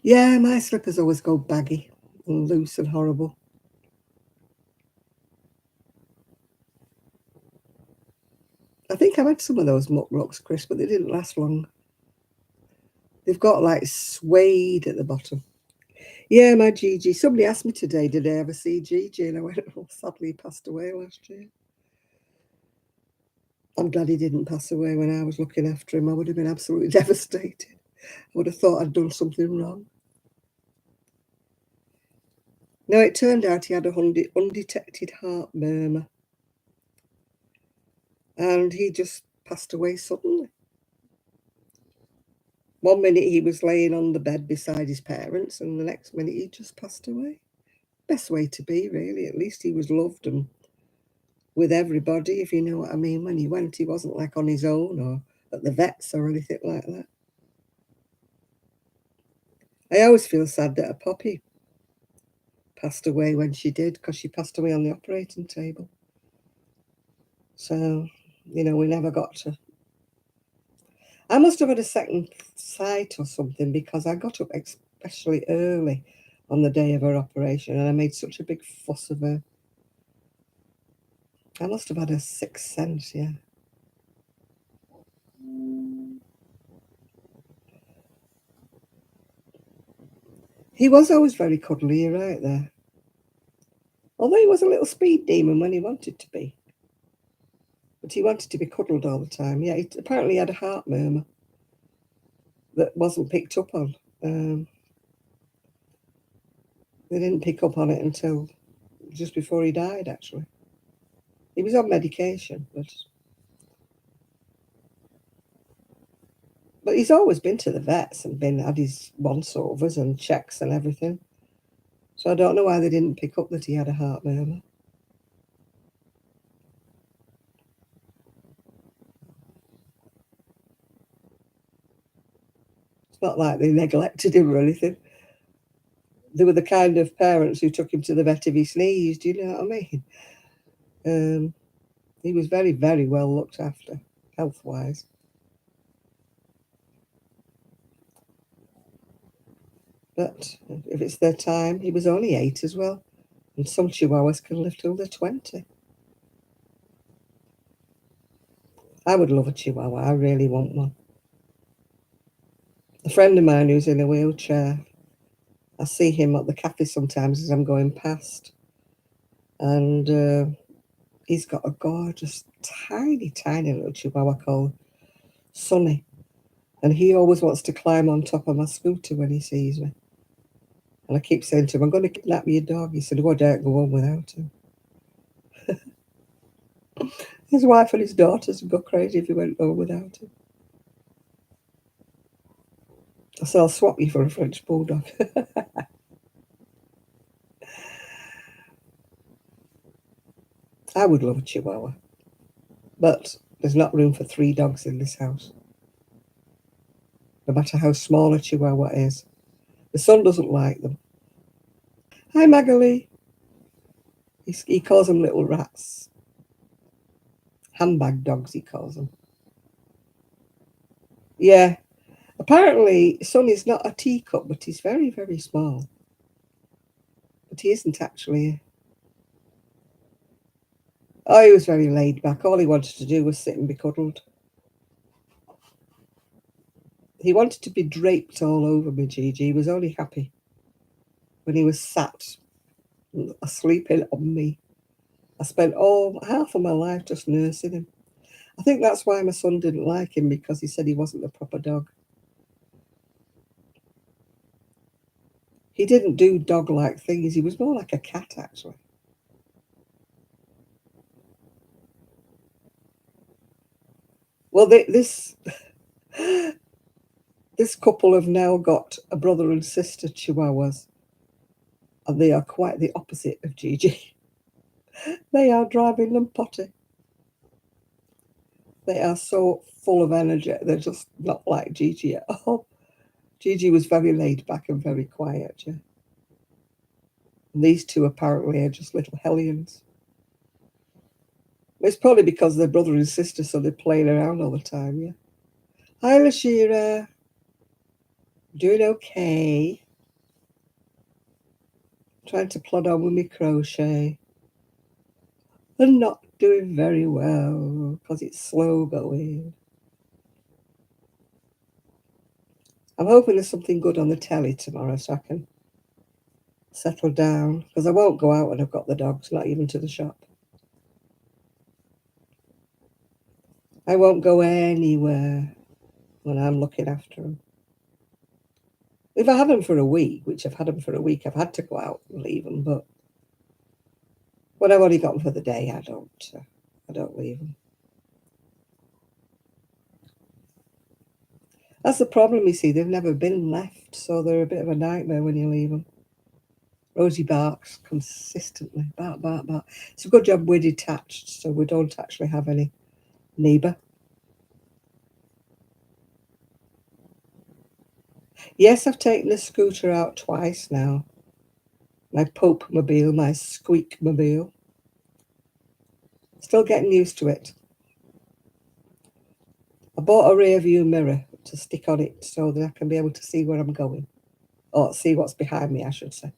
Yeah, my slippers always go baggy and loose and horrible. I think I've had some of those muck rocks, Chris, but they didn't last long. They've got like suede at the bottom. Yeah, my Gigi. Somebody asked me today, did I ever see Gigi? And I went, oh, sadly, he passed away last year. I'm glad he didn't pass away when I was looking after him. I would have been absolutely devastated. I would have thought I'd done something wrong. No, it turned out he had a undetected heart murmur. And he just passed away suddenly. One minute he was laying on the bed beside his parents, and the next minute he just passed away. Best way to be, really. At least he was loved and with everybody, if you know what I mean. When he went, he wasn't like on his own or at the vets or anything like that. I always feel sad that a Poppy passed away when she did, because she passed away on the operating table. So, we never got to. I must have had a second sight or something, because I got up especially early on the day of her operation and I made such a big fuss of her. I must have had a sixth sense, yeah. He was always very cuddly, you're right there. Although he was a little speed demon when he wanted to be. But he wanted to be cuddled all the time. Yeah, he apparently had a heart murmur that wasn't picked up on. They didn't pick up on it until just before he died, actually. He was on medication, but he's always been to the vets and had his once-overs and checks and everything. So I don't know why they didn't pick up that he had a heart murmur. It's not like they neglected him or anything. They were the kind of parents who took him to the vet if he sneezed, you know what I mean? He was very, very well looked after, health-wise. But if it's their time, he was only 8 as well. And some chihuahuas can live till they're 20. I would love a chihuahua. I really want one. A friend of mine who's in a wheelchair, I see him at the cafe sometimes as I'm going past. And he's got a gorgeous, tiny, tiny little chihuahua called Sonny. And he always wants to climb on top of my scooter when he sees me. And I keep saying to him, I'm going to kidnap your dog. He said, oh, I don't go on without him. His wife and his daughters would go crazy if he went home without him. I said, I'll swap you for a French bulldog. I would love a chihuahua. But there's not room for 3 dogs in this house, no matter how small a chihuahua is. The son doesn't like them. Hi, Magali. He calls them little rats. Handbag dogs, he calls them. Yeah. Apparently, Sonny's not a teacup, but he's very, very small. But he isn't actually. Oh, he was very laid back. All he wanted to do was sit and be cuddled. He wanted to be draped all over me, Gigi. He was only happy when he was sat asleep on me. I spent half of my life just nursing him. I think that's why my son didn't like him, because he said he wasn't a proper dog. He didn't do dog-like things. He was more like a cat, actually. Well, this couple have now got a brother and sister chihuahuas, and they are quite the opposite of Gigi. They are driving them potty. They are so full of energy. They're just not like Gigi at all. Gigi was very laid back and very quiet, yeah. And these two apparently are just little hellions. It's probably because they're brother and sister, so they're playing around all the time, yeah. Hi, Lashira. Doing okay. Trying to plod on with my crochet. And not doing very well because it's slow going. I'm hoping there's something good on the telly tomorrow so I can settle down, because I won't go out when I've got the dogs, not even to the shop. I won't go anywhere when I'm looking after them. If I had them for a week, which I've had them for a week, I've had to go out and leave them. But when I've only got them for the day, I don't leave them. That's the problem, you see. They've never been left, so they're a bit of a nightmare when you leave them. Rosie barks consistently. Bark, bark, bark. It's a good job we're detached, so we don't actually have any neighbour. Yes, I've taken the scooter out twice now. My Pope-mobile, my squeak-mobile. Still getting used to it. I bought a rear view mirror to stick on it so that I can be able to see where I'm going. Or see what's behind me, I should say.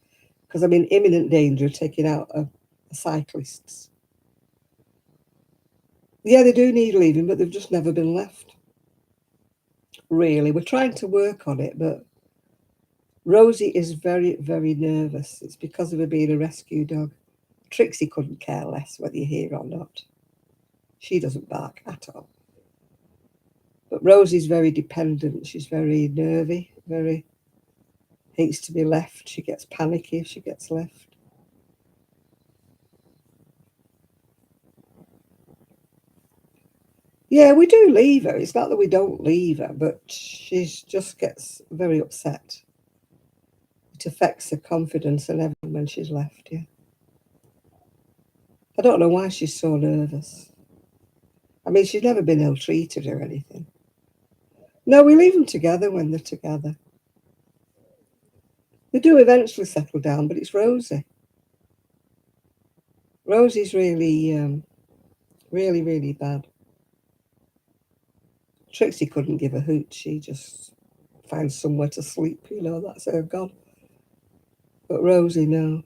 Because I'm in imminent danger of taking out a cyclist. Yeah, they do need leaving, but they've just never been left. Really, we're trying to work on it, but Rosie is very, very nervous. It's because of her being a rescue dog. Trixie couldn't care less whether you're here or not. She doesn't bark at all. But Rosie's very dependent. She's very nervy, very hates to be left. She gets panicky if she gets left. Yeah, we do leave her. It's not that we don't leave her, but she just gets very upset. It affects her confidence and everything when she's left, yeah. I don't know why she's so nervous. I mean, she's never been ill-treated or anything. No, we leave them together when they're together. They do eventually settle down, but it's Rosie. Rosie's really, really, really bad. Trixie couldn't give a hoot. She just finds somewhere to sleep, that's her god. But Rosie, no.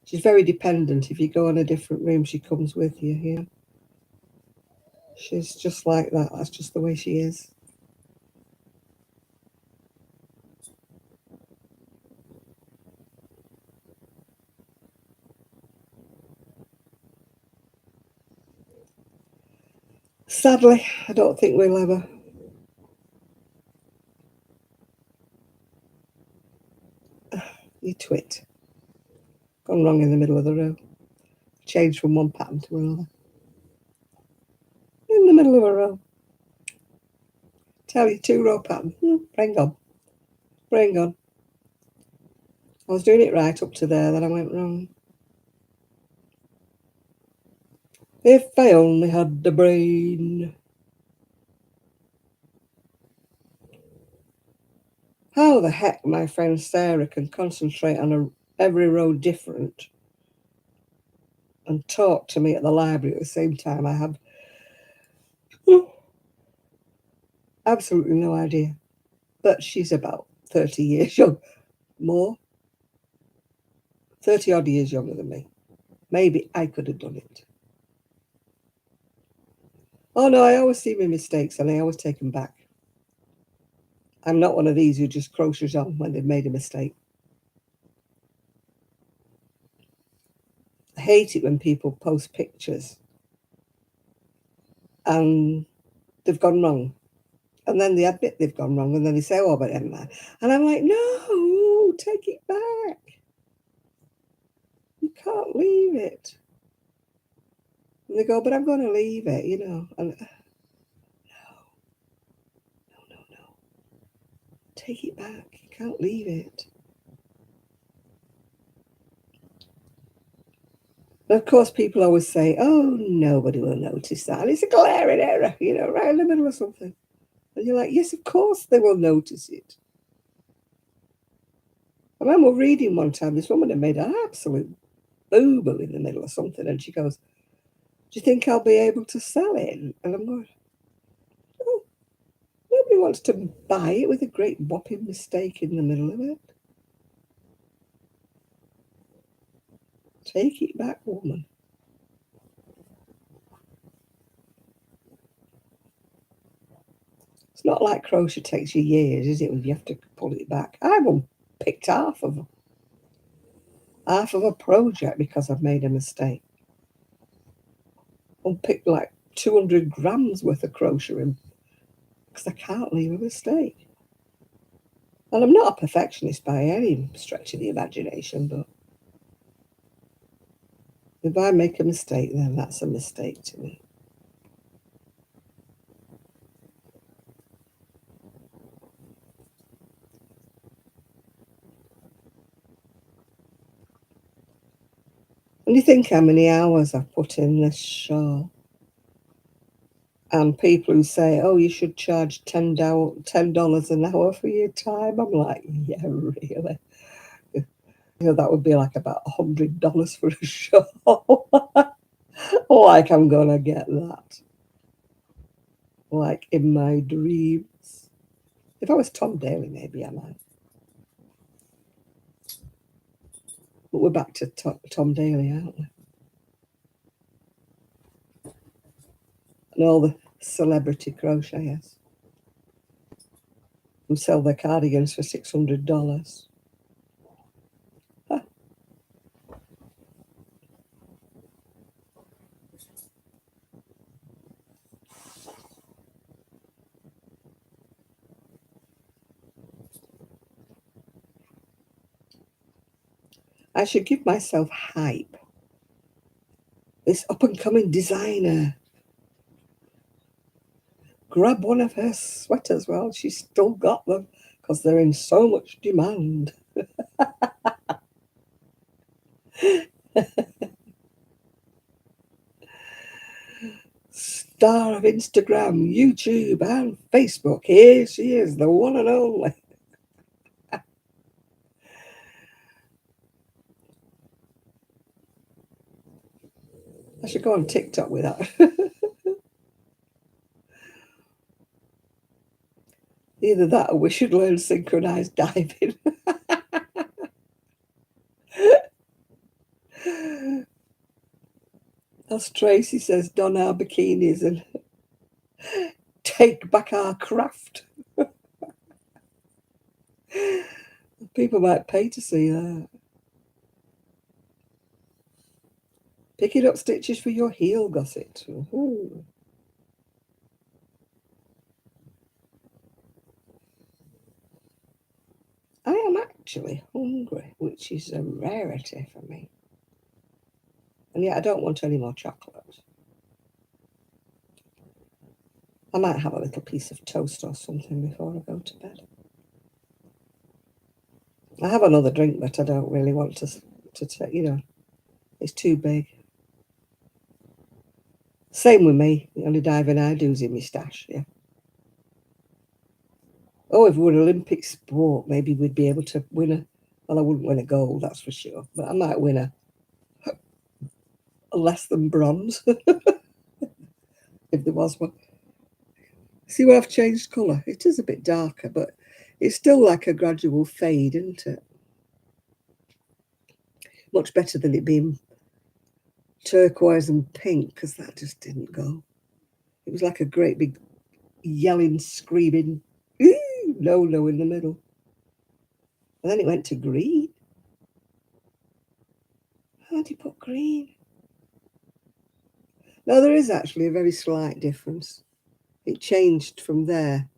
She's very dependent. If you go in a different room, she comes with you. She's just like that. That's just the way she is. Sadly, I don't think we'll ever. You twit. Gone wrong in the middle of the row. Changed from one pattern to another. In the middle of a row. Tell you, 2-row pattern. Bring on. Bring on. I was doing it right up to there, then I went wrong. If I only had the brain. How the heck my friend Sarah can concentrate on every row different and talk to me at the library at the same time, I have absolutely no idea. But she's about 30 years young. More? 30 odd years younger than me. Maybe I could have done it. Oh no, I always see my mistakes and I always take them back. I'm not one of these who just crochets on when they've made a mistake. I hate it when people post pictures and they've gone wrong. And then they admit they've gone wrong and then they say, oh, but never mind. And I'm like, no, take it back. You can't leave it. And they go, but I'm going to leave it. And no. Take it back. You can't leave it. And of course, people always say, oh, nobody will notice that. And it's a glaring error, right in the middle of something. And you're like, yes, of course they will notice it. I remember reading one time, this woman had made an absolute boo-boo in the middle of something. And she goes, do you think I'll be able to sell it? And I'm going, oh, nobody wants to buy it with a great whopping mistake in the middle of it. Take it back, woman. It's not like crochet takes you years, is it, when you have to pull it back? I've unpicked half of a project because I've made a mistake. Unpicked like 200 grams worth of crocheting because I can't leave a mistake. And I'm not a perfectionist by any stretch of the imagination, but if I make a mistake, then that's a mistake to me. And you think how many hours I've put in this show. And people who say, oh, you should charge $10 an hour for your time. I'm like, yeah, really? That would be like about $100 for a show. Like I'm going to get that. Like in my dreams. If I was Tom Daly, maybe I might. But we're back to Tom Daly, aren't we? And all the celebrity crocheters who sell their cardigans for $600. Huh. I should give myself hype. This up and coming designer. Grab one of her sweaters while she's still got them because they're in so much demand. Star of Instagram, YouTube, and Facebook. Here she is, the one and only. I should go on TikTok with that. Either that or we should learn synchronized diving. As Tracy says, don our bikinis and take back our craft. People might pay to see that. Picking up stitches for your heel gusset. Ooh. I am actually hungry, which is a rarity for me. And yet I don't want any more chocolate. I might have a little piece of toast or something before I go to bed. I have another drink, but I don't really want to take, it's too big. Same with me. The only diving I do is in my stash, yeah. Oh, if we were an Olympic sport, maybe we'd be able to win well, I wouldn't win a gold, that's for sure, but I might win a less than bronze if there was one. See where I've changed colour? It is a bit darker, but it's still like a gradual fade, isn't it? Much better than it being turquoise and pink, because that just didn't go. It was like a great big yelling, screaming, no in the middle. And then it went to green. How do you put green? No, there is actually a very slight difference. It changed from there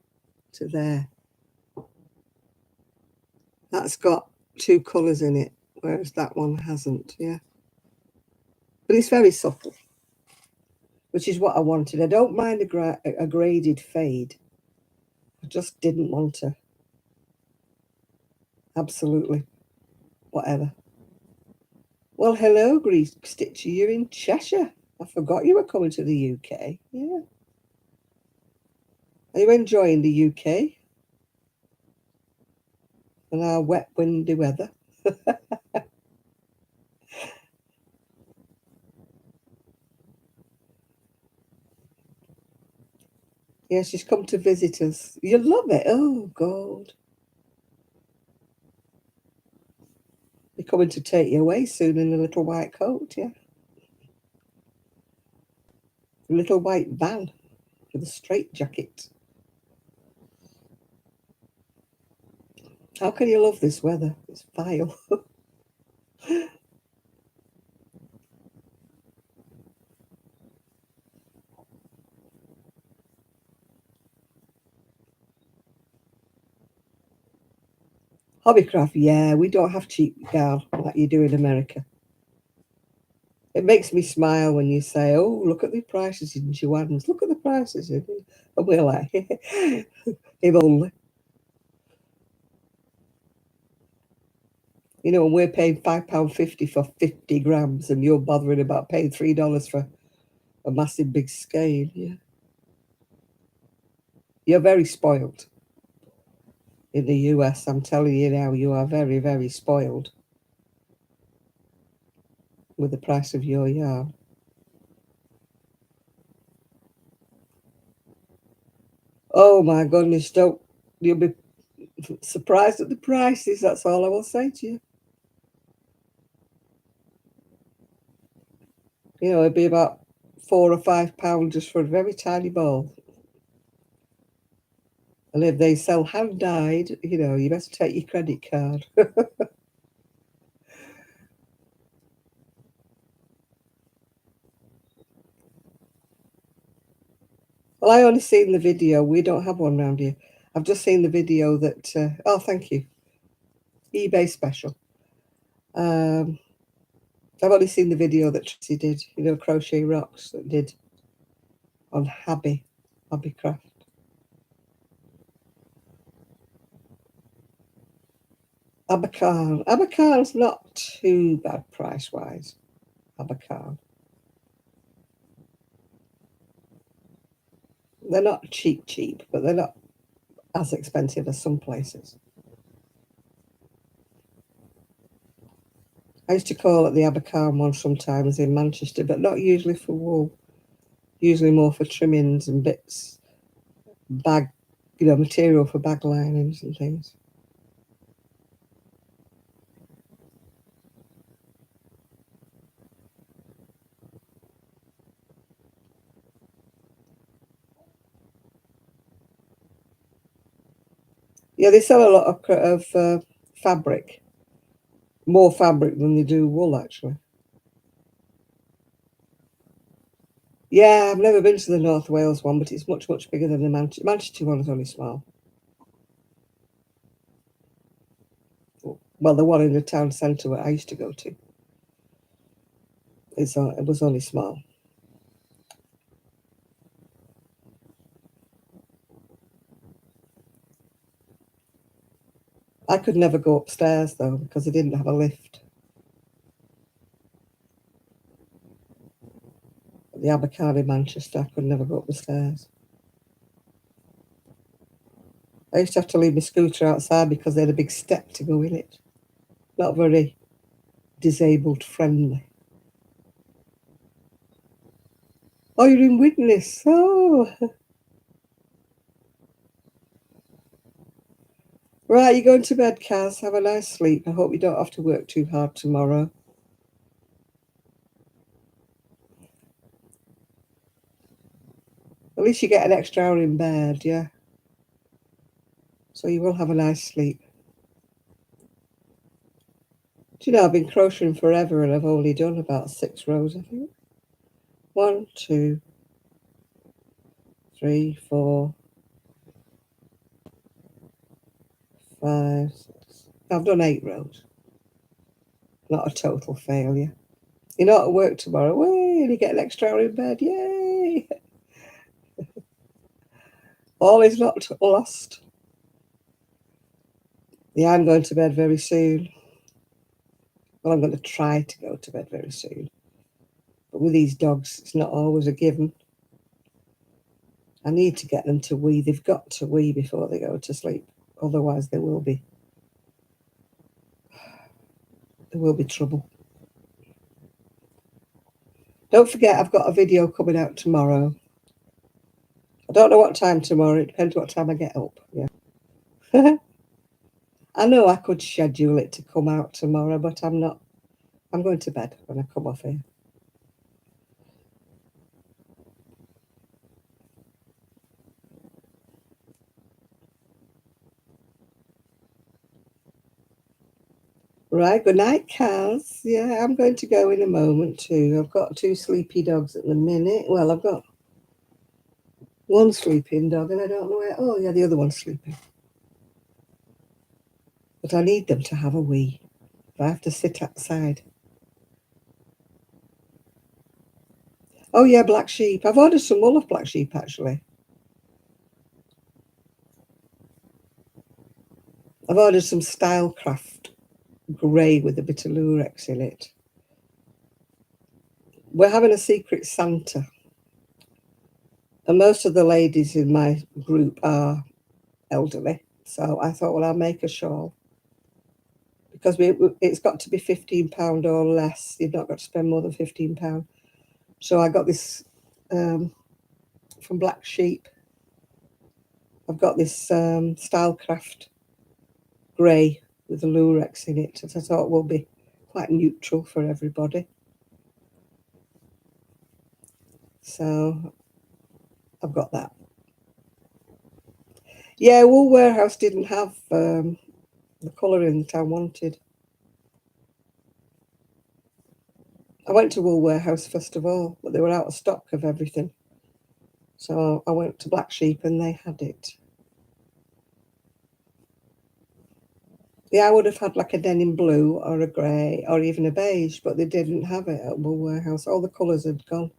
to there. That's got two colours in it, whereas that one hasn't, yeah. But it's very subtle, which is what I wanted. I don't mind a graded fade. I just didn't want to. Absolutely. Whatever. Well, hello, Grease Stitchy. You're in Cheshire. I forgot you were coming to the UK. Yeah. Are you enjoying the UK and our wet, windy weather? Yeah, she's come to visit us. You love it. Oh, God. They're coming to take you away soon in a little white coat, yeah. A little white van with a straight jacket. How can you love this weather? It's vile. Hobbycraft, yeah, we don't have cheap gal like you do in America. It makes me smile when you say, oh, look at the prices in Joann's. Look at the prices. And we're like, if only. You know, and we're paying £5.50 for 50 grams, and you're bothering about paying $3 for a massive big scale. Yeah. You're very spoiled in the US. I'm telling you now, you are very, very spoiled with the price of your yarn. Oh my goodness, don't you'll be surprised at the prices. That's all I will say to you. You know, it'd be about £4 or £5 just for a very tiny ball. And if they sell hand dyed, you know, you best take your credit card. Well, I only seen the video. We don't have one round here. I've just seen the video that. Oh, thank you. eBay special. Um, I've only seen the video that Trixie did. You know, Crochet Rocks that did on Hobby Craft. Abercarn. Abercarn's not too bad price wise. Abercarn. They're not cheap, but they're not as expensive as some places. I used to call it the Abercarn one sometimes in Manchester, but not usually for wool. Usually more for trimmings and bits, bag, you know, material for bag linings and things. Yeah, they sell a lot of fabric, more fabric than they do wool, actually. Yeah, I've never been to the North Wales one, but it's much, much bigger than the Manchester one is only small. Well, the one in the town centre where I used to go to, it was only small. I could never go upstairs, though, because I didn't have a lift. At the Abercrombie in Manchester, I could never go up the stairs. I used to have to leave my scooter outside because they had a big step to go in it. Not very disabled friendly. Oh, you're in Widnes. Oh, right. You're going to bed, Kaz. Have a nice sleep. I hope you don't have to work too hard tomorrow. At least you get an extra hour in bed, yeah? So you will have a nice sleep. Do you know, I've been crocheting forever and I've only done about 6 rows, I think. 1, 2, 3, 4, 5, 6. I've done 8 rows. Not a total failure. You're not at work tomorrow. Way, and you get an extra hour in bed. Yay! All is not lost. Yeah, I'm going to bed very soon. Well, I'm going to try to go to bed very soon. But with these dogs, it's not always a given. I need to get them to wee. They've got to wee before they go to sleep. Otherwise, there will be trouble. Don't forget, I've got a video coming out tomorrow. I don't know what time tomorrow. It depends what time I get up. Yeah. I know I could schedule it to come out tomorrow, but I'm not. I'm going to bed when I come off here. Right, good night, Kaz. Yeah, I'm going to go in a moment too. I've got 2 sleepy dogs at the minute. Well, I've got one sleeping dog and I don't know where. Oh, yeah, the other one's sleeping. But I need them to have a wee. I have to sit outside. Oh, yeah, black sheep. I've ordered some wool of black sheep, actually. I've ordered some Stylecraft grey with a bit of lurex in it. We're having a secret Santa. And most of the ladies in my group are elderly. So I thought, well, I'll make a shawl. Because it's got to be £15 or less. You've not got to spend more than £15. So I got this from Black Sheep. I've got this Stylecraft grey with the lurex in it, that I thought will be quite neutral for everybody. So I've got that. Yeah, Wool Warehouse didn't have the colouring that I wanted. I went to Wool Warehouse first of all, but they were out of stock of everything. So I went to Black Sheep and they had it. Yeah, I would have had like a denim blue or a grey or even a beige, but they didn't have it at Wool Warehouse. All the colours had gone.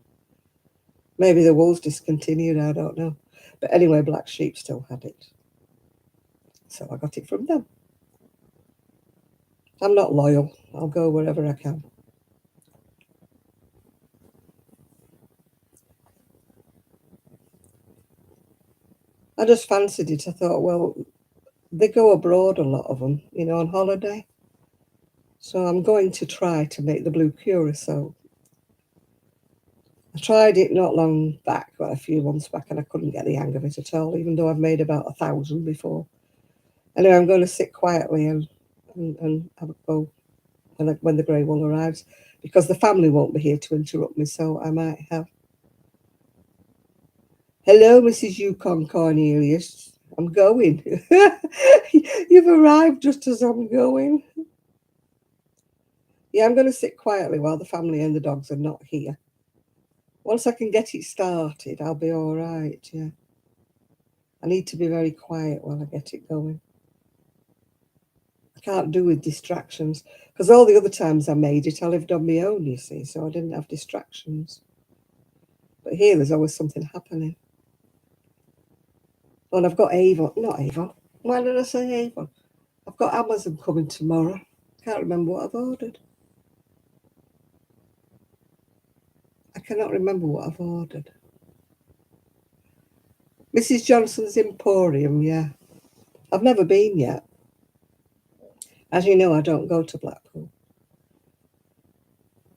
Maybe the wool's discontinued, I don't know. But anyway, Black Sheep still had it. So I got it from them. I'm not loyal. I'll go wherever I can. I just fancied it. I thought, well, they go abroad, a lot of them, you know, on holiday. So I'm going to try to make the blue curacao. I tried it not long back, well, a few months back, and I couldn't get the hang of it at all, even though I've made about 1,000 before. Anyway, I'm going to sit quietly and have a go when the grey wool arrives, because the family won't be here to interrupt me, so I might have. Hello, Mrs. Yukon Cornelius. I'm going. You've arrived just as I'm going. Yeah, I'm going to sit quietly while the family and the dogs are not here. Once I can get it started, I'll be all right, yeah. I need to be very quiet while I get it going. I can't do with distractions, because all the other times I made it, I lived on my own, you see, so I didn't have distractions. But here, there's always something happening. And I've got Avon, not Avon. Why did I say Avon? I've got Amazon coming tomorrow. Can't remember what I've ordered. I cannot remember what I've ordered. Mrs. Johnson's Emporium, yeah. I've never been yet. As you know, I don't go to Blackpool.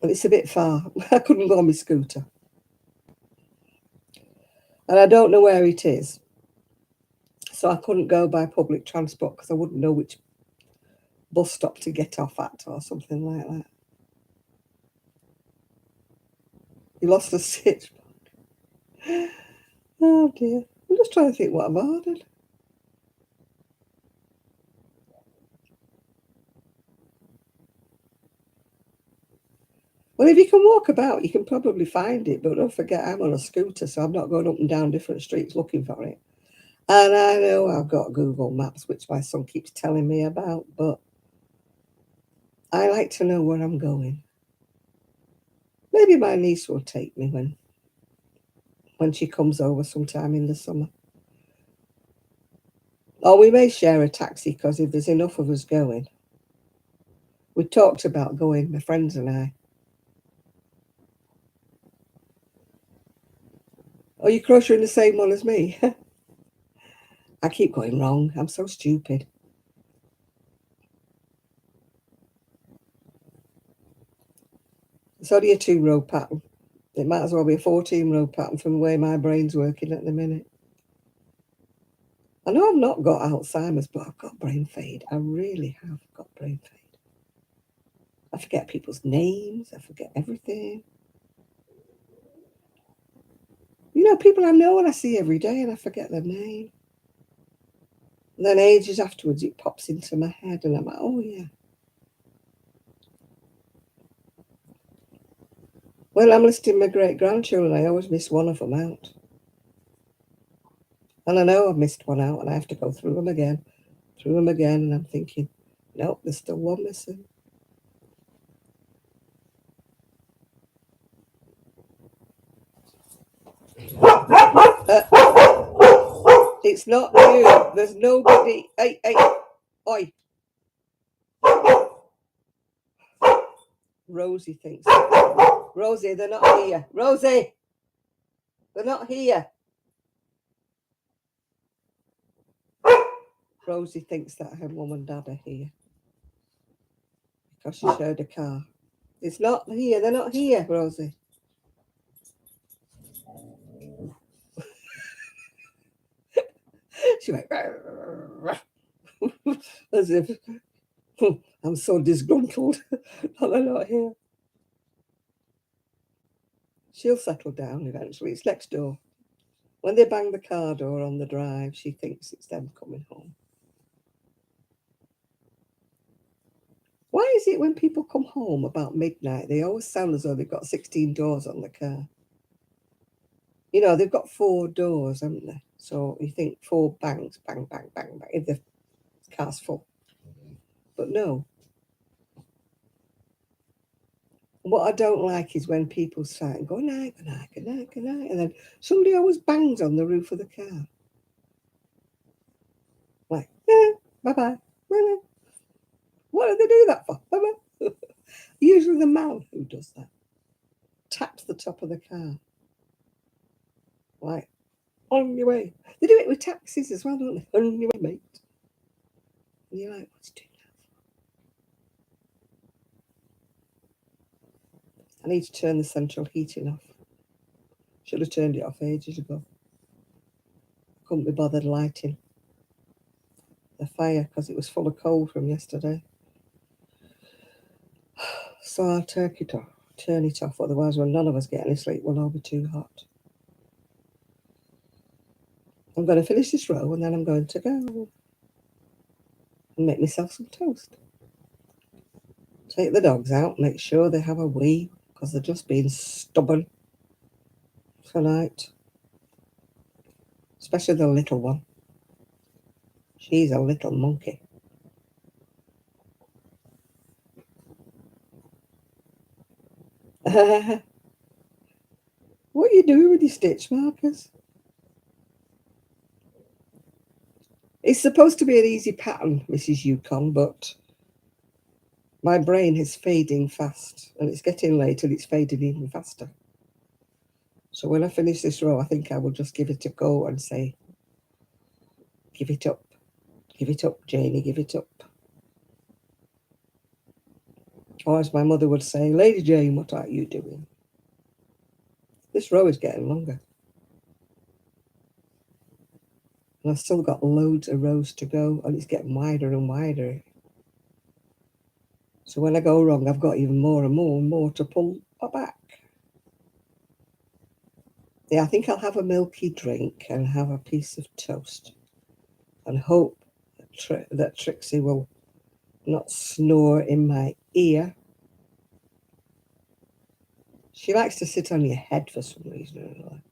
But it's a bit far. I couldn't go on my scooter. And I don't know where it is. So I couldn't go by public transport because I wouldn't know which bus stop to get off at or something like that. You lost a stitch. Oh dear. I'm just trying to think what I've ordered. Well, if you can walk about, you can probably find it, but don't forget I'm on a scooter, so I'm not going up and down different streets looking for it. And I know I've got Google Maps, which my son keeps telling me about, but I like to know where I'm going. Maybe my niece will take me when she comes over sometime in the summer. Or we may share a taxi, because if there's enough of us going. We talked about going, my friends and I. Oh, you're crocheting the same one as me? I keep going wrong. I'm so stupid. It's only a 2-row pattern. It might as well be a 14-row pattern from the way my brain's working at the minute. I know I've not got Alzheimer's, but I've got brain fade. I really have got brain fade. I forget people's names. I forget everything. You know, people I know and I see every day and I forget their name. And then ages afterwards, it pops into my head and I'm like, oh, yeah. When I'm listing my great-grandchildren, I always miss one of them out. And I know I've missed one out and I have to go through them again, and I'm thinking, nope, there's still one missing. It's not you. There's nobody. Hey, oi. Rosie thinks. Rosie, they're not here. Rosie! They're not here. Rosie thinks that her mum and dad are here because she showed a car. It's not here. They're not here, Rosie. She went as if I'm so disgruntled that they're not here. She'll settle down eventually. It's next door. When they bang the car door on the drive, she thinks it's them coming home. Why is it when people come home about midnight, they always sound as though they've got 16 doors on the car? You know, they've got 4 doors, haven't they? So you think 4 bangs, bang, bang, bang, bang, if the car's full. But no. What I don't like is when people say, good night, good night, good night, good night, and then somebody always bangs on the roof of the car. Like, bye-bye. What do they do that for? Bye-bye. Usually the man who does that taps the top of the car. Like, on your way. They do it with taxis as well, don't they? On your way, mate. And you're like, what's he doing that for? I need to turn the central heating off. Should have turned it off ages ago. Couldn't be bothered lighting the fire because it was full of coal from yesterday. So I'll turn it off, otherwise when none of us get any sleep, we'll all be too hot. I'm going to finish this row and then I'm going to go and make myself some toast. Take the dogs out, make sure they have a wee, because they're just being stubborn tonight. Especially the little one. She's a little monkey. What are you doing with your stitch markers? It's supposed to be an easy pattern, Mrs. Yukon, but my brain is fading fast, and it's getting late and it's fading even faster. So when I finish this row, I think I will just give it a go and say, give it up, Janie, give it up. Or as my mother would say, Lady Jane, what are you doing? This row is getting longer. And I've still got loads of rows to go, and it's getting wider and wider. So when I go wrong, I've got even more and more and more to pull back. Yeah, I think I'll have a milky drink and have a piece of toast and hope that Trixie will not snore in my ear. She likes to sit on your head for some reason.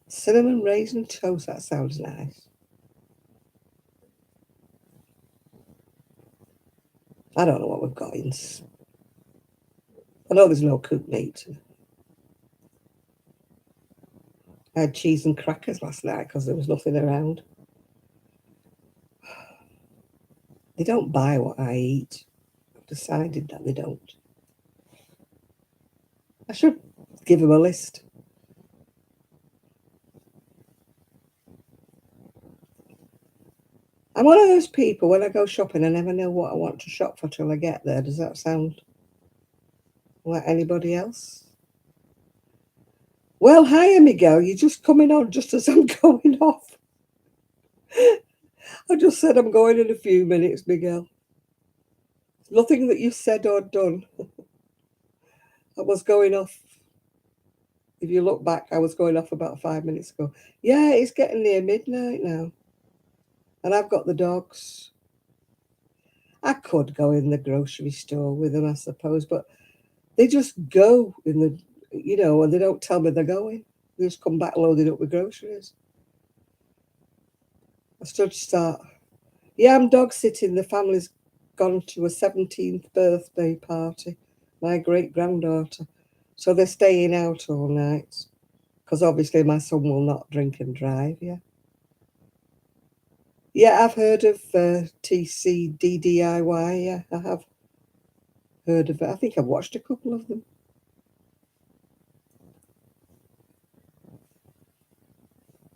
Cinnamon raisin toast, that sounds nice. I don't know what we've got in. I know there's no cooked meat. I had cheese and crackers last night because there was nothing around. They don't buy what I eat. I've decided that they don't. I should give them a list. I'm one of those people, when I go shopping, I never know what I want to shop for till I get there. Does that sound like anybody else? Well, hiya, Miguel. You're just coming on just as I'm going off. I just said I'm going in a few minutes, Miguel. Nothing that you've said or done. I was going off. If you look back, I was going off about 5 minutes ago. Yeah, it's getting near midnight now. And I've got the dogs. I could go in the grocery store with them, I suppose, but they just go in the, and they don't tell me they're going. They just come back loaded up with groceries. I should start. Yeah, I'm dog sitting. The family's gone to a 17th birthday party, my great-granddaughter. So they're staying out all night because obviously my son will not drink and drive, yeah. Yeah, I've heard of TCDDIY. Yeah, I have heard of it. I think I've watched a couple of them.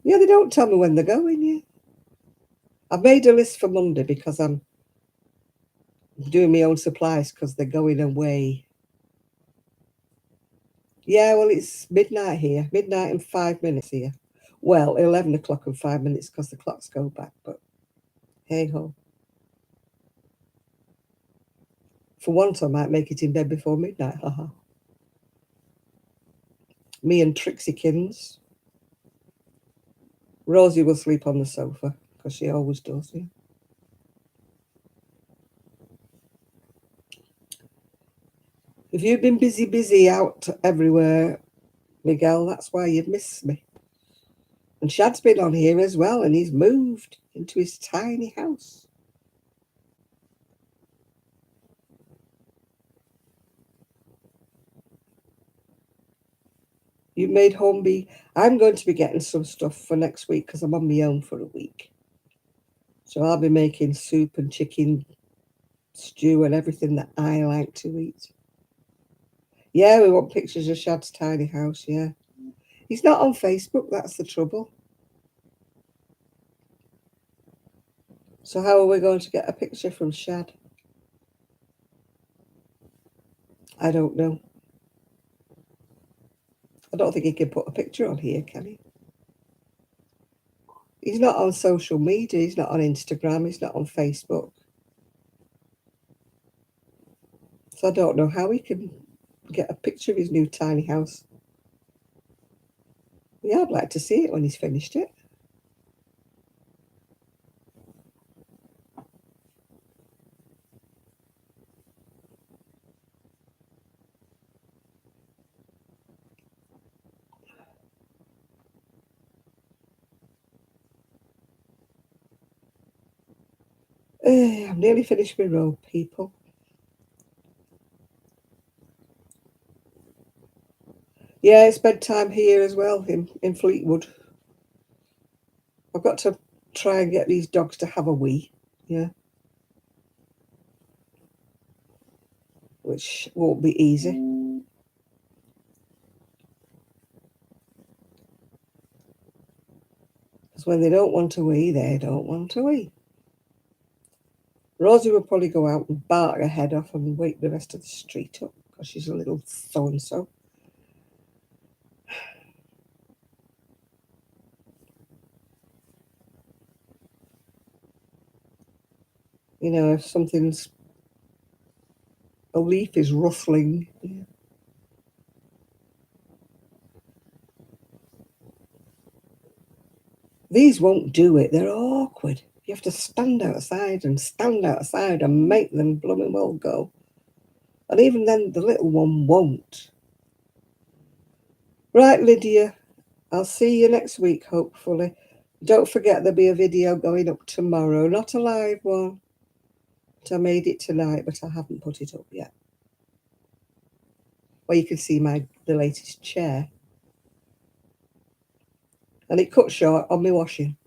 Yeah, they don't tell me when they're going. Yeah, I've made a list for Monday because I'm doing my own supplies because they're going away. Yeah, well, it's midnight here, midnight and 5 minutes here. Well, 11 o'clock and 5 minutes because the clocks go back, but hey ho. For once, I might make it in bed before midnight. Haha. Me and Trixie Kins. Rosie will sleep on the sofa because she always does. Yeah. If you've been busy out everywhere, Miguel, that's why you've missed me. And Shad's been on here as well, and he's moved into his tiny house. You made homebie. I'm going to be getting some stuff for next week because I'm on my own for a week. So I'll be making soup and chicken stew and everything that I like to eat. Yeah, we want pictures of Shad's tiny house, yeah. He's not on Facebook, that's the trouble. So how are we going to get a picture from Shad? I don't know. I don't think he can put a picture on here, can he? He's not on social media, he's not on Instagram, he's not on Facebook. So I don't know how he can get a picture of his new tiny house. Yeah, I'd like to see it when he's finished it. I'm nearly finished my row, people. Yeah, it's bedtime here as well in Fleetwood. I've got to try and get these dogs to have a wee, yeah, which won't be easy. Because when they don't want to wee, they don't want to wee. Rosie will probably go out and bark her head off and wake the rest of the street up because she's a little so-and-so. You know, if a leaf is rustling. Yeah. These won't do it. They're awkward. You have to stand outside and make them blooming well go. And even then, the little one won't. Right, Lydia, I'll see you next week, hopefully. Don't forget there'll be a video going up tomorrow. Not a live one. But I made it tonight, but I haven't put it up yet. Well, you can see the latest chair. And it cut short on me washing.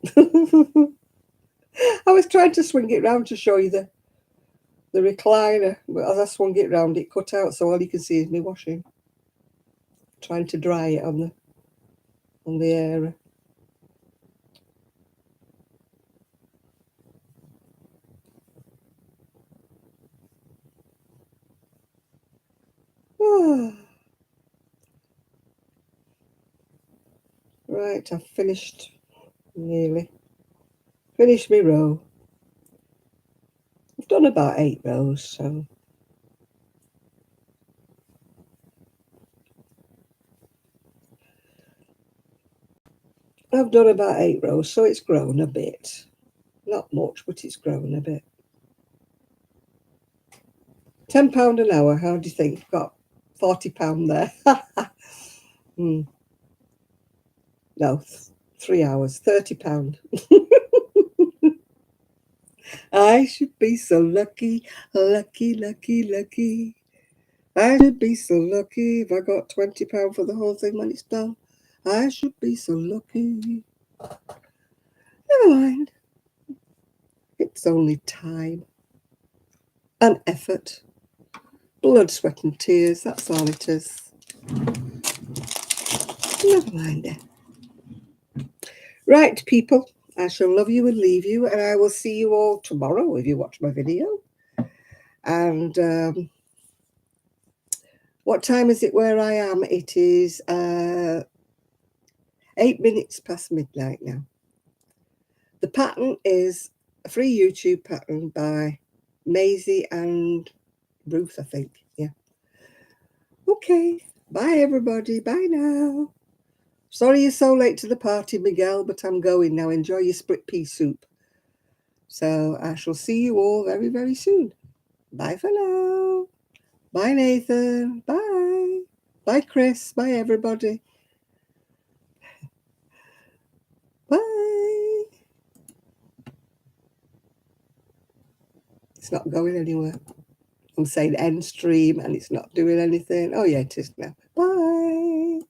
I was trying to swing it round to show you the recliner, but as I swung it round, it cut out, so all you can see is me washing. Trying to dry it on the air. Right, I've finished nearly. Finished my row. I've done about 8 rows, so I've done about 8 rows, so it's grown a bit. Not much, but it's grown a bit. £10 an hour, how do you think? Got £40 there. No, 3 hours, £30. I should be so lucky, lucky, lucky, lucky. I should be so lucky if I got £20 for the whole thing when it's done. I should be so lucky. Never mind. It's only time and effort. Blood, sweat and tears, that's all it is. Never mind it. Right, people, I shall love you and leave you, and I will see you all tomorrow if you watch my video. And what time is it where I am? It is 8 minutes past midnight now. The pattern is a free YouTube pattern by Maisie and Ruth, I think. Yeah. Okay. Bye, everybody. Bye now. Sorry you're so late to the party, Miguel, but I'm going now. Enjoy your split pea soup. So I shall see you all very, very soon. Bye for now. Bye, Nathan. Bye. Bye, Chris. Bye, everybody. Bye. It's not going anywhere. I'm saying end stream and it's not doing anything. Oh, yeah, it is now. Bye.